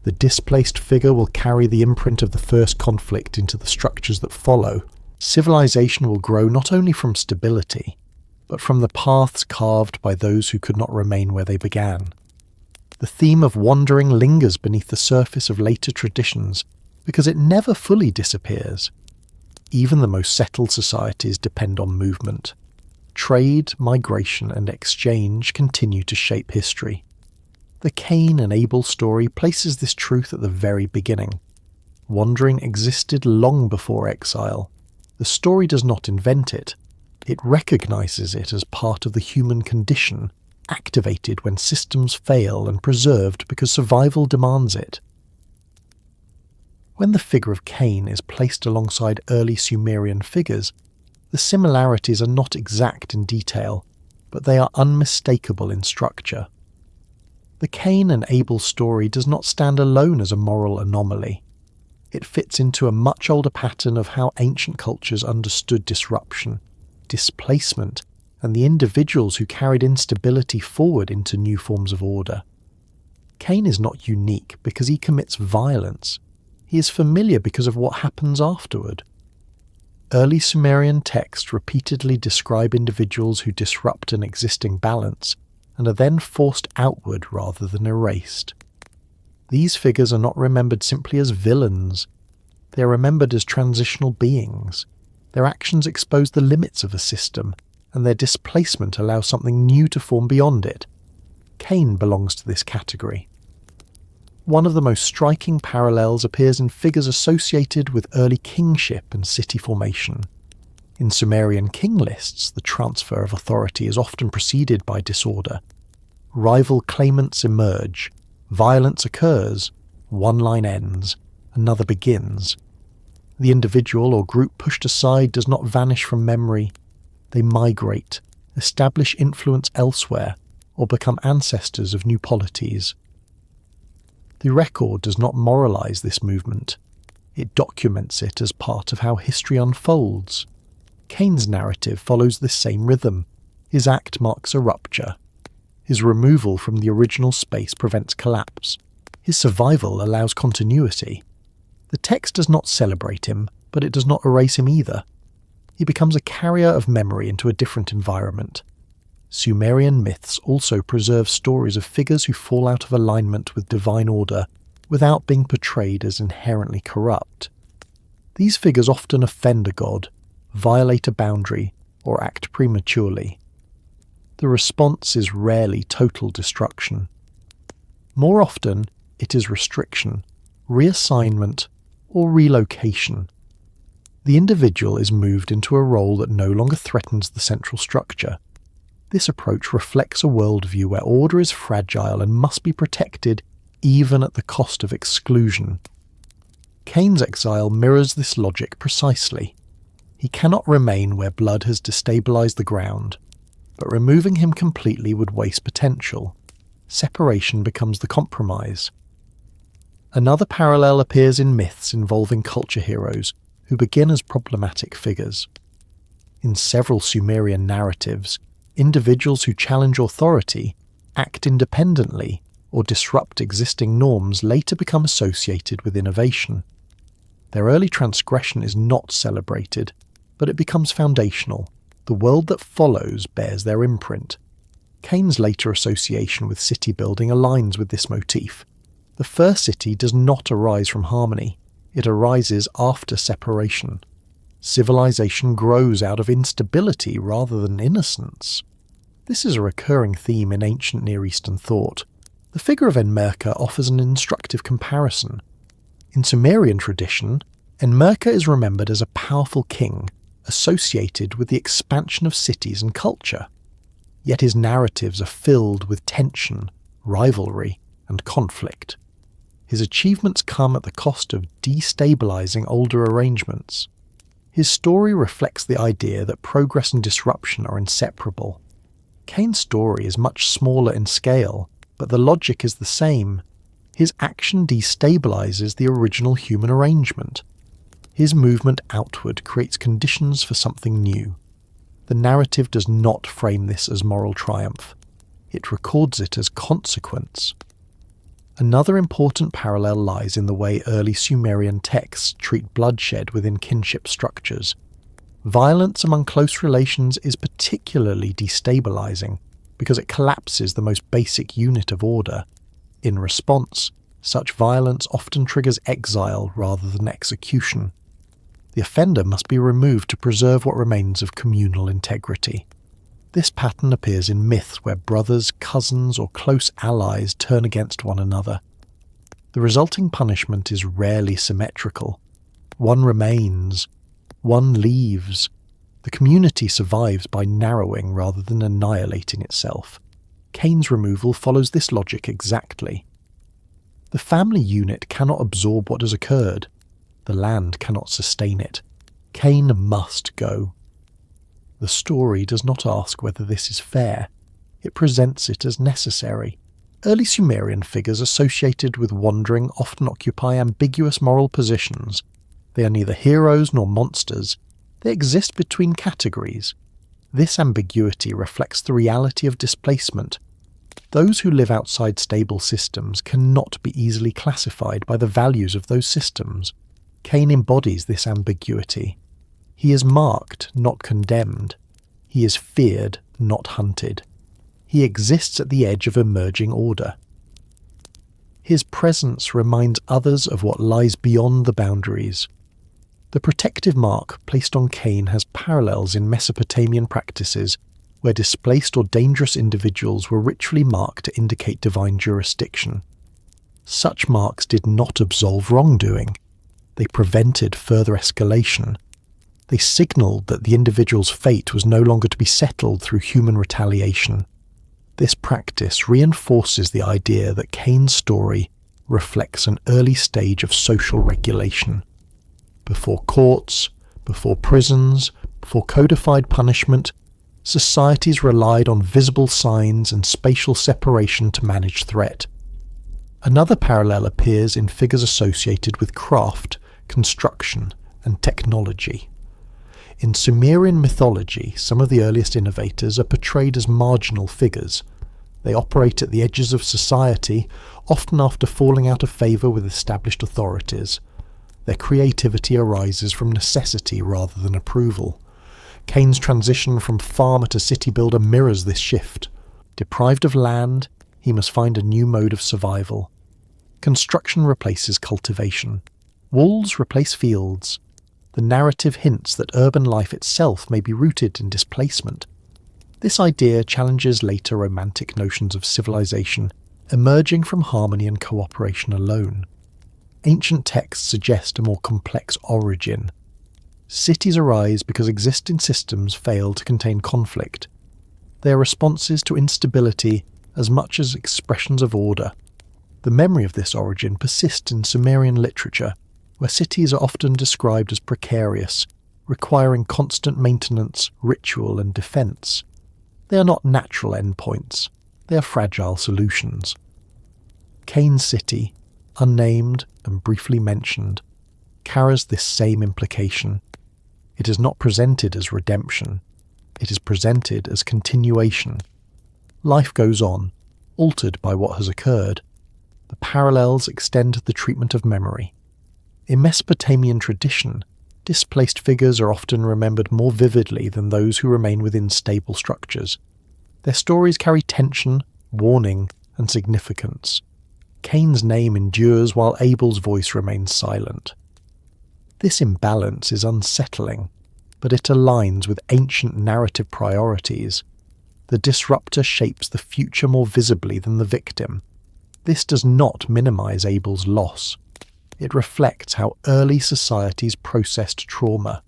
The displaced figure will carry the imprint of the first conflict into the structures that follow. Civilization will grow not only from stability, but from the paths carved by those who could not remain where they began. The theme of wandering lingers beneath the surface of later traditions because it never fully disappears. Even the most settled societies depend on movement. Trade, migration, and exchange continue to shape history. The Cain and Abel story places this truth at the very beginning. Wandering existed long before exile. The story does not invent it. It recognizes it as part of the human condition, activated when systems fail and preserved because survival demands it. When the figure of Cain is placed alongside early Sumerian figures, the similarities are not exact in detail, but they are unmistakable in structure. The Cain and Abel story does not stand alone as a moral anomaly. It fits into a much older pattern of how ancient cultures understood disruption, displacement, and the individuals who carried instability forward into new forms of order. Cain is not unique because he commits violence. He is familiar because of what happens afterward. Early Sumerian texts repeatedly describe individuals who disrupt an existing balance and are then forced outward rather than erased. These figures are not remembered simply as villains. They are remembered as transitional beings. Their actions expose the limits of a system, and their displacement allows something new to form beyond it. Cain belongs to this category. One of the most striking parallels appears in figures associated with early kingship and city formation. In Sumerian king lists, the transfer of authority is often preceded by disorder. Rival claimants emerge, violence occurs, one line ends, another begins. The individual or group pushed aside does not vanish from memory. They migrate, establish influence elsewhere, or become ancestors of new polities. The record does not moralize this movement. It documents it as part of how history unfolds. Cain's narrative follows this same rhythm. His act marks a rupture. His removal from the original space prevents collapse. His survival allows continuity. The text does not celebrate him, but it does not erase him either. He becomes a carrier of memory into a different environment. Sumerian myths also preserve stories of figures who fall out of alignment with divine order without being portrayed as inherently corrupt. These figures often offend a god, violate a boundary, or act prematurely. The response is rarely total destruction. More often, it is restriction, reassignment, or relocation. The individual is moved into a role that no longer threatens the central structure. This approach reflects a worldview where order is fragile and must be protected even at the cost of exclusion. Cain's exile mirrors this logic precisely. He cannot remain where blood has destabilized the ground, but removing him completely would waste potential. Separation becomes the compromise. Another parallel appears in myths involving culture heroes, who begin as problematic figures. In several Sumerian narratives, individuals who challenge authority, act independently, or disrupt existing norms later become associated with innovation. Their early transgression is not celebrated, but it becomes foundational. The world that follows bears their imprint. Cain's later association with city building aligns with this motif. The first city does not arise from harmony. It arises after separation. Civilization grows out of instability rather than innocence. This is a recurring theme in ancient Near Eastern thought. The figure of Enmerkar offers an instructive comparison. In Sumerian tradition, Enmerkar is remembered as a powerful king, associated with the expansion of cities and culture. Yet his narratives are filled with tension, rivalry, and conflict. His achievements come at the cost of destabilizing older arrangements. His story reflects the idea that progress and disruption are inseparable. Cain's story is much smaller in scale, but the logic is the same. His action destabilizes the original human arrangement. His movement outward creates conditions for something new. The narrative does not frame this as moral triumph. It records it as consequence. Another important parallel lies in the way early Sumerian texts treat bloodshed within kinship structures. Violence among close relations is particularly destabilizing because it collapses the most basic unit of order. In response, such violence often triggers exile rather than execution. The offender must be removed to preserve what remains of communal integrity. This pattern appears in myths where brothers, cousins, or close allies turn against one another. The resulting punishment is rarely symmetrical. One remains, one leaves. The community survives by narrowing rather than annihilating itself. Cain's removal follows this logic exactly. The family unit cannot absorb what has occurred. The land cannot sustain it. Cain must go. The story does not ask whether this is fair. It presents it as necessary. Early Sumerian figures associated with wandering often occupy ambiguous moral positions. They are neither heroes nor monsters. They exist between categories. This ambiguity reflects the reality of displacement. Those who live outside stable systems cannot be easily classified by the values of those systems. Cain embodies this ambiguity. He is marked, not condemned. He is feared, not hunted. He exists at the edge of emerging order. His presence reminds others of what lies beyond the boundaries. The protective mark placed on Cain has parallels in Mesopotamian practices, where displaced or dangerous individuals were ritually marked to indicate divine jurisdiction. Such marks did not absolve wrongdoing. They prevented further escalation. They signalled that the individual's fate was no longer to be settled through human retaliation. This practice reinforces the idea that Cain's story reflects an early stage of social regulation. Before courts, before prisons, before codified punishment, societies relied on visible signs and spatial separation to manage threat. Another parallel appears in figures associated with craft, construction, and technology. In Sumerian mythology, some of the earliest innovators are portrayed as marginal figures. They operate at the edges of society, often after falling out of favour with established authorities. Their creativity arises from necessity rather than approval. Cain's transition from farmer to city builder mirrors this shift. Deprived of land, he must find a new mode of survival. Construction replaces cultivation. Walls replace fields. The narrative hints that urban life itself may be rooted in displacement. This idea challenges later romantic notions of civilization, emerging from harmony and cooperation alone. Ancient texts suggest a more complex origin. Cities arise because existing systems fail to contain conflict. They are responses to instability as much as expressions of order. The memory of this origin persists in Sumerian literature, where cities are often described as precarious, requiring constant maintenance, ritual, and defense. They are not natural endpoints. They are fragile solutions. Cain's city, unnamed and briefly mentioned, carries this same implication. It is not presented as redemption. It is presented as continuation. Life goes on, altered by what has occurred. The parallels extend to the treatment of memory. In Mesopotamian tradition, displaced figures are often remembered more vividly than those who remain within stable structures. Their stories carry tension, warning, and significance. Cain's name endures while Abel's voice remains silent. This imbalance is unsettling, but it aligns with ancient narrative priorities. The disruptor shapes the future more visibly than the victim. This does not minimize Abel's loss. It reflects how early societies processed trauma.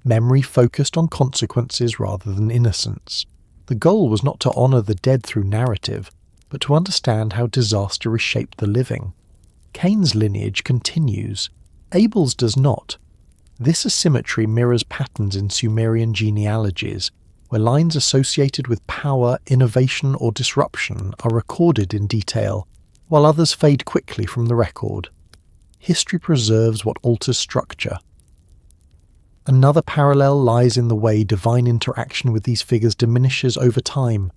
Memory focused on consequences rather than innocence. The goal was not to honor the dead through narrative, but to understand how disaster reshaped the living. Cain's lineage continues. Abel's does not. This asymmetry mirrors patterns in Sumerian genealogies, where lines associated with power, innovation, or disruption are recorded in detail, while others fade quickly from the record. History preserves what alters structure. Another parallel lies in the way divine interaction with these figures diminishes over time.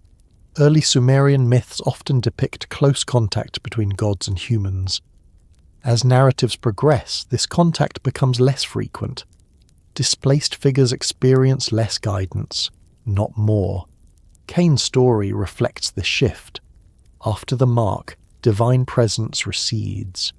Early Sumerian myths often depict close contact between gods and humans. As narratives progress, this contact becomes less frequent. Displaced figures experience less guidance, not more. Cain's story reflects this shift. After the mark, divine presence recedes.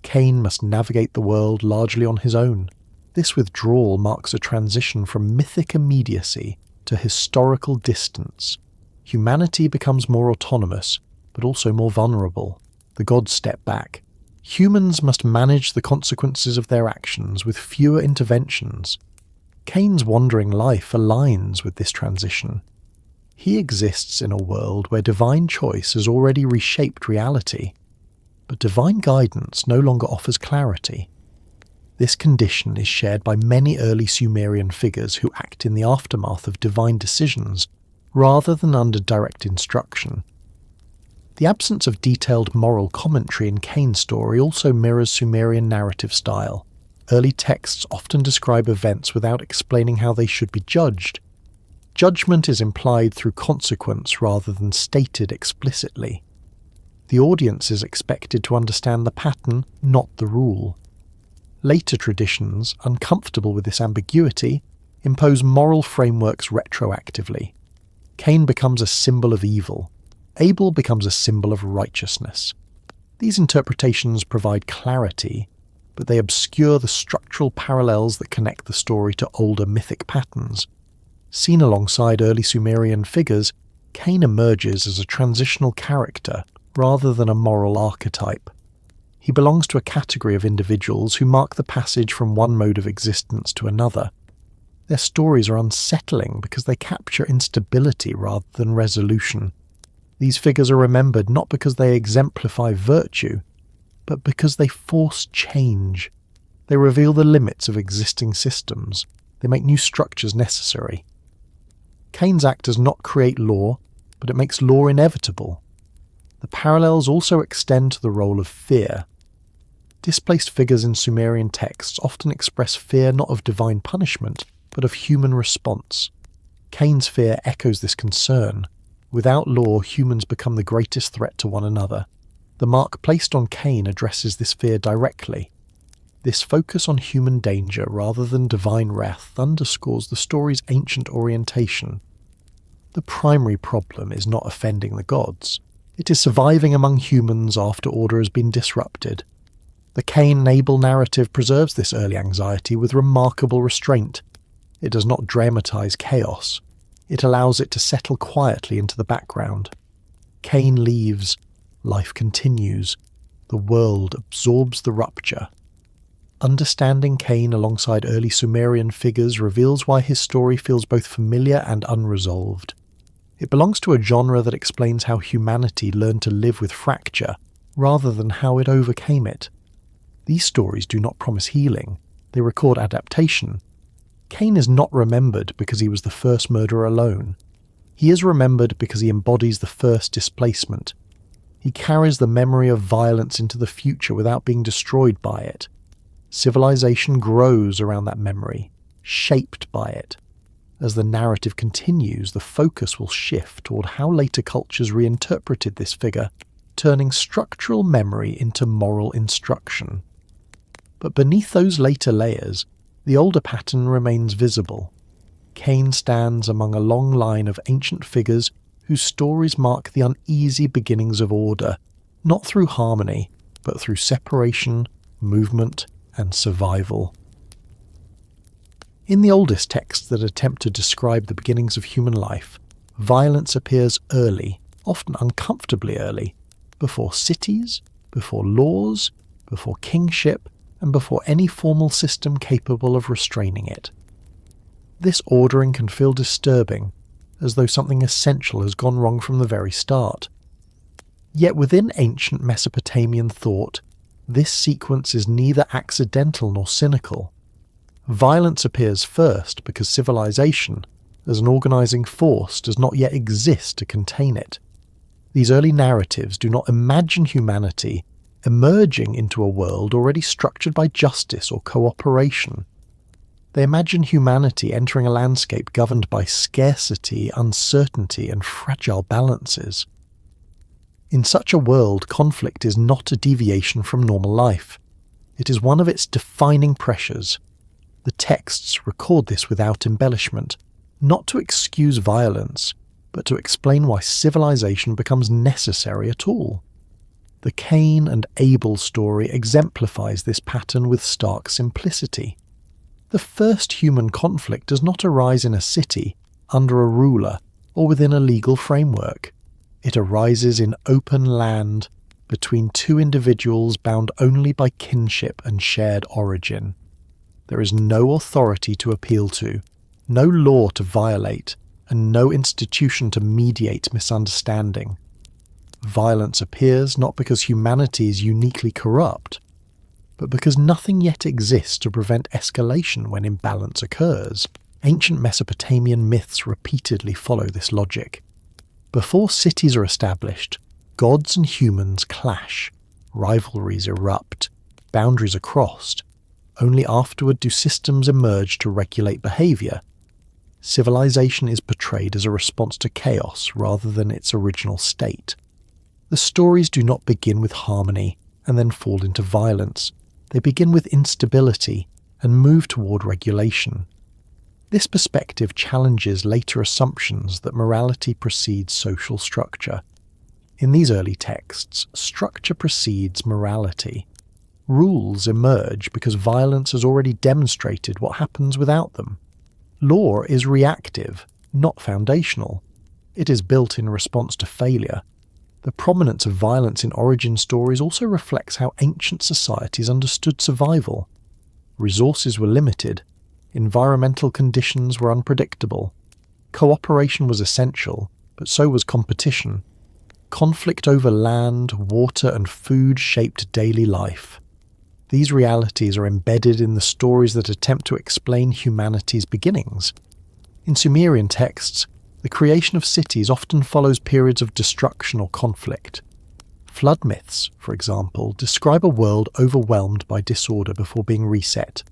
Cain must navigate the world largely on his own. This withdrawal marks a transition from mythic immediacy to historical distance. Humanity becomes more autonomous, but also more vulnerable. The gods step back. Humans must manage the consequences of their actions with fewer interventions. Cain's wandering life aligns with this transition. He exists in a world where divine choice has already reshaped reality, but divine guidance no longer offers clarity. This condition is shared by many early Sumerian figures who act in the aftermath of divine decisions, rather than under direct instruction. The absence of detailed moral commentary in Cain's story also mirrors Sumerian narrative style. Early texts often describe events without explaining how they should be judged. Judgment is implied through consequence rather than stated explicitly. The audience is expected to understand the pattern, not the rule. Later traditions, uncomfortable with this ambiguity, impose moral frameworks retroactively. Cain becomes a symbol of evil. Abel becomes a symbol of righteousness. These interpretations provide clarity, but they obscure the structural parallels that connect the story to older mythic patterns. Seen alongside early Sumerian figures, Cain emerges as a transitional character rather than a moral archetype. He belongs to a category of individuals who mark the passage from one mode of existence to another. Their stories are unsettling because they capture instability rather than resolution. These figures are remembered not because they exemplify virtue, but because they force change. They reveal the limits of existing systems. They make new structures necessary. Cain's act does not create law, but it makes law inevitable. The parallels also extend to the role of fear. Displaced figures in Sumerian texts often express fear not of divine punishment, but of human response. Cain's fear echoes this concern. Without law, humans become the greatest threat to one another. The mark placed on Cain addresses this fear directly. This focus on human danger rather than divine wrath underscores the story's ancient orientation. The primary problem is not offending the gods. It is surviving among humans after order has been disrupted. The Cain and Abel narrative preserves this early anxiety with remarkable restraint. It does not dramatize chaos. It allows it to settle quietly into the background. Cain leaves. Life continues. The world absorbs the rupture. Understanding Cain alongside early Sumerian figures reveals why his story feels both familiar and unresolved. It belongs to a genre that explains how humanity learned to live with fracture, rather than how it overcame it. These stories do not promise healing, they record adaptation. Cain is not remembered because he was the first murderer alone. He is remembered because he embodies the first displacement. He carries the memory of violence into the future without being destroyed by it. Civilization grows around that memory, shaped by it. As the narrative continues, the focus will shift toward how later cultures reinterpreted this figure, turning structural memory into moral instruction. But beneath those later layers, the older pattern remains visible. Cain stands among a long line of ancient figures whose stories mark the uneasy beginnings of order, not through harmony, but through separation, movement, and survival. In the oldest texts that attempt to describe the beginnings of human life, violence appears early, often uncomfortably early, before cities, before laws, before kingship, and before any formal system capable of restraining it. This ordering can feel disturbing, as though something essential has gone wrong from the very start. Yet within ancient Mesopotamian thought, this sequence is neither accidental nor cynical. Violence appears first because civilization, as an organizing force, does not yet exist to contain it. These early narratives do not imagine humanity emerging into a world already structured by justice or cooperation. They imagine humanity entering a landscape governed by scarcity, uncertainty, and fragile balances. In such a world, conflict is not a deviation from normal life. It is one of its defining pressures. The texts record this without embellishment, not to excuse violence, but to explain why civilization becomes necessary at all. The Cain and Abel story exemplifies this pattern with stark simplicity. The first human conflict does not arise in a city, under a ruler, or within a legal framework. It arises in open land, between two individuals bound only by kinship and shared origin. There is no authority to appeal to, no law to violate, and no institution to mediate misunderstanding. Violence appears not because humanity is uniquely corrupt, but because nothing yet exists to prevent escalation when imbalance occurs. Ancient Mesopotamian myths repeatedly follow this logic. Before cities are established, gods and humans clash, rivalries erupt, boundaries are crossed. Only afterward do systems emerge to regulate behaviour. Civilization is portrayed as a response to chaos rather than its original state. The stories do not begin with harmony and then fall into violence. They begin with instability and move toward regulation. This perspective challenges later assumptions that morality precedes social structure. In these early texts, structure precedes morality. Rules emerge because violence has already demonstrated what happens without them. Law is reactive, not foundational. It is built in response to failure. The prominence of violence in origin stories also reflects how ancient societies understood survival. Resources were limited. Environmental conditions were unpredictable. Cooperation was essential, but so was competition. Conflict over land, water, and food shaped daily life. These realities are embedded in the stories that attempt to explain humanity's beginnings. In Sumerian texts, the creation of cities often follows periods of destruction or conflict. Flood myths, for example, describe a world overwhelmed by disorder before being reset.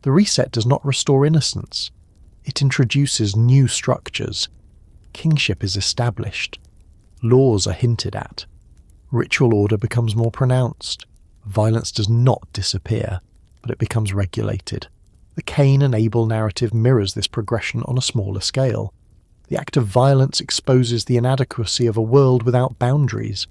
The reset does not restore innocence. It introduces new structures. Kingship is established. Laws are hinted at. Ritual order becomes more pronounced. Violence does not disappear, but it becomes regulated. The Cain and Abel narrative mirrors this progression on a smaller scale. The act of violence exposes the inadequacy of a world without boundaries.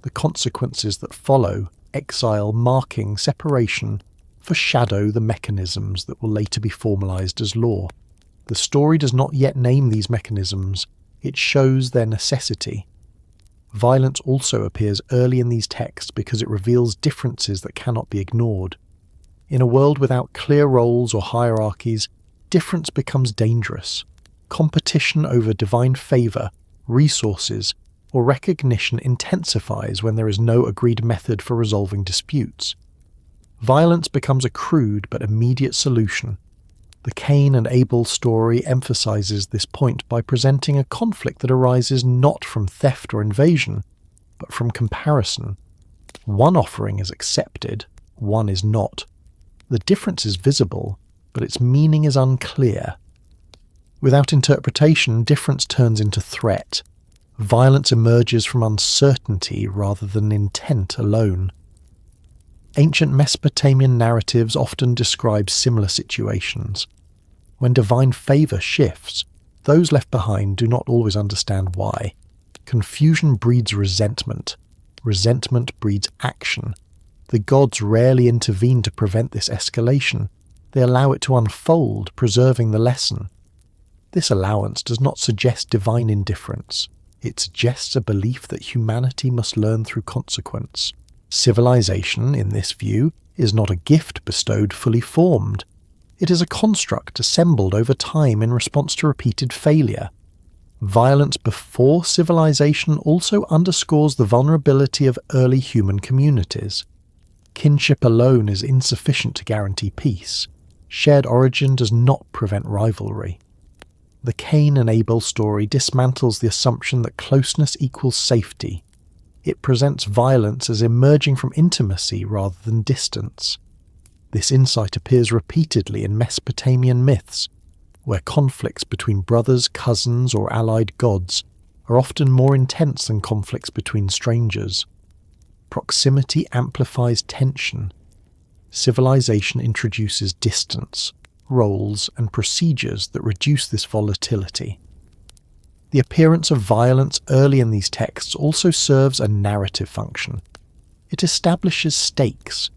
The consequences that follow, exile, marking, separation, foreshadow the mechanisms that will later be formalized as law. The story does not yet name these mechanisms, it shows their necessity. Violence also appears early in these texts because it reveals differences that cannot be ignored. In a world without clear roles or hierarchies, difference becomes dangerous. Competition over divine favour, resources, or recognition intensifies when there is no agreed method for resolving disputes. Violence becomes a crude but immediate solution. The Cain and Abel story emphasizes this point by presenting a conflict that arises not from theft or invasion, but from comparison. One offering is accepted, one is not. The difference is visible, but its meaning is unclear. Without interpretation, difference turns into threat. Violence emerges from uncertainty rather than intent alone. Ancient Mesopotamian narratives often describe similar situations. When divine favour shifts, those left behind do not always understand why. Confusion breeds resentment. Resentment breeds action. The gods rarely intervene to prevent this escalation. They allow it to unfold, preserving the lesson. This allowance does not suggest divine indifference. It suggests a belief that humanity must learn through consequence. Civilization, in this view, is not a gift bestowed fully formed. It is a construct assembled over time in response to repeated failure. Violence before civilization also underscores the vulnerability of early human communities. Kinship alone is insufficient to guarantee peace. Shared origin does not prevent rivalry. The Cain and Abel story dismantles the assumption that closeness equals safety. It presents violence as emerging from intimacy rather than distance. This insight appears repeatedly in Mesopotamian myths, where conflicts between brothers, cousins, or allied gods are often more intense than conflicts between strangers. Proximity amplifies tension. Civilization introduces distance, roles, and procedures that reduce this volatility. The appearance of violence early in these texts also serves a narrative function. It establishes stakes.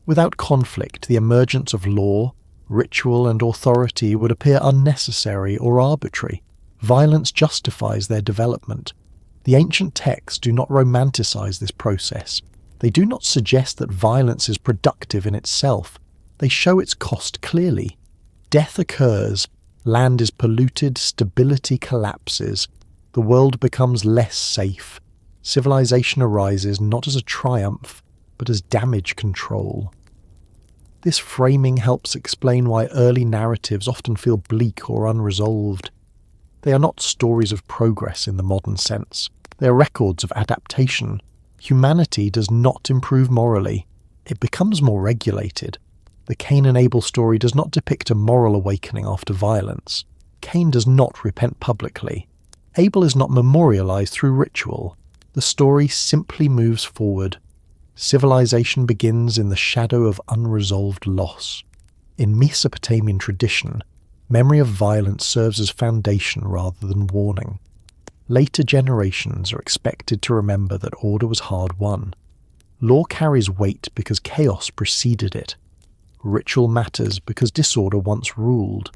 Without conflict, the emergence of law, ritual, and authority would appear unnecessary or arbitrary. Violence justifies their development. The ancient texts do not romanticize this process. They do not suggest that violence is productive in itself. They show its cost clearly. Death occurs, land is polluted, stability collapses, the world becomes less safe. Civilization arises not as a triumph, but as damage control. This framing helps explain why early narratives often feel bleak or unresolved. They are not stories of progress in the modern sense. They are records of adaptation. Humanity does not improve morally. It becomes more regulated. The Cain and Abel story does not depict a moral awakening after violence. Cain does not repent publicly. Abel is not memorialized through ritual. The story simply moves forward. Civilization begins in the shadow of unresolved loss. In Mesopotamian tradition, memory of violence serves as foundation rather than warning. Later generations are expected to remember that order was hard won. Law carries weight because chaos preceded it. Ritual matters because disorder once ruled.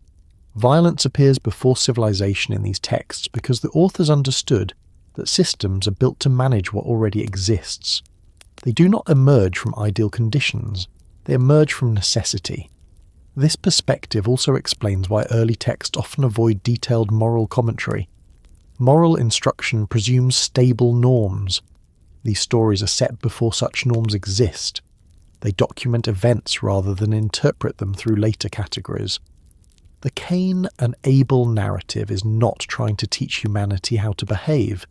Violence appears before civilization in these texts because the authors understood that systems are built to manage what already exists. They do not emerge from ideal conditions, they emerge from necessity. This perspective also explains why early texts often avoid detailed moral commentary. Moral instruction presumes stable norms. These stories are set before such norms exist. They document events rather than interpret them through later categories. The Cain and Abel narrative is not trying to teach humanity how to behave.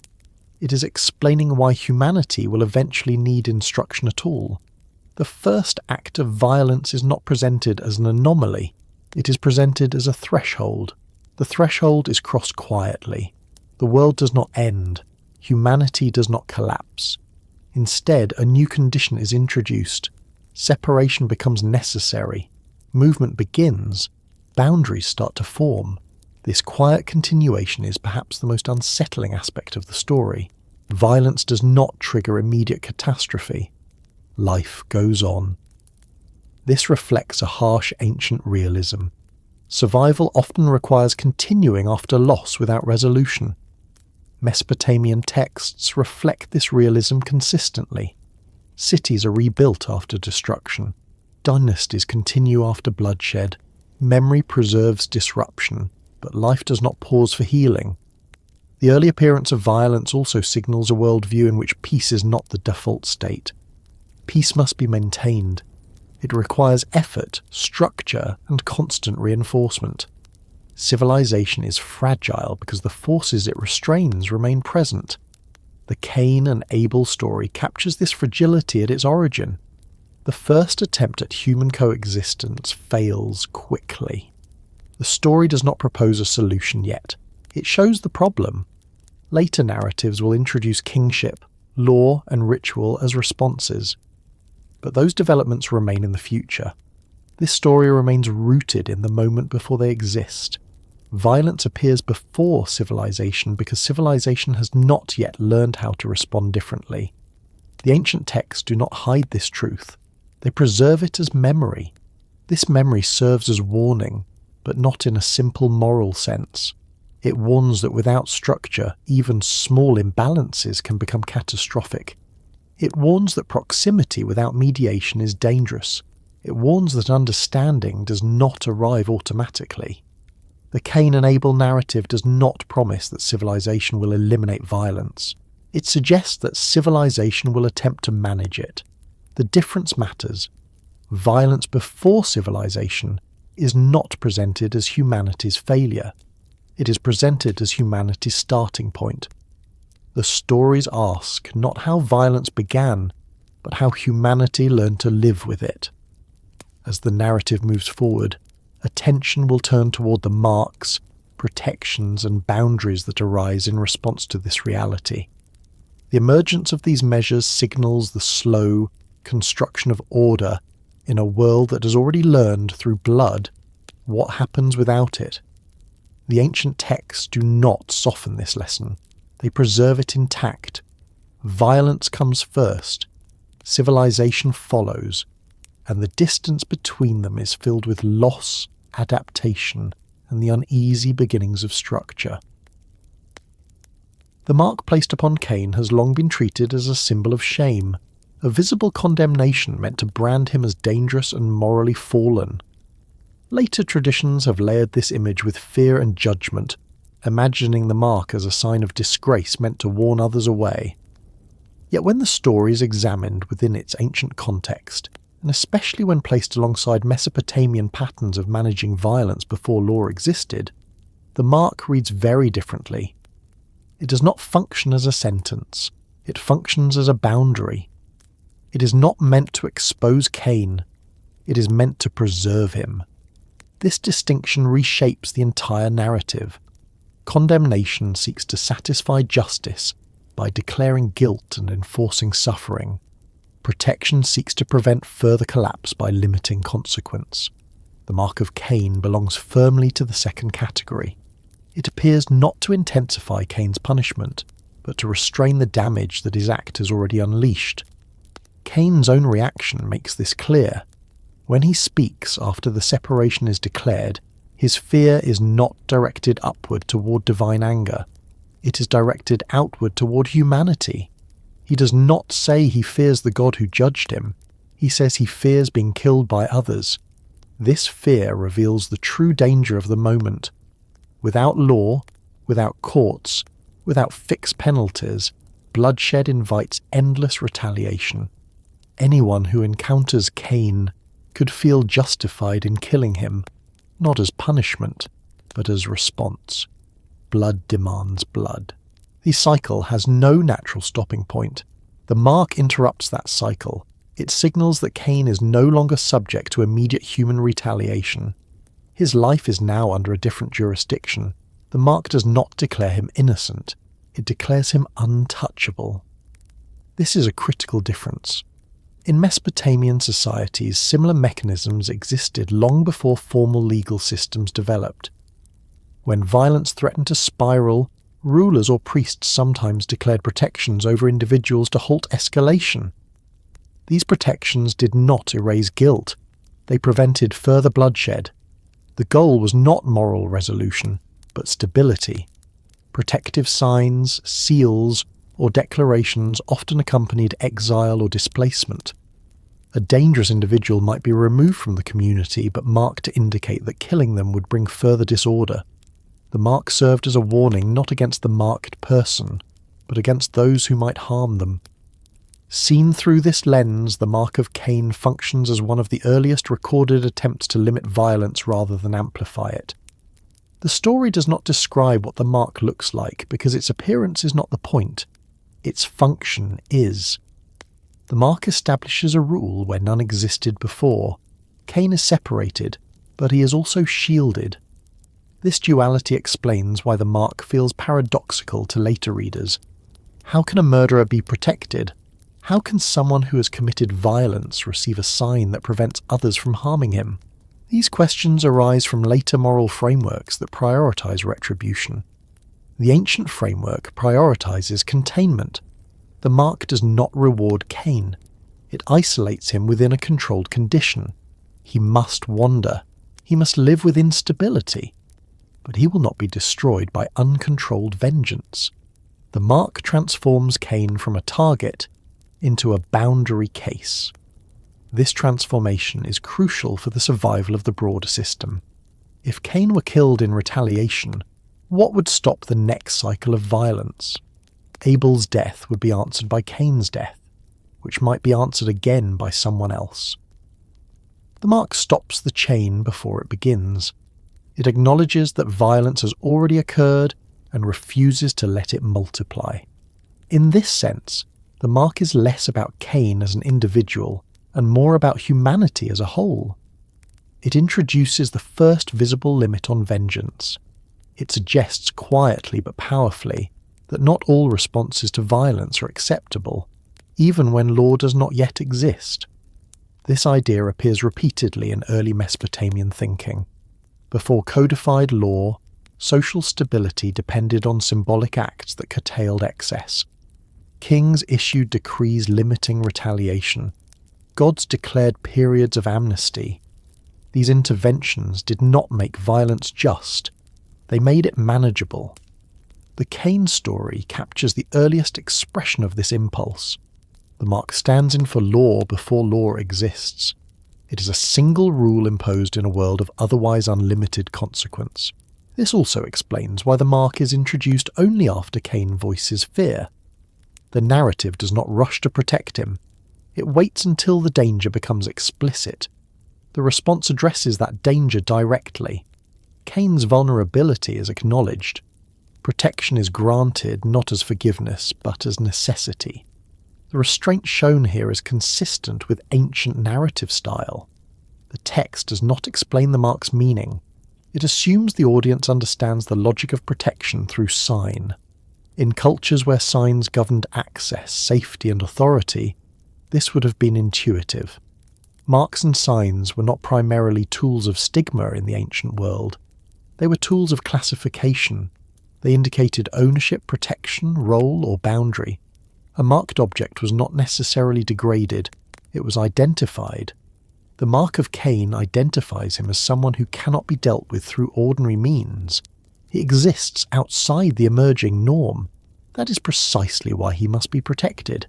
It is explaining why humanity will eventually need instruction at all. The first act of violence is not presented as an anomaly. It is presented as a threshold. The threshold is crossed quietly. The world does not end. Humanity does not collapse. Instead, a new condition is introduced. Separation becomes necessary. Movement begins. Boundaries start to form. This quiet continuation is perhaps the most unsettling aspect of the story. Violence does not trigger immediate catastrophe. Life goes on. This reflects a harsh ancient realism. Survival often requires continuing after loss without resolution. Mesopotamian texts reflect this realism consistently. Cities are rebuilt after destruction. Dynasties continue after bloodshed. Memory preserves disruption, but life does not pause for healing. The early appearance of violence also signals a worldview in which peace is not the default state. Peace must be maintained. It requires effort, structure, and constant reinforcement. Civilization is fragile because the forces it restrains remain present. The Cain and Abel story captures this fragility at its origin. The first attempt at human coexistence fails quickly. The story does not propose a solution yet. It shows the problem. Later narratives will introduce kingship, law, and ritual as responses. But those developments remain in the future. This story remains rooted in the moment before they exist. Violence appears before civilization because civilization has not yet learned how to respond differently. The ancient texts do not hide this truth. They preserve it as memory. This memory serves as warning, but not in a simple moral sense. It warns that without structure, even small imbalances can become catastrophic. It warns that proximity without mediation is dangerous. It warns that understanding does not arrive automatically. The Cain and Abel narrative does not promise that civilization will eliminate violence. It suggests that civilization will attempt to manage it. The difference matters. Violence before civilization is not presented as humanity's failure. It is presented as humanity's starting point. The stories ask not how violence began, but how humanity learned to live with it. As the narrative moves forward, attention will turn toward the marks, protections, and boundaries that arise in response to this reality. The emergence of these measures signals the slow construction of order in a world that has already learned through blood what happens without it. The ancient texts do not soften this lesson. They preserve it intact. Violence comes first, civilization follows, and the distance between them is filled with loss, adaptation, and the uneasy beginnings of structure. The mark placed upon Cain has long been treated as a symbol of shame, a visible condemnation meant to brand him as dangerous and morally fallen. Later traditions have layered this image with fear and judgment, imagining the mark as a sign of disgrace meant to warn others away. Yet when the story is examined within its ancient context, and especially when placed alongside Mesopotamian patterns of managing violence before law existed, the mark reads very differently. It does not function as a sentence, it functions as a boundary. It is not meant to expose Cain, it is meant to preserve him. This distinction reshapes the entire narrative. Condemnation seeks to satisfy justice by declaring guilt and enforcing suffering. Protection seeks to prevent further collapse by limiting consequence. The mark of Cain belongs firmly to the second category. It appears not to intensify Cain's punishment, but to restrain the damage that his act has already unleashed. Cain's own reaction makes this clear. When he speaks after the separation is declared, his fear is not directed upward toward divine anger. It is directed outward toward humanity. He does not say he fears the God who judged him. He says he fears being killed by others. This fear reveals the true danger of the moment. Without law, without courts, without fixed penalties, bloodshed invites endless retaliation. Anyone who encounters Cain could feel justified in killing him, not as punishment, but as response. Blood demands blood. The cycle has no natural stopping point. The mark interrupts that cycle. It signals that Cain is no longer subject to immediate human retaliation. His life is now under a different jurisdiction. The mark does not declare him innocent. It declares him untouchable. This is a critical difference. In Mesopotamian societies, similar mechanisms existed long before formal legal systems developed. When violence threatened to spiral, rulers or priests sometimes declared protections over individuals to halt escalation. These protections did not erase guilt. They prevented further bloodshed. The goal was not moral resolution, but stability. Protective signs, seals, or declarations often accompanied exile or displacement. A dangerous individual might be removed from the community but marked to indicate that killing them would bring further disorder. The mark served as a warning not against the marked person, but against those who might harm them. Seen through this lens, the mark of Cain functions as one of the earliest recorded attempts to limit violence rather than amplify it. The story does not describe what the mark looks like because its appearance is not the point. Its function is. The mark establishes a rule where none existed before. Cain is separated, but he is also shielded. This duality explains why the mark feels paradoxical to later readers. How can a murderer be protected? How can someone who has committed violence receive a sign that prevents others from harming him? These questions arise from later moral frameworks that prioritize retribution. The ancient framework prioritizes containment. The mark does not reward Cain. It isolates him within a controlled condition. He must wander. He must live with instability. But he will not be destroyed by uncontrolled vengeance. The mark transforms Cain from a target into a boundary case. This transformation is crucial for the survival of the broader system. If Cain were killed in retaliation, what would stop the next cycle of violence? Abel's death would be answered by Cain's death, which might be answered again by someone else. The mark stops the chain before it begins. It acknowledges that violence has already occurred and refuses to let it multiply. In this sense, the mark is less about Cain as an individual and more about humanity as a whole. It introduces the first visible limit on vengeance. It suggests quietly but powerfully that not all responses to violence are acceptable, even when law does not yet exist. This idea appears repeatedly in early Mesopotamian thinking. Before codified law, social stability depended on symbolic acts that curtailed excess. Kings issued decrees limiting retaliation. Gods declared periods of amnesty. These interventions did not make violence just. They made it manageable. The Cain story captures the earliest expression of this impulse. The mark stands in for law before law exists. It is a single rule imposed in a world of otherwise unlimited consequence. This also explains why the mark is introduced only after Cain voices fear. The narrative does not rush to protect him. It waits until the danger becomes explicit. The response addresses that danger directly. Cain's vulnerability is acknowledged. Protection is granted not as forgiveness, but as necessity. The restraint shown here is consistent with ancient narrative style. The text does not explain the mark's meaning. It assumes the audience understands the logic of protection through sign. In cultures where signs governed access, safety, and authority, this would have been intuitive. Marks and signs were not primarily tools of stigma in the ancient world. They were tools of classification. They indicated ownership, protection, role, or boundary. A marked object was not necessarily degraded, it was identified. The mark of Cain identifies him as someone who cannot be dealt with through ordinary means. He exists outside the emerging norm. That is precisely why he must be protected.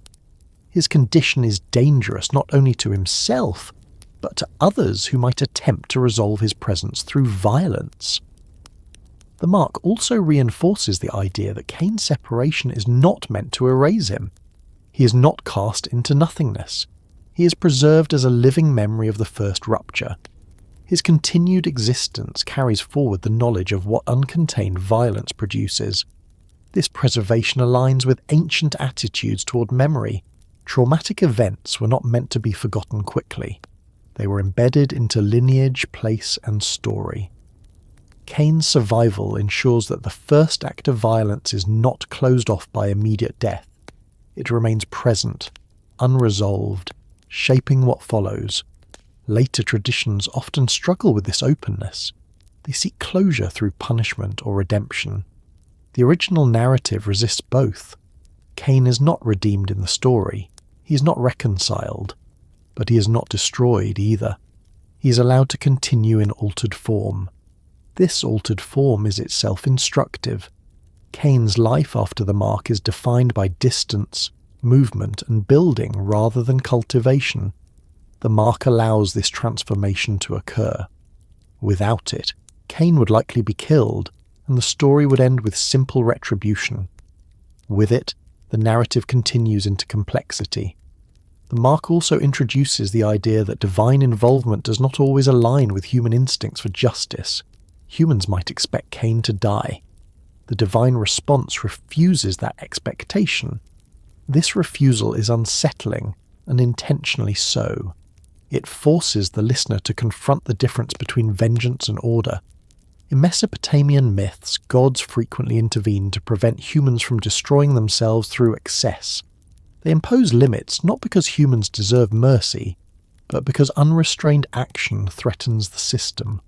His condition is dangerous not only to himself, but to others who might attempt to resolve his presence through violence. The mark also reinforces the idea that Cain's separation is not meant to erase him. He is not cast into nothingness. He is preserved as a living memory of the first rupture. His continued existence carries forward the knowledge of what uncontained violence produces. This preservation aligns with ancient attitudes toward memory. Traumatic events were not meant to be forgotten quickly. They were embedded into lineage, place, and story. Cain's survival ensures that the first act of violence is not closed off by immediate death. It remains present, unresolved, shaping what follows. Later traditions often struggle with this openness. They seek closure through punishment or redemption. The original narrative resists both. Cain is not redeemed in the story. He is not reconciled. But he is not destroyed either. He is allowed to continue in altered form. This altered form is itself instructive. Cain's life after the mark is defined by distance, movement, and building rather than cultivation. The mark allows this transformation to occur. Without it, Cain would likely be killed, and the story would end with simple retribution. With it, the narrative continues into complexity. The mark also introduces the idea that divine involvement does not always align with human instincts for justice. Humans might expect Cain to die. The divine response refuses that expectation. This refusal is unsettling, and intentionally so. It forces the listener to confront the difference between vengeance and order. In Mesopotamian myths, gods frequently intervened to prevent humans from destroying themselves through excess. They impose limits not because humans deserve mercy, but because unrestrained action threatens the system.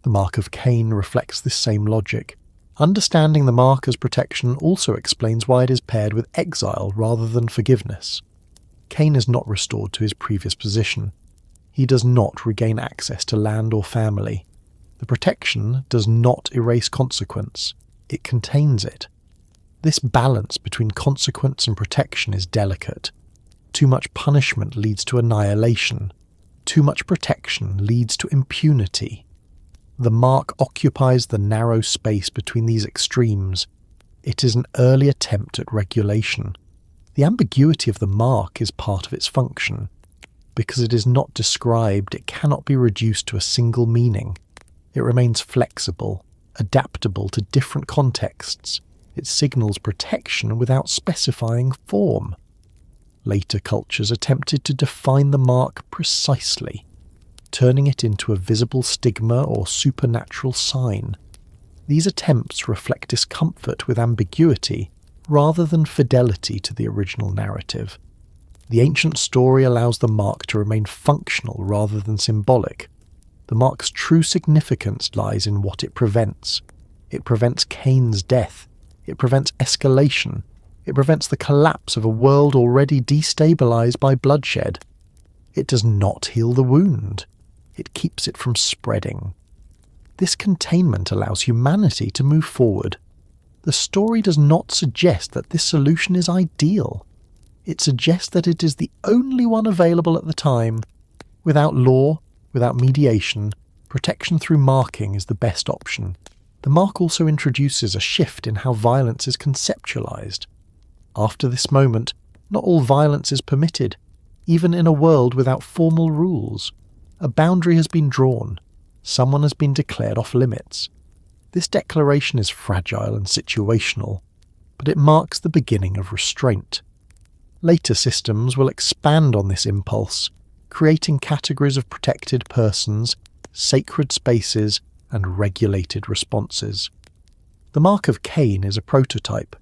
The mark of Cain reflects this same logic. Understanding the mark as protection also explains why it is paired with exile rather than forgiveness. Cain is not restored to his previous position. He does not regain access to land or family. The protection does not erase consequence. It contains it. This balance between consequence and protection is delicate. Too much punishment leads to annihilation. Too much protection leads to impunity. The mark occupies the narrow space between these extremes. It is an early attempt at regulation. The ambiguity of the mark is part of its function. Because it is not described, it cannot be reduced to a single meaning. It remains flexible, adaptable to different contexts. It signals protection without specifying form. Later cultures attempted to define the mark precisely, turning it into a visible stigma or supernatural sign. These attempts reflect discomfort with ambiguity rather than fidelity to the original narrative. The ancient story allows the mark to remain functional rather than symbolic. The mark's true significance lies in what it prevents. It prevents Cain's death. It prevents escalation. It prevents the collapse of a world already destabilized by bloodshed. It does not heal the wound. It keeps it from spreading. This containment allows humanity to move forward. The story does not suggest that this solution is ideal. It suggests that it is the only one available at the time. Without law, without mediation, protection through marking is the best option. The mark also introduces a shift in how violence is conceptualized. After this moment, not all violence is permitted, even in a world without formal rules. A boundary has been drawn. Someone has been declared off limits. This declaration is fragile and situational, but it marks the beginning of restraint. Later systems will expand on this impulse, creating categories of protected persons, sacred spaces, and regulated responses. The mark of Cain is a prototype.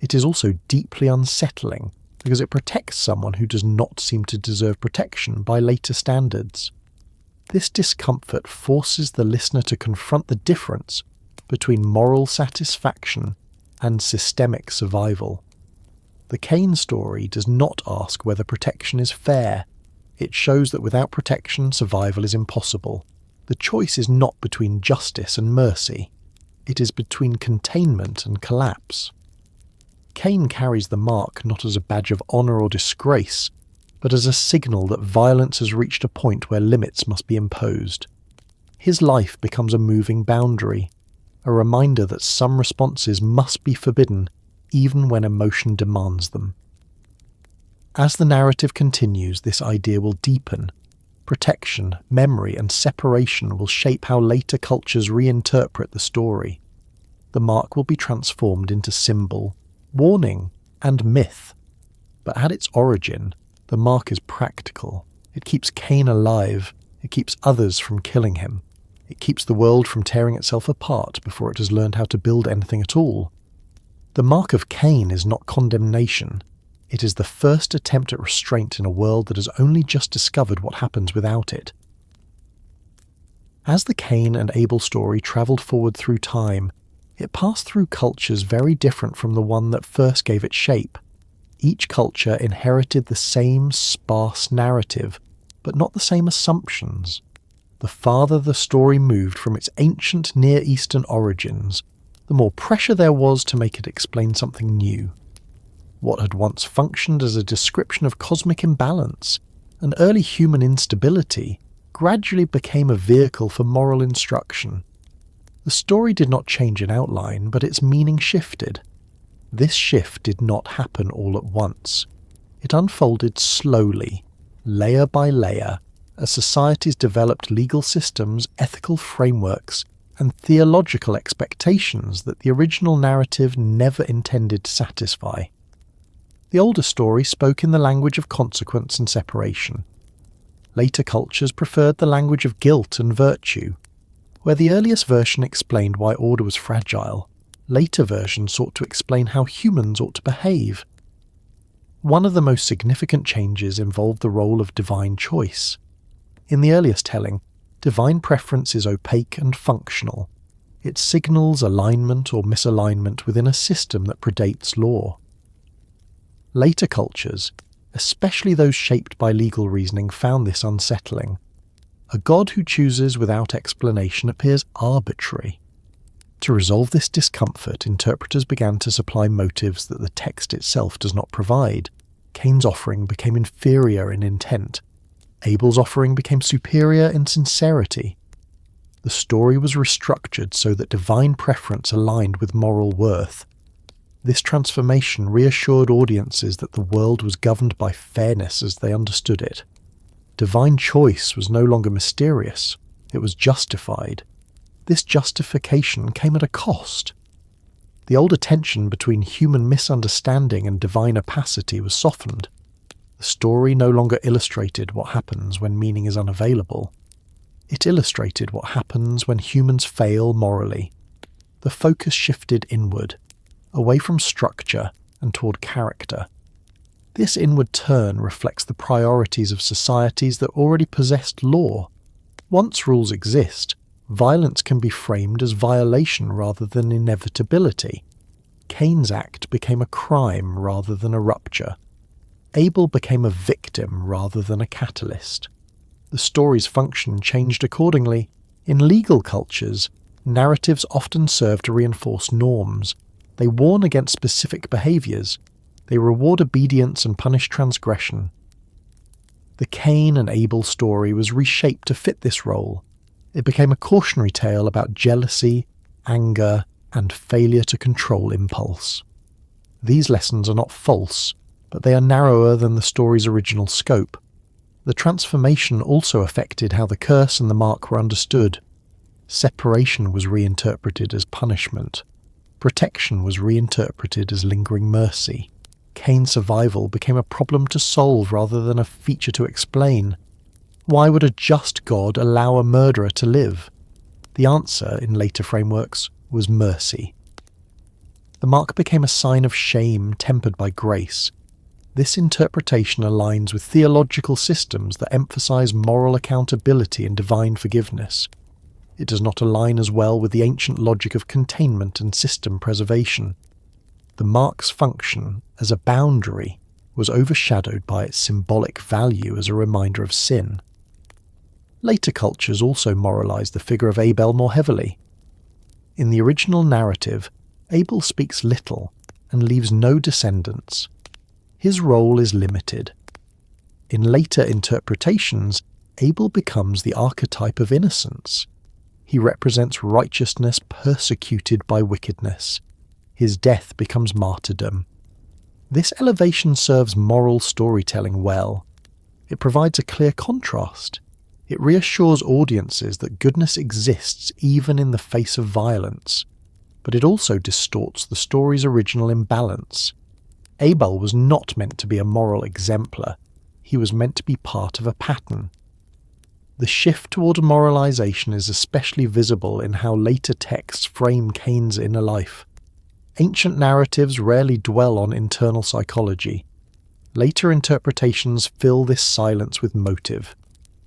It is also deeply unsettling because it protects someone who does not seem to deserve protection by later standards. This discomfort forces the listener to confront the difference between moral satisfaction and systemic survival. The Cain story does not ask whether protection is fair. It shows that without protection, survival is impossible. The choice is not between justice and mercy. It is between containment and collapse. Cain carries the mark not as a badge of honour or disgrace, but as a signal that violence has reached a point where limits must be imposed. His life becomes a moving boundary, a reminder that some responses must be forbidden even when emotion demands them. As the narrative continues, this idea will deepen. Protection, memory, and separation will shape how later cultures reinterpret the story. The mark will be transformed into symbol, warning, and myth. But at its origin, the mark is practical. It keeps Cain alive. It keeps others from killing him. It keeps the world from tearing itself apart before it has learned how to build anything at all. The mark of Cain is not condemnation. It is the first attempt at restraint in a world that has only just discovered what happens without it. As the Cain and Abel story travelled forward through time, it passed through cultures very different from the one that first gave it shape. Each culture inherited the same sparse narrative, but not the same assumptions. The farther the story moved from its ancient Near Eastern origins, the more pressure there was to make it explain something new. What had once functioned as a description of cosmic imbalance and early human instability gradually became a vehicle for moral instruction. The story did not change in outline, but its meaning shifted. This shift did not happen all at once. It unfolded slowly, layer by layer, as societies developed legal systems, ethical frameworks, and theological expectations that the original narrative never intended to satisfy. The older story spoke in the language of consequence and separation. Later cultures preferred the language of guilt and virtue. Where the earliest version explained why order was fragile, later versions sought to explain how humans ought to behave. One of the most significant changes involved the role of divine choice. In the earliest telling, divine preference is opaque and functional. It signals alignment or misalignment within a system that predates law. Later cultures, especially those shaped by legal reasoning, found this unsettling. A God who chooses without explanation appears arbitrary. To resolve this discomfort, interpreters began to supply motives that the text itself does not provide. Cain's offering became inferior in intent. Abel's offering became superior in sincerity. The story was restructured so that divine preference aligned with moral worth. This transformation reassured audiences that the world was governed by fairness as they understood it. Divine choice was no longer mysterious, it was justified. This justification came at a cost. The older tension between human misunderstanding and divine opacity was softened. The story no longer illustrated what happens when meaning is unavailable. It illustrated what happens when humans fail morally. The focus shifted inward, away from structure and toward character. This inward turn reflects the priorities of societies that already possessed law. Once rules exist, violence can be framed as violation rather than inevitability. Cain's act became a crime rather than a rupture. Abel became a victim rather than a catalyst. The story's function changed accordingly. In legal cultures, narratives often serve to reinforce norms. They warn against specific behaviours. They reward obedience and punish transgression. The Cain and Abel story was reshaped to fit this role. It became a cautionary tale about jealousy, anger, and failure to control impulse. These lessons are not false, but they are narrower than the story's original scope. The transformation also affected how the curse and the mark were understood. Separation was reinterpreted as punishment. Protection was reinterpreted as lingering mercy. Cain's survival became a problem to solve rather than a feature to explain. Why would a just God allow a murderer to live? The answer, in later frameworks, was mercy. The mark became a sign of shame tempered by grace. This interpretation aligns with theological systems that emphasize moral accountability and divine forgiveness. It does not align as well with the ancient logic of containment and system preservation. The mark's function as a boundary was overshadowed by its symbolic value as a reminder of sin. Later cultures also moralized the figure of Abel more heavily. In the original narrative, Abel speaks little and leaves no descendants. His role is limited. In later interpretations, Abel becomes the archetype of innocence. He represents righteousness persecuted by wickedness. His death becomes martyrdom. This elevation serves moral storytelling well. It provides a clear contrast. It reassures audiences that goodness exists even in the face of violence. But it also distorts the story's original imbalance. Abel was not meant to be a moral exemplar. He was meant to be part of a pattern. The shift toward moralization is especially visible in how later texts frame Cain's inner life. Ancient narratives rarely dwell on internal psychology. Later interpretations fill this silence with motive.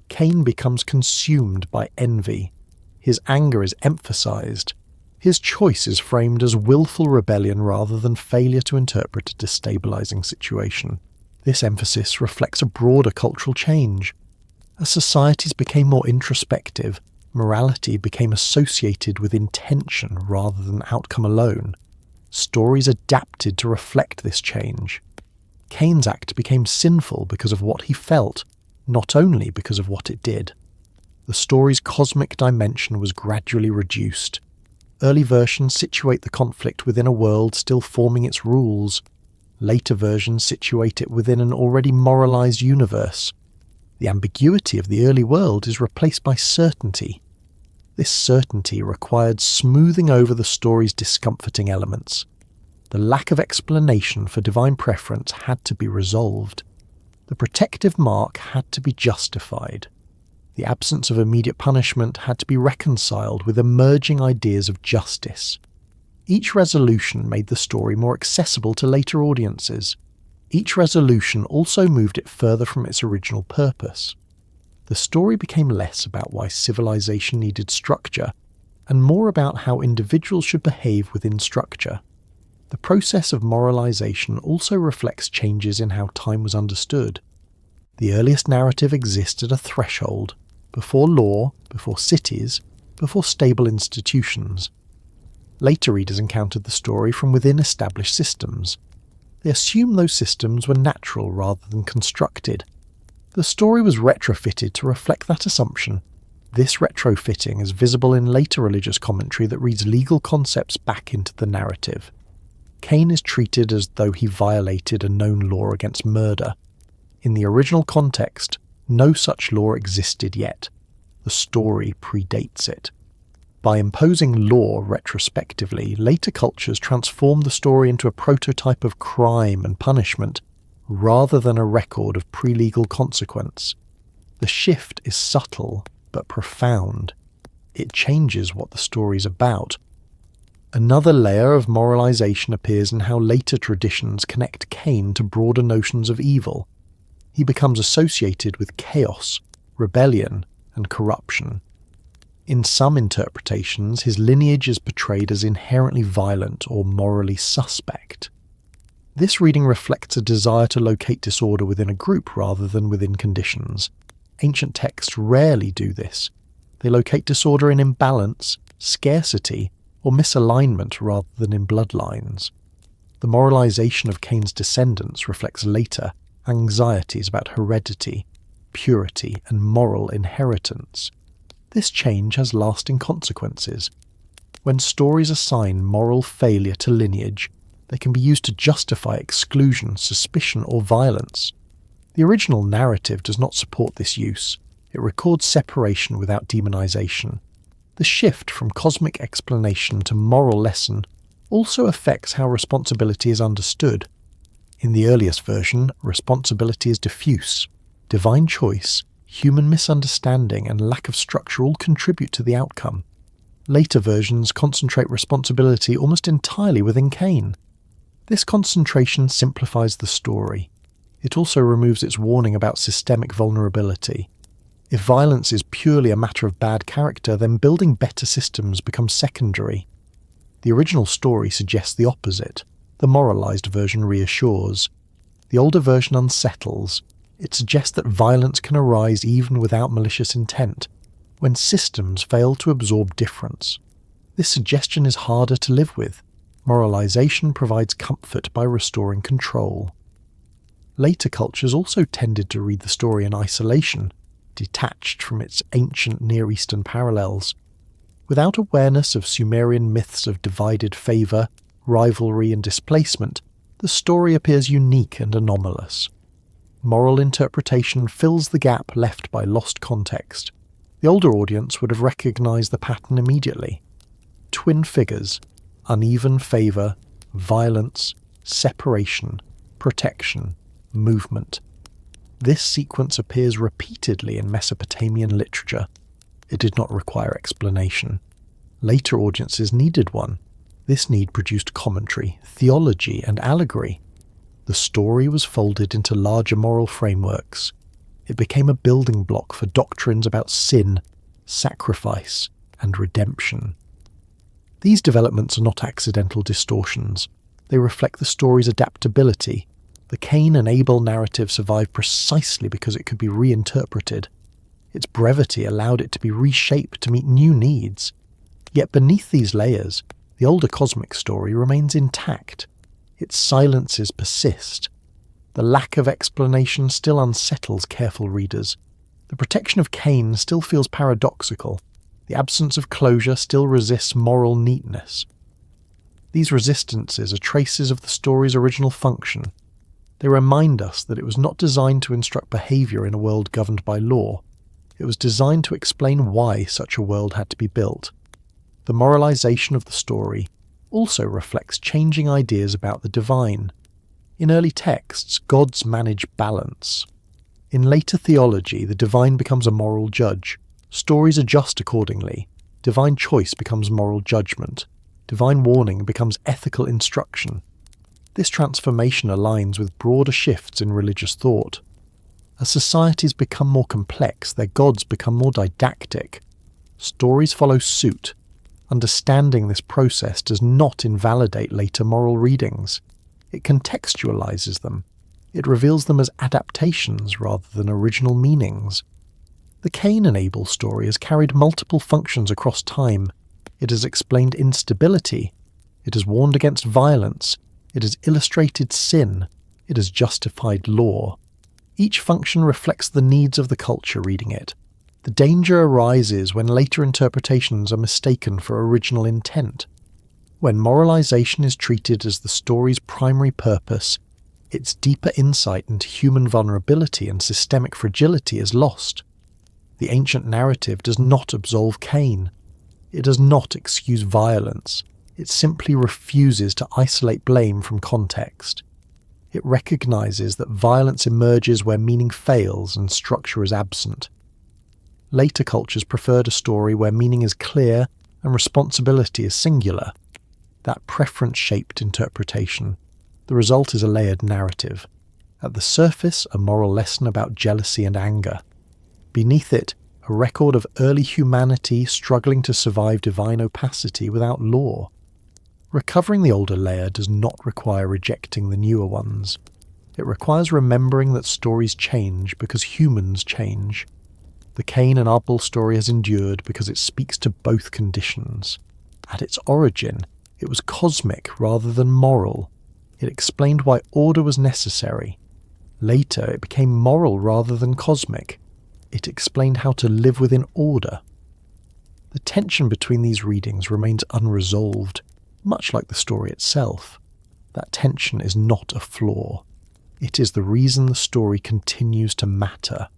Cain becomes consumed by envy. His anger is emphasized. His choice is framed as willful rebellion rather than failure to interpret a destabilizing situation. This emphasis reflects a broader cultural change. As societies became more introspective, morality became associated with intention rather than outcome alone. Stories adapted to reflect this change. Cain's act became sinful because of what he felt, not only because of what it did. The story's cosmic dimension was gradually reduced. Early versions situate the conflict within a world still forming its rules. Later versions situate it within an already moralized universe. The ambiguity of the early world is replaced by certainty. This certainty required smoothing over the story's discomforting elements. The lack of explanation for divine preference had to be resolved. The protective mark had to be justified. The absence of immediate punishment had to be reconciled with emerging ideas of justice. Each resolution made the story more accessible to later audiences. Each resolution also moved it further from its original purpose. The story became less about why civilization needed structure, and more about how individuals should behave within structure. The process of moralization also reflects changes in how time was understood. The earliest narrative exists at a threshold, before law, before cities, before stable institutions. Later readers encountered the story from within established systems. They assumed those systems were natural rather than constructed. The story was retrofitted to reflect that assumption. This retrofitting is visible in later religious commentary that reads legal concepts back into the narrative. Cain is treated as though he violated a known law against murder. In the original context, no such law existed yet. The story predates it. By imposing law retrospectively, later cultures transformed the story into a prototype of crime and punishment, rather than a record of pre-legal consequence. The shift is subtle but profound. It changes what the story is about. Another layer of moralization appears in how later traditions connect Cain to broader notions of evil. He becomes associated with chaos, rebellion, and corruption. In some interpretations, his lineage is portrayed as inherently violent or morally suspect. This reading reflects a desire to locate disorder within a group rather than within conditions. Ancient texts rarely do this. They locate disorder in imbalance, scarcity, or misalignment rather than in bloodlines. The moralization of Cain's descendants reflects later anxieties about heredity, purity, and moral inheritance. This change has lasting consequences. When stories assign moral failure to lineage, they can be used to justify exclusion, suspicion, or violence. The original narrative does not support this use. It records separation without demonization. The shift from cosmic explanation to moral lesson also affects how responsibility is understood. In the earliest version, responsibility is diffuse. Divine choice, human misunderstanding, and lack of structure all contribute to the outcome. Later versions concentrate responsibility almost entirely within Cain. This concentration simplifies the story. It also removes its warning about systemic vulnerability. If violence is purely a matter of bad character, then building better systems becomes secondary. The original story suggests the opposite. The moralized version reassures. The older version unsettles. It suggests that violence can arise even without malicious intent, when systems fail to absorb difference. This suggestion is harder to live with. Moralization provides comfort by restoring control. Later cultures also tended to read the story in isolation, detached from its ancient Near Eastern parallels. Without awareness of Sumerian myths of divided favour, rivalry, and displacement, the story appears unique and anomalous. Moral interpretation fills the gap left by lost context. The older audience would have recognised the pattern immediately. Twin figures, uneven favour, violence, separation, protection, movement. This sequence appears repeatedly in Mesopotamian literature. It did not require explanation. Later audiences needed one. This need produced commentary, theology, and allegory. The story was folded into larger moral frameworks. It became a building block for doctrines about sin, sacrifice, and redemption. These developments are not accidental distortions. They reflect the story's adaptability. The Cain and Abel narrative survived precisely because it could be reinterpreted. Its brevity allowed it to be reshaped to meet new needs. Yet beneath these layers, the older cosmic story remains intact. Its silences persist. The lack of explanation still unsettles careful readers. The protection of Cain still feels paradoxical. The absence of closure still resists moral neatness. These resistances are traces of the story's original function. They remind us that it was not designed to instruct behaviour in a world governed by law. It was designed to explain why such a world had to be built. The moralization of the story also reflects changing ideas about the divine. In early texts, gods manage balance. In later theology, the divine becomes a moral judge. Stories adjust accordingly. Divine choice becomes moral judgment. Divine warning becomes ethical instruction. This transformation aligns with broader shifts in religious thought. As societies become more complex, their gods become more didactic. Stories follow suit. Understanding this process does not invalidate later moral readings. It contextualizes them. It reveals them as adaptations rather than original meanings. The Cain and Abel story has carried multiple functions across time. It has explained instability. It has warned against violence. It has illustrated sin. It has justified law. Each function reflects the needs of the culture reading it. The danger arises when later interpretations are mistaken for original intent. When moralization is treated as the story's primary purpose, its deeper insight into human vulnerability and systemic fragility is lost. The ancient narrative does not absolve Cain. It does not excuse violence. It simply refuses to isolate blame from context. It recognizes that violence emerges where meaning fails and structure is absent. Later cultures preferred a story where meaning is clear and responsibility is singular. That preference shaped interpretation. The result is a layered narrative. At the surface, a moral lesson about jealousy and anger. Beneath it, a record of early humanity struggling to survive divine opacity without law. Recovering the older layer does not require rejecting the newer ones. It requires remembering that stories change because humans change. The Cain and Abel story has endured because it speaks to both conditions. At its origin, it was cosmic rather than moral. It explained why order was necessary. Later, it became moral rather than cosmic. It explained how to live within order. The tension between these readings remains unresolved, much like the story itself. That tension is not a flaw. It is the reason the story continues to matter.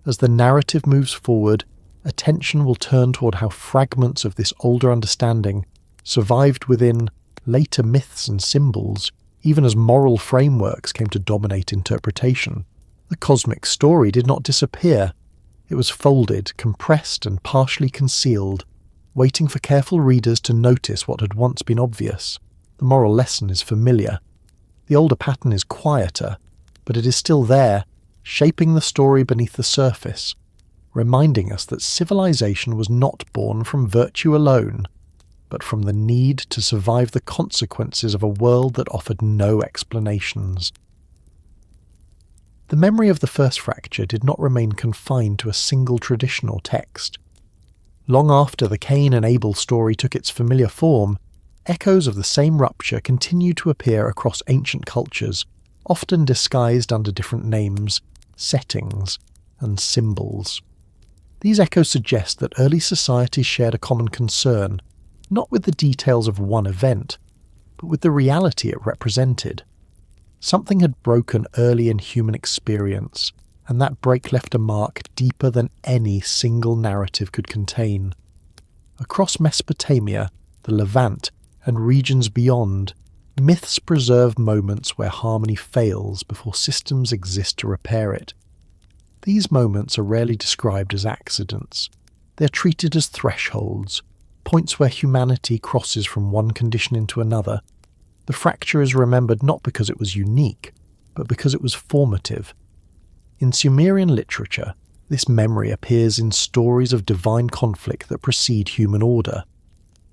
As the narrative moves forward, attention will turn toward how fragments of this older understanding survived within later myths and symbols, even as moral frameworks came to dominate interpretation. The cosmic story did not disappear. It was folded, compressed, and partially concealed, waiting for careful readers to notice what had once been obvious. The moral lesson is familiar. The older pattern is quieter, but it is still there, shaping the story beneath the surface, reminding us that civilization was not born from virtue alone, but from the need to survive the consequences of a world that offered no explanations. The memory of the first fracture did not remain confined to a single traditional text. Long after the Cain and Abel story took its familiar form, echoes of the same rupture continued to appear across ancient cultures, often disguised under different names, settings, and symbols. These echoes suggest that early societies shared a common concern, not with the details of one event, but with the reality it represented. Something had broken early in human experience, and that break left a mark deeper than any single narrative could contain. Across Mesopotamia, the Levant, and regions beyond, myths preserve moments where harmony fails before systems exist to repair it. These moments are rarely described as accidents. They are treated as thresholds, points where humanity crosses from one condition into another. The fracture is remembered not because it was unique, but because it was formative. In Sumerian literature, this memory appears in stories of divine conflict that precede human order.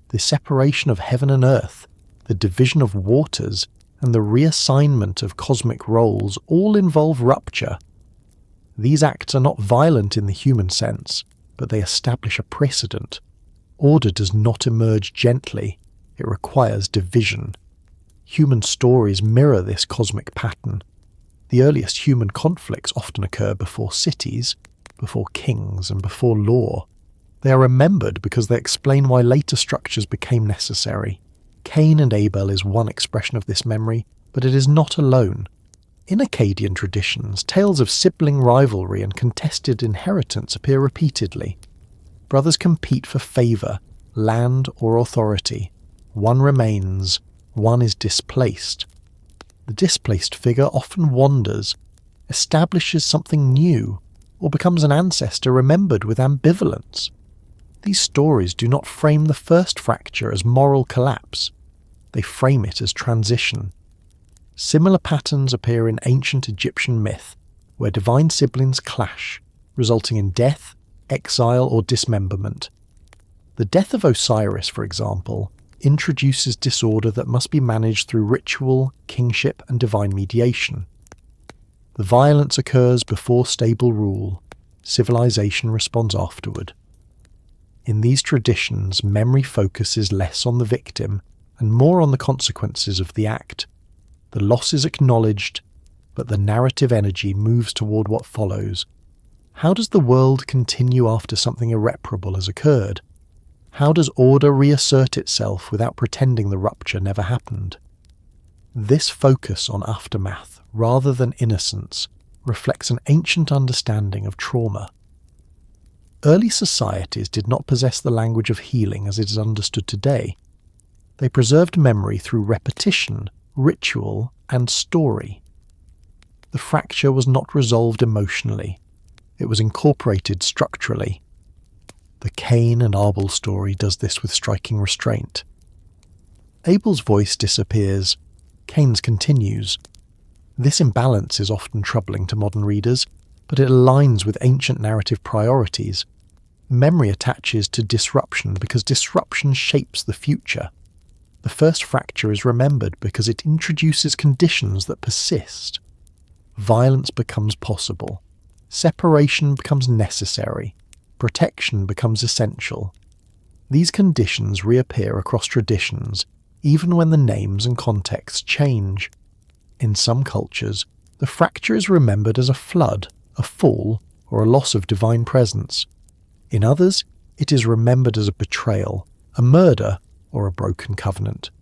The separation of heaven and earth, the division of waters, and the reassignment of cosmic roles all involve rupture. These acts are not violent in the human sense, but they establish a precedent. Order does not emerge gently, it requires division. Human stories mirror this cosmic pattern. The earliest human conflicts often occur before cities, before kings, and before law. They are remembered because they explain why later structures became necessary. Cain and Abel is one expression of this memory, but it is not alone. In Akkadian traditions, tales of sibling rivalry and contested inheritance appear repeatedly. Brothers compete for favour, land, or authority. One remains, one is displaced. The displaced figure often wanders, establishes something new, or becomes an ancestor remembered with ambivalence. These stories do not frame the first fracture as moral collapse. They frame it as transition. Similar patterns appear in ancient Egyptian myth, where divine siblings clash, resulting in death, exile, or dismemberment. The death of Osiris, for example, introduces disorder that must be managed through ritual, kingship, and divine mediation. The violence occurs before stable rule. Civilization responds afterward. In these traditions, memory focuses less on the victim and more on the consequences of the act. The loss is acknowledged, but the narrative energy moves toward what follows. How does the world continue after something irreparable has occurred? How does order reassert itself without pretending the rupture never happened? This focus on aftermath, rather than innocence, reflects an ancient understanding of trauma. Early societies did not possess the language of healing as it is understood today. They preserved memory through repetition, ritual, and story. The fracture was not resolved emotionally. It was incorporated structurally. The Cain and Abel story does this with striking restraint. Abel's voice disappears. Cain's continues. This imbalance is often troubling to modern readers, but it aligns with ancient narrative priorities. Memory attaches to disruption because disruption shapes the future. The first fracture is remembered because it introduces conditions that persist. Violence becomes possible. Separation becomes necessary. Protection becomes essential. These conditions reappear across traditions, even when the names and contexts change. In some cultures, the fracture is remembered as a flood, a fall, or a loss of divine presence. In others, it is remembered as a betrayal, a murder, or a broken covenant.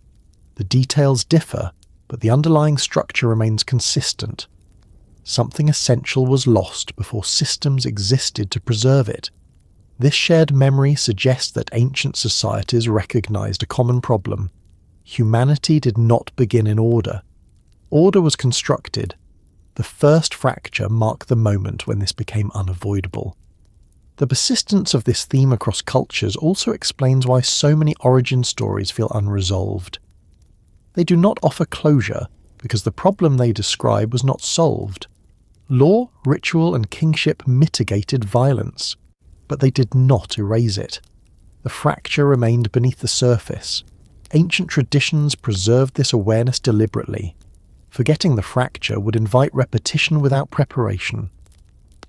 The details differ, but the underlying structure remains consistent. Something essential was lost before systems existed to preserve it. This shared memory suggests that ancient societies recognized a common problem. Humanity did not begin in order. Order was constructed. The first fracture marked the moment when this became unavoidable. The persistence of this theme across cultures also explains why so many origin stories feel unresolved. They do not offer closure because the problem they describe was not solved. Law, ritual, and kingship mitigated violence, but they did not erase it. The fracture remained beneath the surface. Ancient traditions preserved this awareness deliberately. Forgetting the fracture would invite repetition without preparation.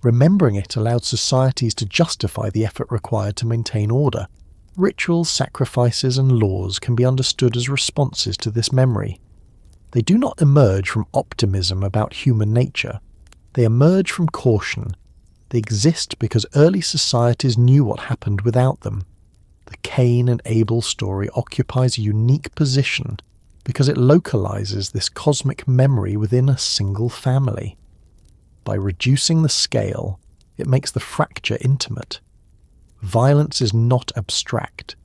Remembering it allowed societies to justify the effort required to maintain order. Rituals, sacrifices, and laws can be understood as responses to this memory. They do not emerge from optimism about human nature. They emerge from caution. They exist because early societies knew what happened without them. The Cain and Abel story occupies a unique position because it localizes this cosmic memory within a single family. By reducing the scale, it makes the fracture intimate. Violence is not abstract.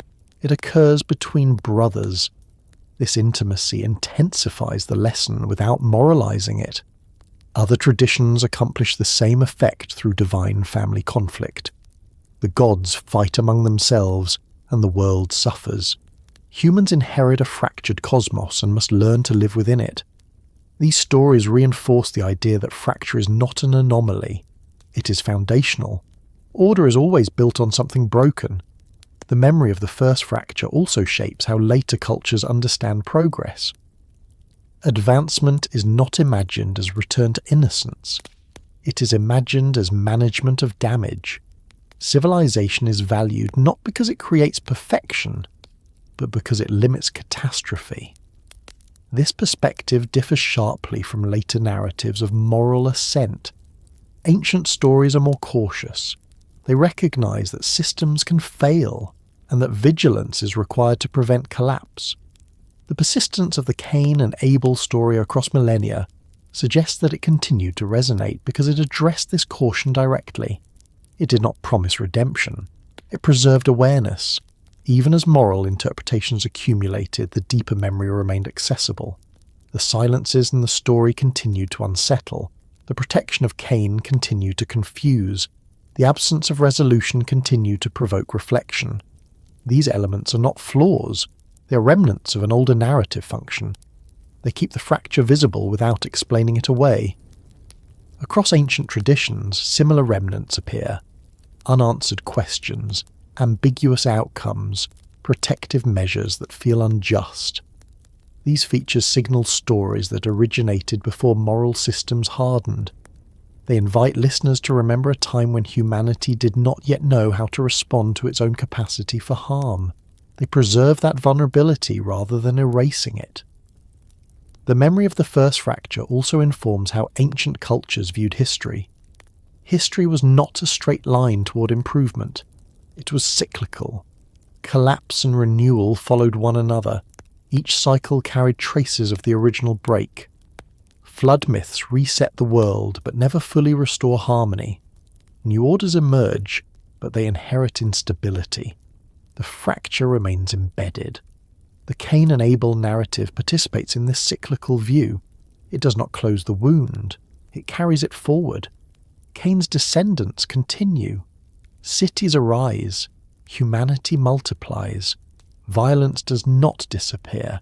It occurs between brothers. This intimacy intensifies the lesson without moralizing it. Other traditions accomplish the same effect through divine family conflict. The gods fight among themselves, and the world suffers. Humans inherit a fractured cosmos and must learn to live within it. These stories reinforce the idea that fracture is not an anomaly. It is foundational. Order is always built on something broken. The memory of the first fracture also shapes how later cultures understand progress. Advancement is not imagined as return to innocence. It is imagined as management of damage. Civilization is valued not because it creates perfection, but because it limits catastrophe. This perspective differs sharply from later narratives of moral ascent. Ancient stories are more cautious. They recognize that systems can fail and that vigilance is required to prevent collapse. The persistence of the Cain and Abel story across millennia suggests that it continued to resonate because it addressed this caution directly. It did not promise redemption. It preserved awareness. Even as moral interpretations accumulated, the deeper memory remained accessible. The silences in the story continued to unsettle. The protection of Cain continued to confuse. The absence of resolution continued to provoke reflection. These elements are not flaws. They are remnants of an older narrative function. They keep the fracture visible without explaining it away. Across ancient traditions, similar remnants appear. Unanswered questions, ambiguous outcomes, protective measures that feel unjust. These features signal stories that originated before moral systems hardened. They invite listeners to remember a time when humanity did not yet know how to respond to its own capacity for harm. They preserve that vulnerability rather than erasing it. The memory of the first fracture also informs how ancient cultures viewed history. History was not a straight line toward improvement. It was cyclical. Collapse and renewal followed one another. Each cycle carried traces of the original break. Flood myths reset the world but never fully restore harmony. New orders emerge, but they inherit instability. The fracture remains embedded. The Cain and Abel narrative participates in this cyclical view. It does not close the wound. It carries it forward. Cain's descendants continue. Cities arise. Humanity multiplies. Violence does not disappear.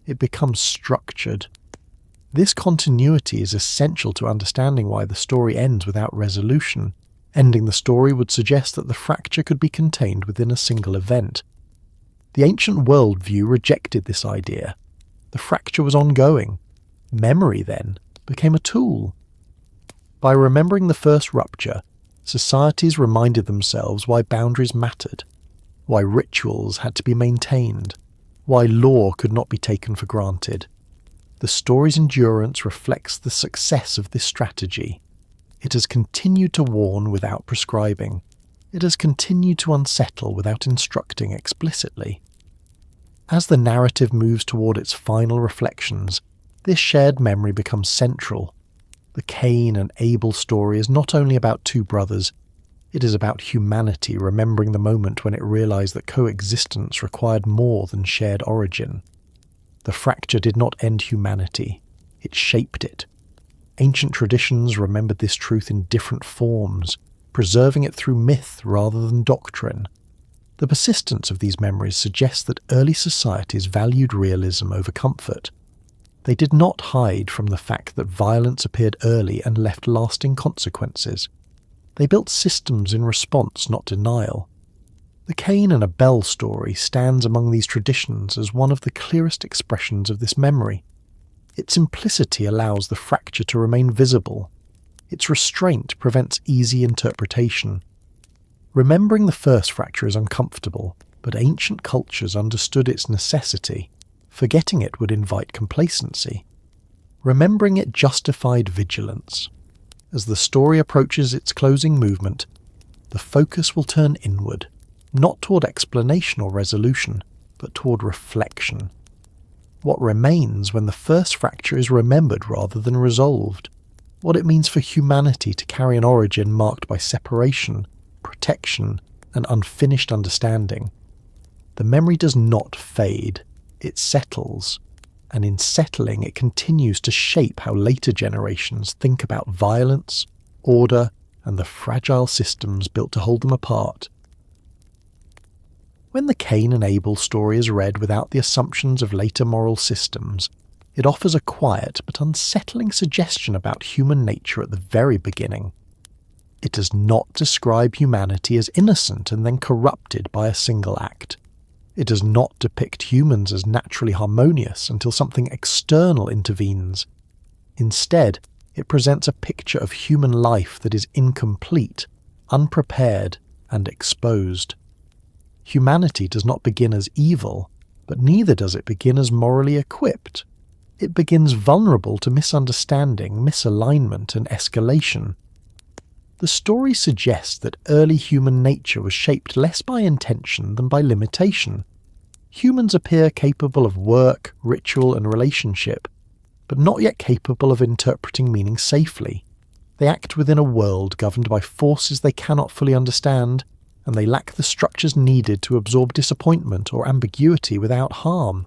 It becomes structured. This continuity is essential to understanding why the story ends without resolution. Ending the story would suggest that the fracture could be contained within a single event. The ancient worldview rejected this idea. The fracture was ongoing. Memory, then, became a tool. By remembering the first rupture, societies reminded themselves why boundaries mattered, why rituals had to be maintained, why law could not be taken for granted. The story's endurance reflects the success of this strategy. It has continued to warn without prescribing. It has continued to unsettle without instructing explicitly. As the narrative moves toward its final reflections, this shared memory becomes central. The Cain and Abel story is not only about two brothers, it is about humanity remembering the moment when it realized that coexistence required more than shared origin. The fracture did not end humanity, it shaped it. Ancient traditions remembered this truth in different forms, preserving it through myth rather than doctrine. The persistence of these memories suggests that early societies valued realism over comfort. They did not hide from the fact that violence appeared early and left lasting consequences. They built systems in response, not denial. The Cain and Abel story stands among these traditions as one of the clearest expressions of this memory. Its simplicity allows the fracture to remain visible. Its restraint prevents easy interpretation. Remembering the first fracture is uncomfortable, but ancient cultures understood its necessity. Forgetting it would invite complacency. Remembering it justified vigilance. As the story approaches its closing movement, the focus will turn inward, not toward explanation or resolution, but toward reflection. What remains when the first fracture is remembered rather than resolved? What it means for humanity to carry an origin marked by separation, protection, and unfinished understanding. The memory does not fade, it settles, and in settling it continues to shape how later generations think about violence, order, and the fragile systems built to hold them apart. When the Cain and Abel story is read without the assumptions of later moral systems, it offers a quiet but unsettling suggestion about human nature at the very beginning. It does not describe humanity as innocent and then corrupted by a single act. It does not depict humans as naturally harmonious until something external intervenes. Instead, it presents a picture of human life that is incomplete, unprepared, and exposed. Humanity does not begin as evil, but neither does it begin as morally equipped. It begins vulnerable to misunderstanding, misalignment, and escalation. The story suggests that early human nature was shaped less by intention than by limitation. Humans appear capable of work, ritual, and relationship, but not yet capable of interpreting meaning safely. They act within a world governed by forces they cannot fully understand, and they lack the structures needed to absorb disappointment or ambiguity without harm.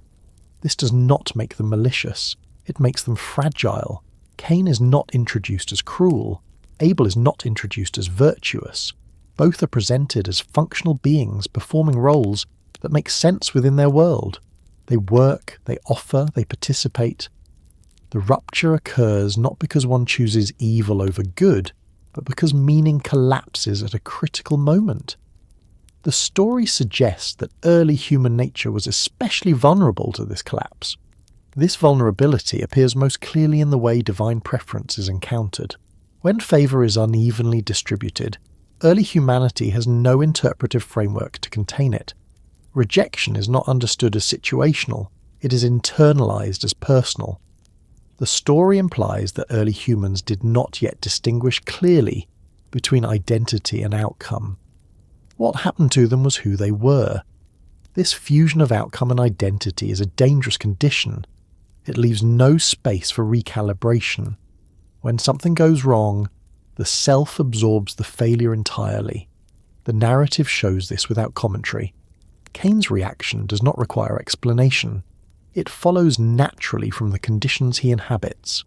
This does not make them malicious, it makes them fragile. Cain is not introduced as cruel, Abel is not introduced as virtuous. Both are presented as functional beings performing roles that make sense within their world. They work, they offer, they participate. The rupture occurs not because one chooses evil over good, but because meaning collapses at a critical moment. The story suggests that early human nature was especially vulnerable to this collapse. This vulnerability appears most clearly in the way divine preference is encountered. When favour is unevenly distributed, early humanity has no interpretive framework to contain it. Rejection is not understood as situational, it is internalized as personal. The story implies that early humans did not yet distinguish clearly between identity and outcome. What happened to them was who they were. This fusion of outcome and identity is a dangerous condition. It leaves no space for recalibration. When something goes wrong, the self absorbs the failure entirely. The narrative shows this without commentary. Cain's reaction does not require explanation. It follows naturally from the conditions he inhabits.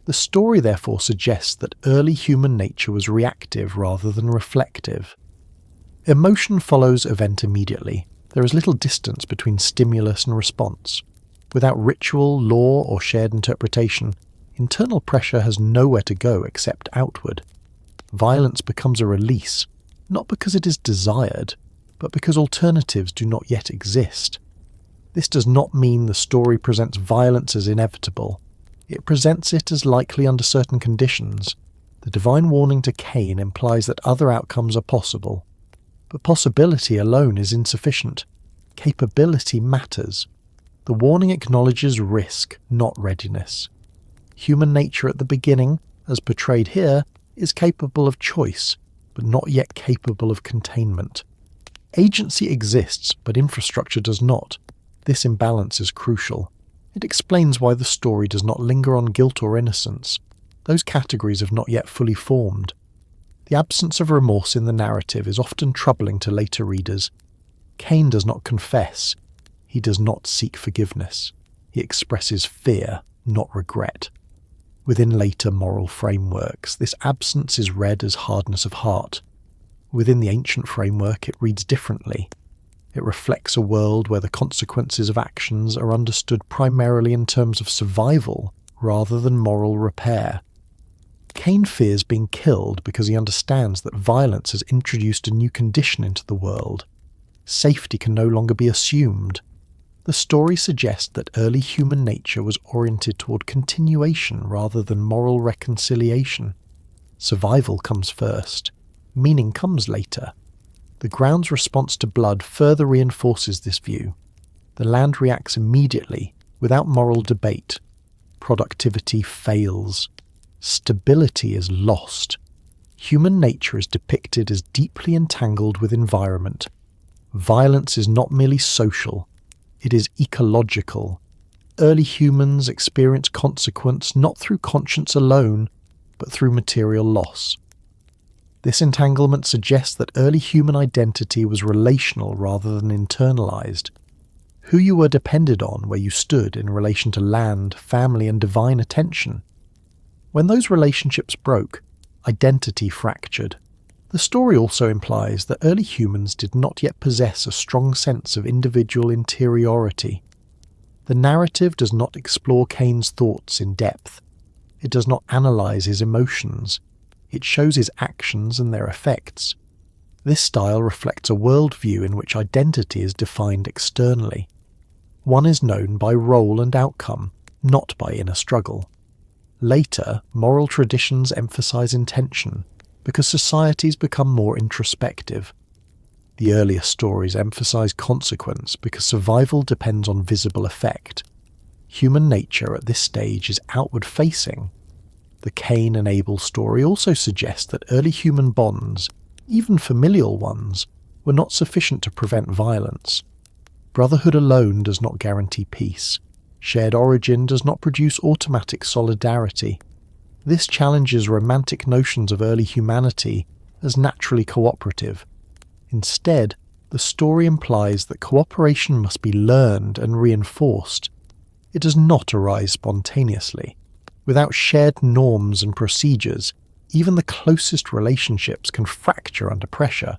The story therefore suggests that early human nature was reactive rather than reflective. Emotion follows event immediately. There is little distance between stimulus and response. Without ritual, law, or shared interpretation, internal pressure has nowhere to go except outward. Violence becomes a release, not because it is desired, but because alternatives do not yet exist. This does not mean the story presents violence as inevitable. It presents it as likely under certain conditions. The divine warning to Cain implies that other outcomes are possible. But possibility alone is insufficient. Capability matters. The warning acknowledges risk, not readiness. Human nature at the beginning, as portrayed here, is capable of choice, but not yet capable of containment. Agency exists, but infrastructure does not. This imbalance is crucial. It explains why the story does not linger on guilt or innocence. Those categories have not yet fully formed. The absence of remorse in the narrative is often troubling to later readers. Cain does not confess. He does not seek forgiveness. He expresses fear, not regret. Within later moral frameworks, this absence is read as hardness of heart. Within the ancient framework, it reads differently. It reflects a world where the consequences of actions are understood primarily in terms of survival rather than moral repair. Cain fears being killed because he understands that violence has introduced a new condition into the world. Safety can no longer be assumed. The story suggests that early human nature was oriented toward continuation rather than moral reconciliation. Survival comes first. Meaning comes later. The ground's response to blood further reinforces this view. The land reacts immediately, without moral debate. Productivity fails. Stability is lost. Human nature is depicted as deeply entangled with environment. Violence is not merely social, it is ecological. Early humans experience consequence not through conscience alone, but through material loss. This entanglement suggests that early human identity was relational rather than internalized. Who you were depended on where you stood in relation to land, family, and divine attention. When those relationships broke, identity fractured. The story also implies that early humans did not yet possess a strong sense of individual interiority. The narrative does not explore Cain's thoughts in depth. It does not analyze his emotions. It shows his actions and their effects. This style reflects a worldview in which identity is defined externally. One is known by role and outcome, not by inner struggle. Later, moral traditions emphasize intention, because societies become more introspective. The earlier stories emphasize consequence because survival depends on visible effect. Human nature at this stage is outward-facing. The Cain and Abel story also suggests that early human bonds, even familial ones, were not sufficient to prevent violence. Brotherhood alone does not guarantee peace. Shared origin does not produce automatic solidarity. This challenges romantic notions of early humanity as naturally cooperative. Instead, the story implies that cooperation must be learned and reinforced. It does not arise spontaneously. Without shared norms and procedures, even the closest relationships can fracture under pressure.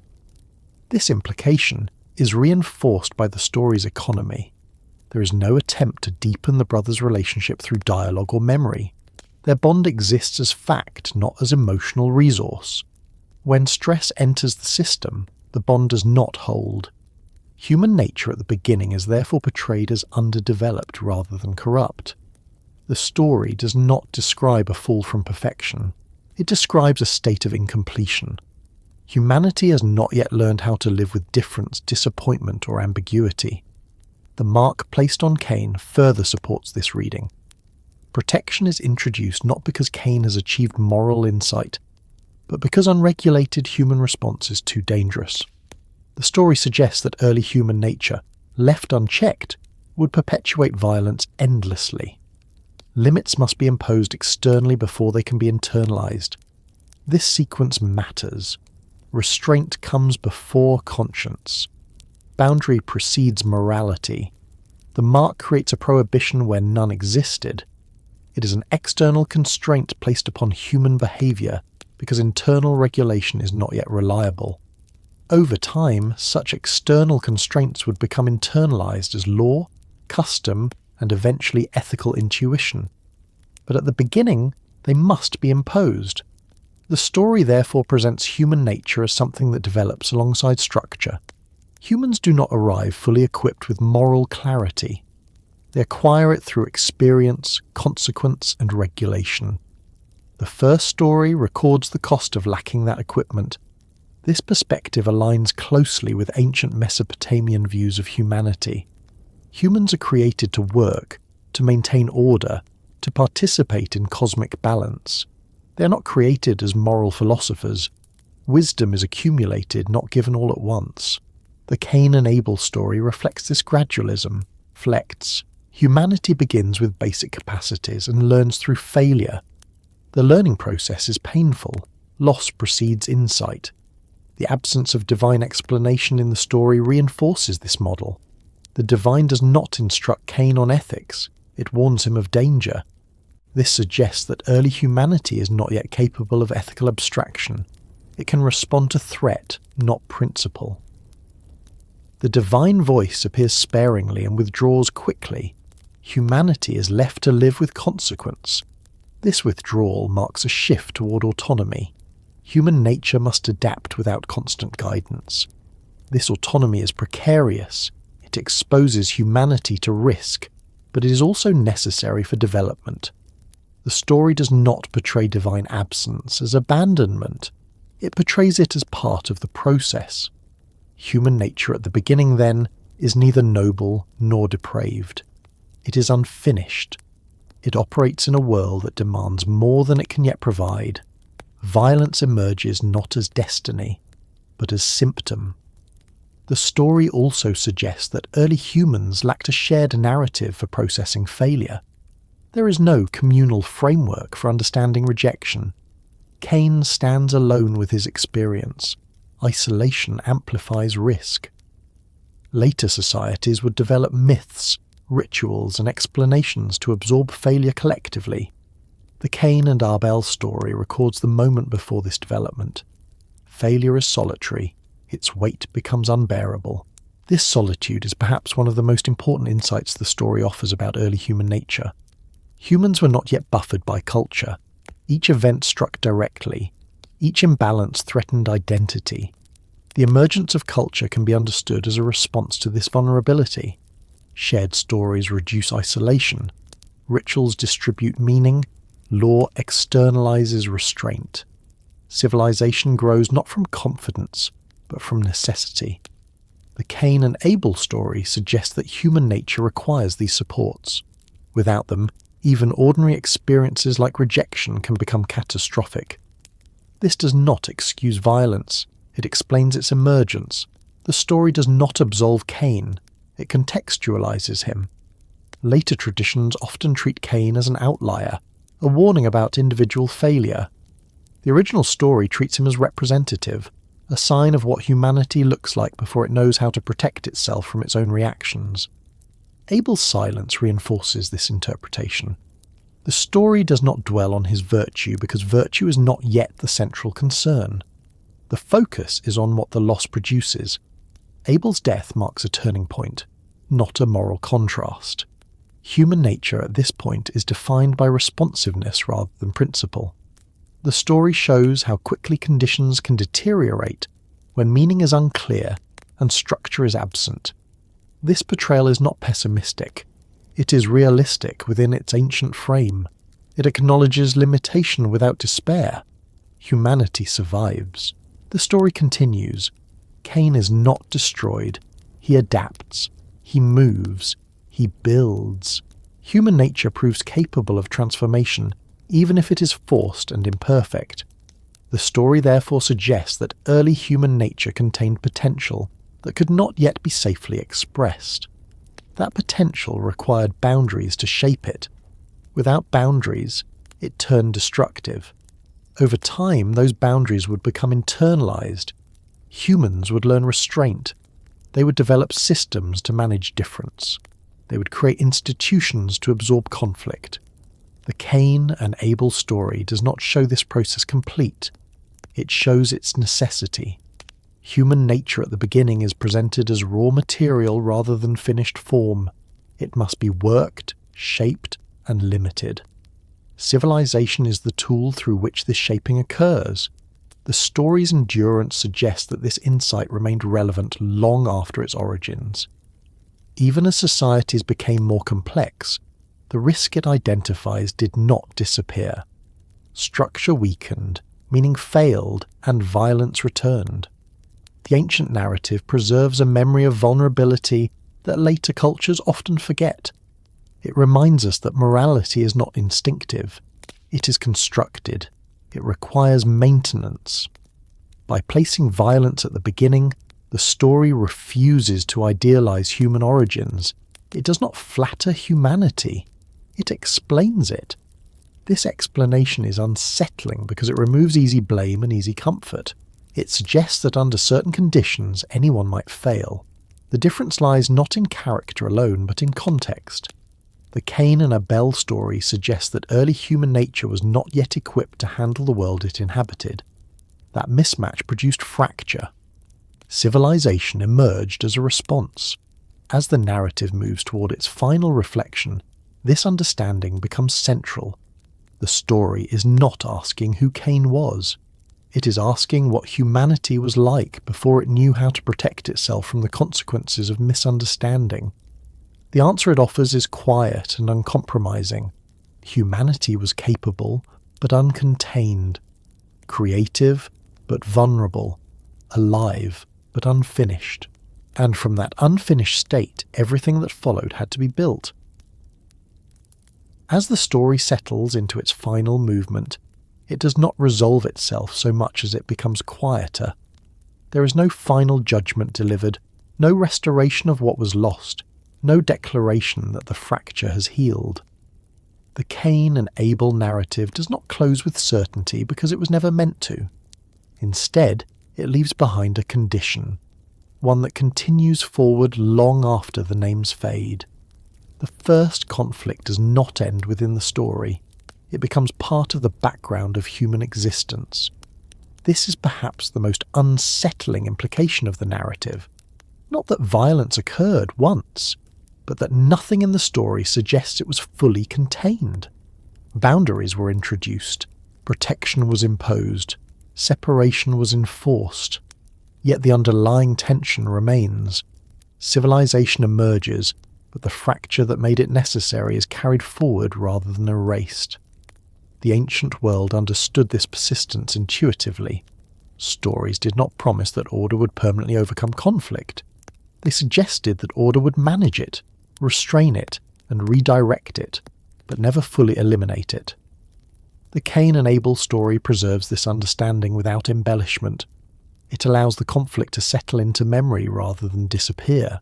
This implication is reinforced by the story's economy. There is no attempt to deepen the brothers' relationship through dialogue or memory. Their bond exists as fact, not as emotional resource. When stress enters the system, the bond does not hold. Human nature at the beginning is therefore portrayed as underdeveloped rather than corrupt. The story does not describe a fall from perfection. It describes a state of incompletion. Humanity has not yet learned how to live with difference, disappointment, or ambiguity. The mark placed on Cain further supports this reading. Protection is introduced not because Cain has achieved moral insight, but because unregulated human response is too dangerous. The story suggests that early human nature, left unchecked, would perpetuate violence endlessly. Limits must be imposed externally before they can be internalized. This sequence matters. Restraint comes before conscience. Boundary precedes morality. The mark creates a prohibition where none existed. It is an external constraint placed upon human behavior because internal regulation is not yet reliable. Over time, such external constraints would become internalized as law, custom, and eventually ethical intuition. But at the beginning, they must be imposed. The story therefore presents human nature as something that develops alongside structure. Humans do not arrive fully equipped with moral clarity. They acquire it through experience, consequence, and regulation. The first story records the cost of lacking that equipment. This perspective aligns closely with ancient Mesopotamian views of humanity. Humans are created to work, to maintain order, to participate in cosmic balance. They are not created as moral philosophers. Wisdom is accumulated, not given all at once. The Cain and Abel story reflects this gradualism, reflects humanity begins with basic capacities and learns through failure. The learning process is painful. Loss precedes insight. The absence of divine explanation in the story reinforces this model. The divine does not instruct Cain on ethics. It warns him of danger. This suggests that early humanity is not yet capable of ethical abstraction. It can respond to threat, not principle. The divine voice appears sparingly and withdraws quickly. Humanity is left to live with consequence. This withdrawal marks a shift toward autonomy. Human nature must adapt without constant guidance. This autonomy is precarious. It exposes humanity to risk, but it is also necessary for development. The story does not portray divine absence as abandonment. It portrays it as part of the process. Human nature at the beginning, then, is neither noble nor depraved. It is unfinished. It operates in a world that demands more than it can yet provide. Violence emerges not as destiny, but as symptom. The story also suggests that early humans lacked a shared narrative for processing failure. There is no communal framework for understanding rejection. Cain stands alone with his experience. Isolation amplifies risk. Later societies would develop myths, rituals, and explanations to absorb failure collectively. The Cain and Abel story records the moment before this development. Failure is solitary. Its weight becomes unbearable. This solitude is perhaps one of the most important insights the story offers about early human nature. Humans were not yet buffered by culture. Each event struck directly. Each imbalance threatened identity. The emergence of culture can be understood as a response to this vulnerability. Shared stories reduce isolation. Rituals distribute meaning. Law externalizes restraint. Civilization grows not from confidence, but from necessity. The Cain and Abel story suggests that human nature requires these supports. Without them, even ordinary experiences like rejection can become catastrophic. This does not excuse violence, it explains its emergence. The story does not absolve Cain, it contextualizes him. Later traditions often treat Cain as an outlier, a warning about individual failure. The original story treats him as representative, a sign of what humanity looks like before it knows how to protect itself from its own reactions. Abel's silence reinforces this interpretation. The story does not dwell on his virtue because virtue is not yet the central concern. The focus is on what the loss produces. Abel's death marks a turning point, not a moral contrast. Human nature at this point is defined by responsiveness rather than principle. The story shows how quickly conditions can deteriorate when meaning is unclear and structure is absent. This portrayal is not pessimistic. It is realistic within its ancient frame. It acknowledges limitation without despair. Humanity survives. The story continues. Cain is not destroyed. He adapts. He moves. He builds. Human nature proves capable of transformation, even if it is forced and imperfect. The story therefore suggests that early human nature contained potential that could not yet be safely expressed. That potential required boundaries to shape it. Without boundaries, it turned destructive. Over time, those boundaries would become internalized. Humans would learn restraint. They would develop systems to manage difference. They would create institutions to absorb conflict. The Cain and Abel story does not show this process complete. It shows its necessity. Human nature at the beginning is presented as raw material rather than finished form. It must be worked, shaped, and limited. Civilization is the tool through which this shaping occurs. The story's endurance suggests that this insight remained relevant long after its origins. Even as societies became more complex, the risk it identifies did not disappear. Structure weakened, meaning failed, and violence returned. The ancient narrative preserves a memory of vulnerability that later cultures often forget. It reminds us that morality is not instinctive. It is constructed. It requires maintenance. By placing violence at the beginning, the story refuses to idealize human origins. It does not flatter humanity. It explains it. This explanation is unsettling because it removes easy blame and easy comfort. It suggests that under certain conditions anyone might fail. The difference lies not in character alone, but in context. The Cain and Abel story suggests that early human nature was not yet equipped to handle the world it inhabited. That mismatch produced fracture. Civilization emerged as a response. As the narrative moves toward its final reflection, this understanding becomes central. The story is not asking who Cain was. It is asking what humanity was like before it knew how to protect itself from the consequences of misunderstanding. The answer it offers is quiet and uncompromising. Humanity was capable, but uncontained. Creative, but vulnerable. Alive, but unfinished. And from that unfinished state, everything that followed had to be built. As the story settles into its final movement, it does not resolve itself so much as it becomes quieter. There is no final judgment delivered, no restoration of what was lost, no declaration that the fracture has healed. The Cain and Abel narrative does not close with certainty because it was never meant to. Instead, it leaves behind a condition, one that continues forward long after the names fade. The first conflict does not end within the story. It becomes part of the background of human existence. This is perhaps the most unsettling implication of the narrative. Not that violence occurred once, but that nothing in the story suggests it was fully contained. Boundaries were introduced, protection was imposed, separation was enforced, yet the underlying tension remains. Civilization emerges, but the fracture that made it necessary is carried forward rather than erased. The ancient world understood this persistence intuitively. Stories did not promise that order would permanently overcome conflict. They suggested that order would manage it, restrain it, and redirect it, but never fully eliminate it. The Cain and Abel story preserves this understanding without embellishment. It allows the conflict to settle into memory rather than disappear.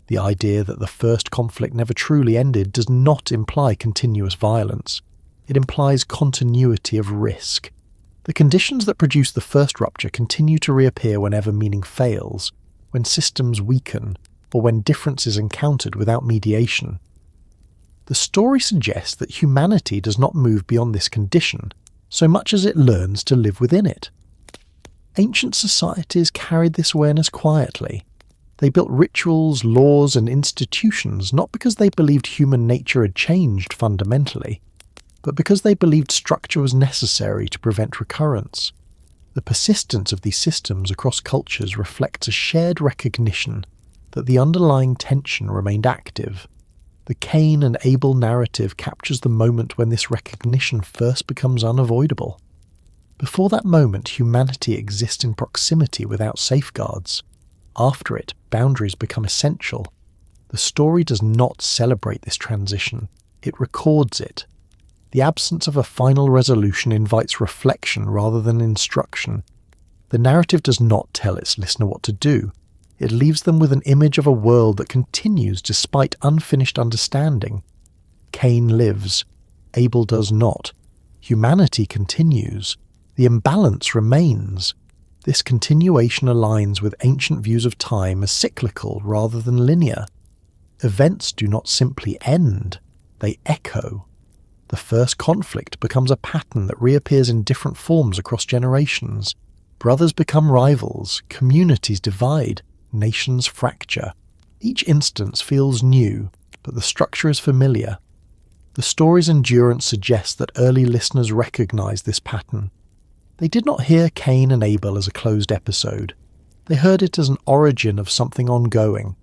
The idea that the first conflict never truly ended does not imply continuous violence. It implies continuity of risk. The conditions that produce the first rupture continue to reappear whenever meaning fails, when systems weaken, or when difference is encountered without mediation. The story suggests that humanity does not move beyond this condition so much as it learns to live within it. Ancient societies carried this awareness quietly. They built rituals, laws, and institutions not because they believed human nature had changed fundamentally, but because they believed structure was necessary to prevent recurrence. The persistence of these systems across cultures reflects a shared recognition that the underlying tension remained active. The Cain and Abel narrative captures the moment when this recognition first becomes unavoidable. Before that moment, humanity exists in proximity without safeguards. After it, boundaries become essential. The story does not celebrate this transition, it records it. The absence of a final resolution invites reflection rather than instruction. The narrative does not tell its listener what to do. It leaves them with an image of a world that continues despite unfinished understanding. Cain lives. Abel does not. Humanity continues. The imbalance remains. This continuation aligns with ancient views of time as cyclical rather than linear. Events do not simply end, they echo. The first conflict becomes a pattern that reappears in different forms across generations. Brothers become rivals, communities divide, nations fracture. Each instance feels new, but the structure is familiar. The story's endurance suggests that early listeners recognized this pattern. They did not hear Cain and Abel as a closed episode. They heard it as an origin of something ongoing.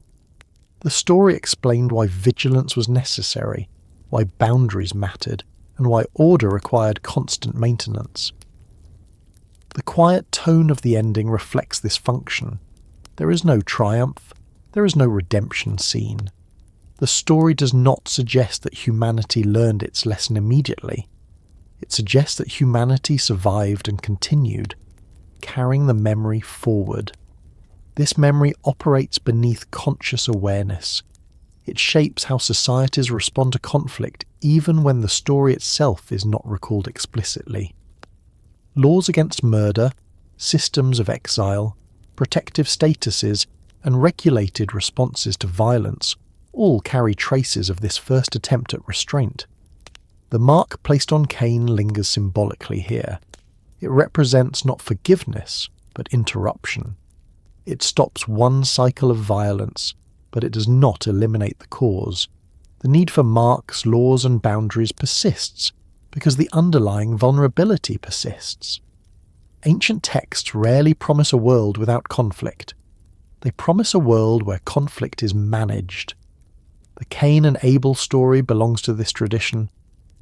The story explained why vigilance was necessary, why boundaries mattered, and why order required constant maintenance. The quiet tone of the ending reflects this function. There is no triumph, there is no redemption scene. The story does not suggest that humanity learned its lesson immediately. It suggests that humanity survived and continued, carrying the memory forward. This memory operates beneath conscious awareness. It shapes how societies respond to conflict even when the story itself is not recalled explicitly. Laws against murder, systems of exile, protective statuses, and regulated responses to violence all carry traces of this first attempt at restraint. The mark placed on Cain lingers symbolically here. It represents not forgiveness, but interruption. It stops one cycle of violence, but it does not eliminate the cause. The need for marks, laws, and boundaries persists, because the underlying vulnerability persists. Ancient texts rarely promise a world without conflict. They promise a world where conflict is managed. The Cain and Abel story belongs to this tradition.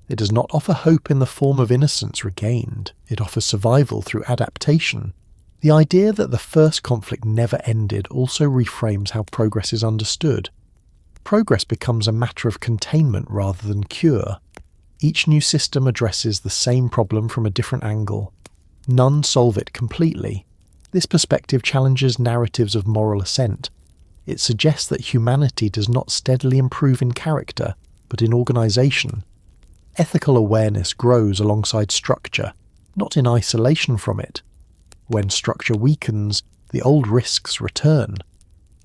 It does not offer hope in the form of innocence regained. It offers survival through adaptation. The idea that the first conflict never ended also reframes how progress is understood. Progress becomes a matter of containment rather than cure. Each new system addresses the same problem from a different angle. None solve it completely. This perspective challenges narratives of moral ascent. It suggests that humanity does not steadily improve in character, but in organization. Ethical awareness grows alongside structure, not in isolation from it. When structure weakens, the old risks return.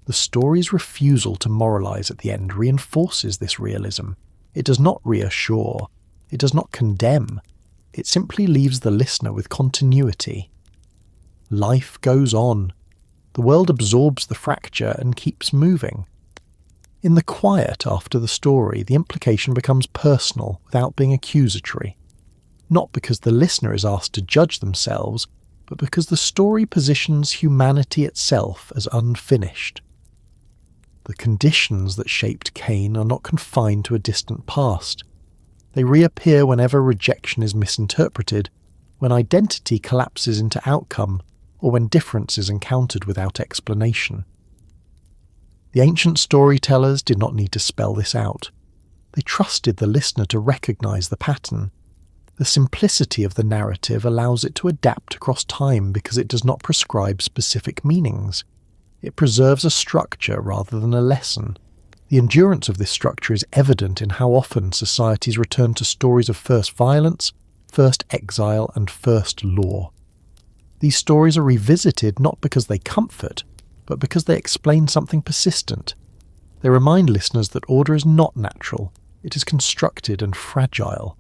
The story's refusal to moralize at the end reinforces this realism. It does not reassure. It does not condemn. It simply leaves the listener with continuity. Life goes on. The world absorbs the fracture and keeps moving. In the quiet after the story, the implication becomes personal without being accusatory. Not because the listener is asked to judge themselves, but because the story positions humanity itself as unfinished. The conditions that shaped Cain are not confined to a distant past. They reappear whenever rejection is misinterpreted, when identity collapses into outcome, or when difference is encountered without explanation. The ancient storytellers did not need to spell this out. They trusted the listener to recognize the pattern. The simplicity of the narrative allows it to adapt across time because it does not prescribe specific meanings. It preserves a structure rather than a lesson. The endurance of this structure is evident in how often societies return to stories of first violence, first exile, and first law. These stories are revisited not because they comfort, but because they explain something persistent. They remind listeners that order is not natural, it is constructed and fragile.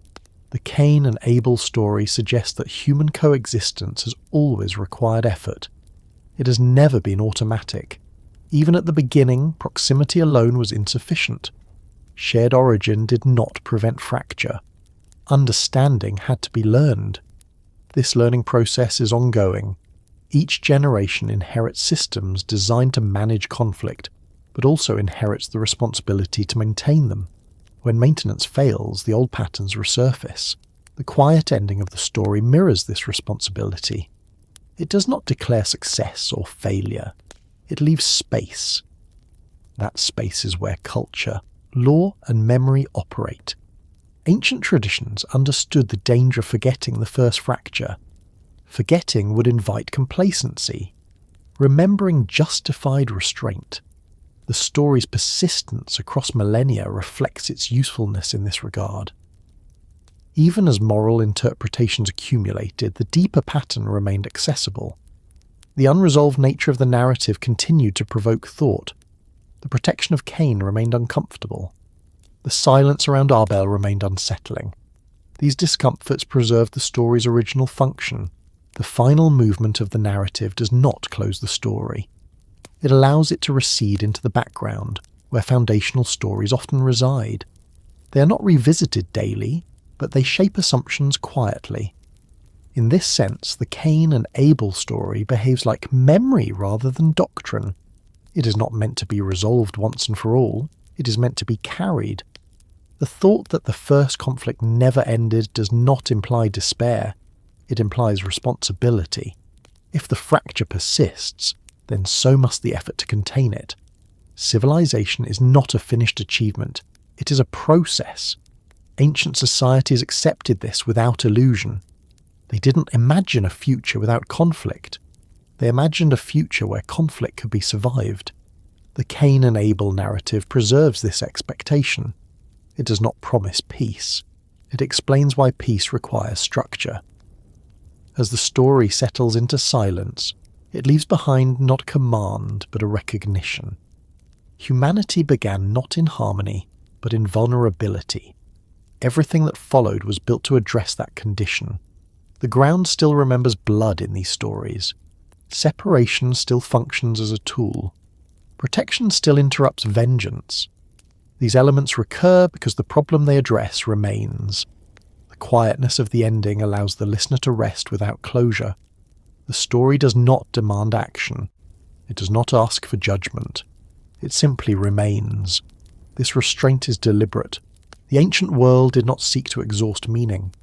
The Cain and Abel story suggests that human coexistence has always required effort. It has never been automatic. Even at the beginning, proximity alone was insufficient. Shared origin did not prevent fracture. Understanding had to be learned. This learning process is ongoing. Each generation inherits systems designed to manage conflict, but also inherits the responsibility to maintain them. When maintenance fails, the old patterns resurface. The quiet ending of the story mirrors this responsibility. It does not declare success or failure. It leaves space. That space is where culture, law, and memory operate. Ancient traditions understood the danger of forgetting the first fracture. Forgetting would invite complacency. Remembering justified restraint. The story's persistence across millennia reflects its usefulness in this regard. Even as moral interpretations accumulated, the deeper pattern remained accessible. The unresolved nature of the narrative continued to provoke thought. The protection of Cain remained uncomfortable. The silence around Abel remained unsettling. These discomforts preserved the story's original function. The final movement of the narrative does not close the story. It allows it to recede into the background, where foundational stories often reside. They are not revisited daily, but they shape assumptions quietly. In this sense, the Cain and Abel story behaves like memory rather than doctrine. It is not meant to be resolved once and for all. It is meant to be carried. The thought that the first conflict never ended does not imply despair. It implies responsibility. If the fracture persists, then so must the effort to contain it. Civilization is not a finished achievement. It is a process. Ancient societies accepted this without illusion. They didn't imagine a future without conflict. They imagined a future where conflict could be survived. The Cain and Abel narrative preserves this expectation. It does not promise peace. It explains why peace requires structure. As the story settles into silence, it leaves behind not command, but a recognition. Humanity began not in harmony, but in vulnerability. Everything that followed was built to address that condition. The ground still remembers blood in these stories. Separation still functions as a tool. Protection still interrupts vengeance. These elements recur because the problem they address remains. The quietness of the ending allows the listener to rest without closure. The story does not demand action. It does not ask for judgment. It simply remains. This restraint is deliberate. The ancient world did not seek to exhaust meaning.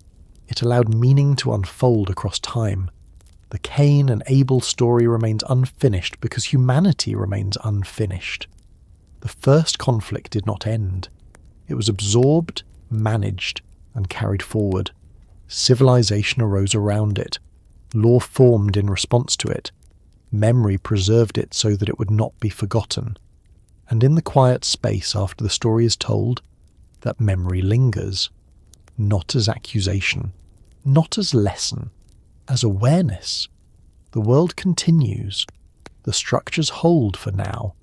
It allowed meaning to unfold across time. The Cain and Abel story remains unfinished because humanity remains unfinished. The first conflict did not end. It was absorbed, managed, and carried forward. Civilization arose around it. Law formed in response to it. Memory preserved it so that it would not be forgotten. And in the quiet space after the story is told, that memory lingers. Not as accusation, not as lesson, as awareness. The world continues. The structures hold for now.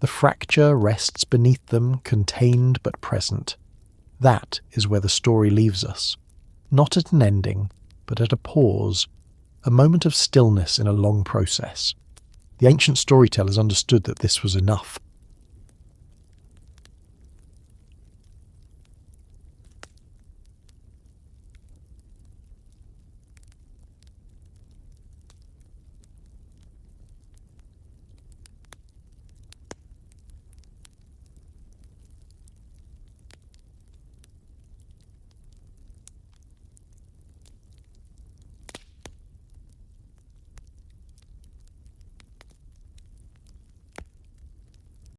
The fracture rests beneath them, contained but present. That is where the story leaves us. Not at an ending, but at a pause. A moment of stillness in a long process. The ancient storytellers understood that this was enough.